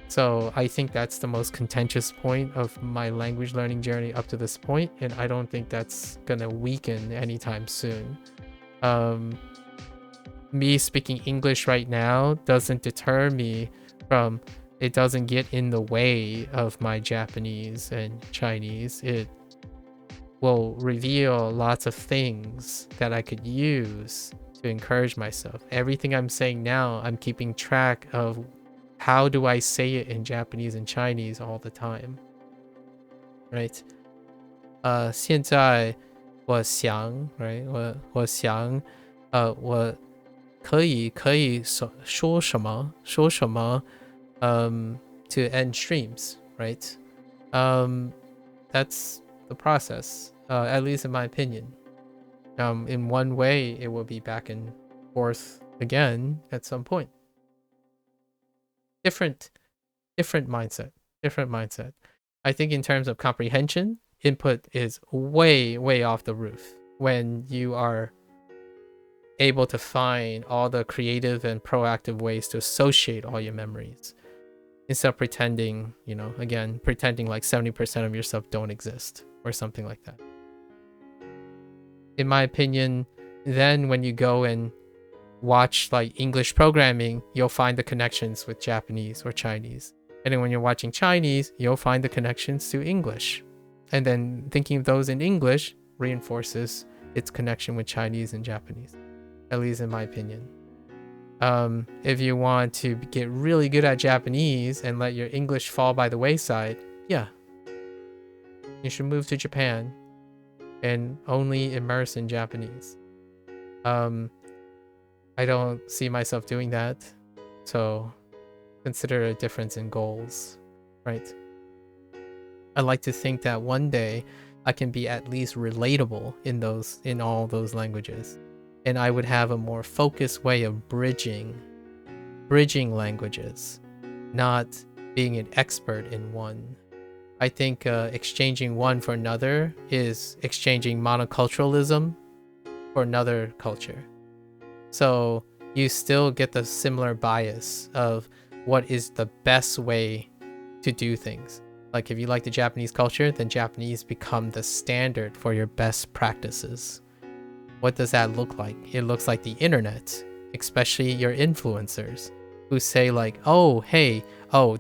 So I think that's the most contentious point of my language learning journey up to this point, and I don't think that's gonna weaken anytime soon. Me speaking English right now doesn't deter me from, it doesn't get in the way of my Japanese and Chinese. It will reveal lots of things that I could use to encourage myself. Everything I'm saying now, I'm keeping track of how do I say it in Japanese and Chinese all the time, right? 现在我想 right 我想我可以说什么 to end streams, right? That's the process, at least in my opinion. In one way, it will be back and forth again at some point. Different mindset. I think in terms of comprehension, input is way off the roof when you are able to find all the creative and proactive ways to associate all your memories instead of pretending, pretending like 70% of yourself don't exist or something like that. In my opinion, then when you go and watch like English programming, you'll find the connections with Japanese or Chinese. And then when you're watching Chinese, you'll find the connections to English. And then thinking of those in English reinforces its connection with Chinese and Japanese, at least in my opinion. If you want to get really good at Japanese and let your English fall by the wayside, yeah, you should move to Japan and only immerse in Japanese. I don't see myself doing that, so consider a difference in goals, right? I like to think that one day I can be at least relatable in all those languages, and I would have a more focused way of bridging languages, not being an expert in one. I think exchanging one for another is exchanging monoculturalism for another culture. So you still get the similar bias of what is the best way to do things. Like if you like the Japanese culture, then Japanese become the standard for your best practices. What does that look like? It looks like the internet, especially your influencers who say like, oh, hey,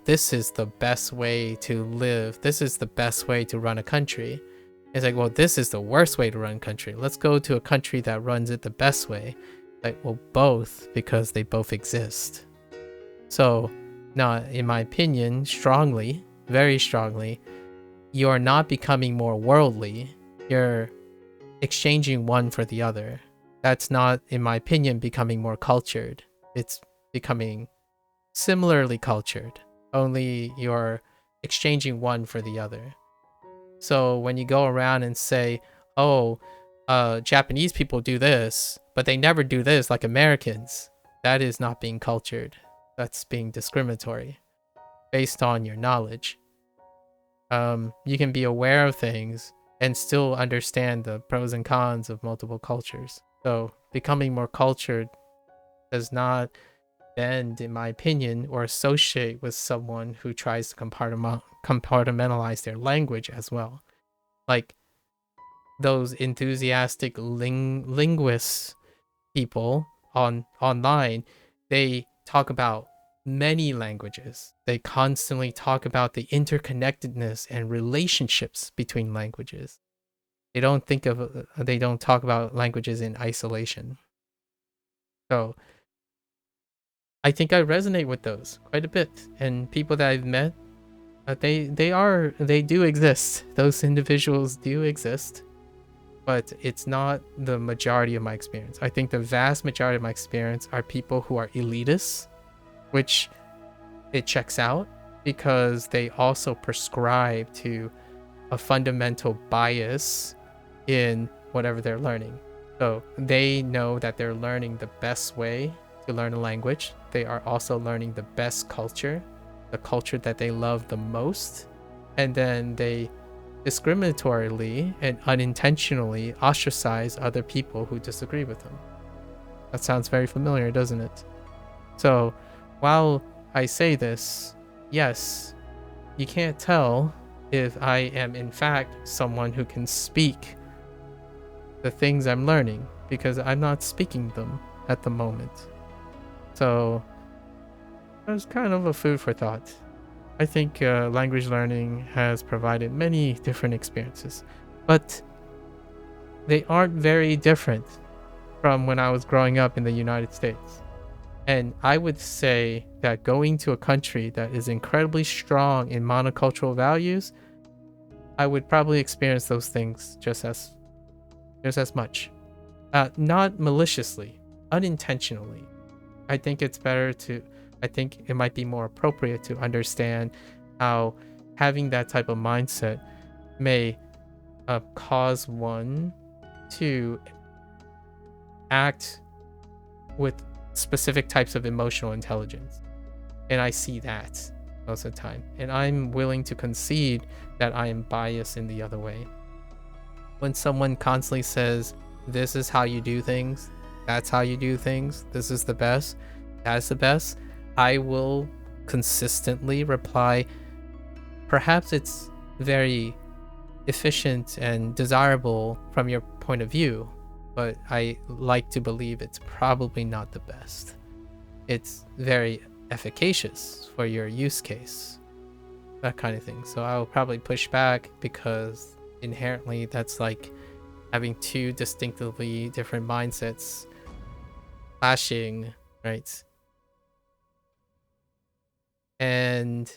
this is the best way to live. This is the best way to run a country. It's like, well, this is the worst way to run a country. Let's go to a country that runs it the best way. Like, well, both, because they both exist. So now, in my opinion, strongly, very strongly, you're not becoming more worldly. You're exchanging one for the other. That's not, in my opinion, becoming more cultured. It's becoming similarly cultured, only you're exchanging one for the other. So when you go around and say, oh, Japanese people do this, but they never do this like Americans, that is not being cultured. That's being discriminatory based on your knowledge. You can be aware of things and still understand the pros and cons of multiple cultures. So becoming more cultured does not bend, in my opinion, or associate with someone who tries to compartmentalize their language as well. Like those enthusiastic linguists people online, they talk about many languages. They constantly talk about the interconnectedness and relationships between languages. They don't talk about languages in isolation. So I think I resonate with those quite a bit. And people that I've met, they do exist. Those individuals do exist. But it's not the majority of my experience. I think the vast majority of my experience are people who are elitists, which it checks out because they also prescribe to a fundamental bias in whatever they're learning. So they know that they're learning the best way to learn a language. They are also learning the best culture, the culture that they love the most, and then they discriminatorily and unintentionally ostracize other people who disagree with them. That sounds very familiar, doesn't it? So while I say this, yes, you can't tell if I am in fact someone who can speak the things I'm learning, because I'm not speaking them at the moment. So there's kind of a food for thought. I think language learning has provided many different experiences, but they aren't very different from when I was growing up in the United States. And I would say that going to a country that is incredibly strong in monocultural values, I would probably experience those things just as much. Not maliciously, unintentionally. I think it might be more appropriate to understand how having that type of mindset may cause one to act with specific types of emotional intelligence. And I see that most of the time. And I'm willing to concede that I am biased in the other way. When someone constantly says, this is how you do things, that's how you do things, this is the best, that's the best, I will consistently reply, perhaps it's very efficient and desirable from your point of view, but I like to believe it's probably not the best. It's very efficacious for your use case, that kind of thing. So I will probably push back, because inherently that's like having two distinctively different mindsets clashing, right? And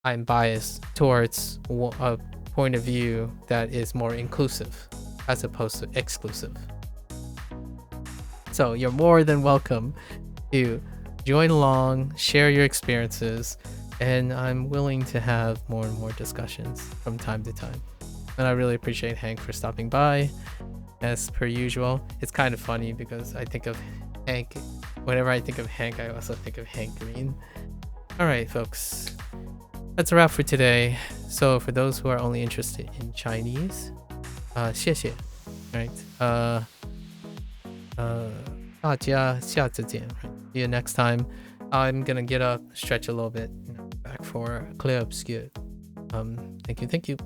I'm biased towards a point of view that is more inclusive as opposed to exclusive. So you're more than welcome to join along, share your experiences, and I'm willing to have more and more discussions from time to time. And I really appreciate Hank for stopping by, as per usual. It's kind of funny because I think of Hank, whenever I think of Hank, I also think of Hank Green. All right, folks, that's a wrap for today. So for those who are only interested in Chinese, 谢谢. Right. 大家下次见. See you next time. I'm gonna get up, stretch a little bit, back for clear obscure. Thank you.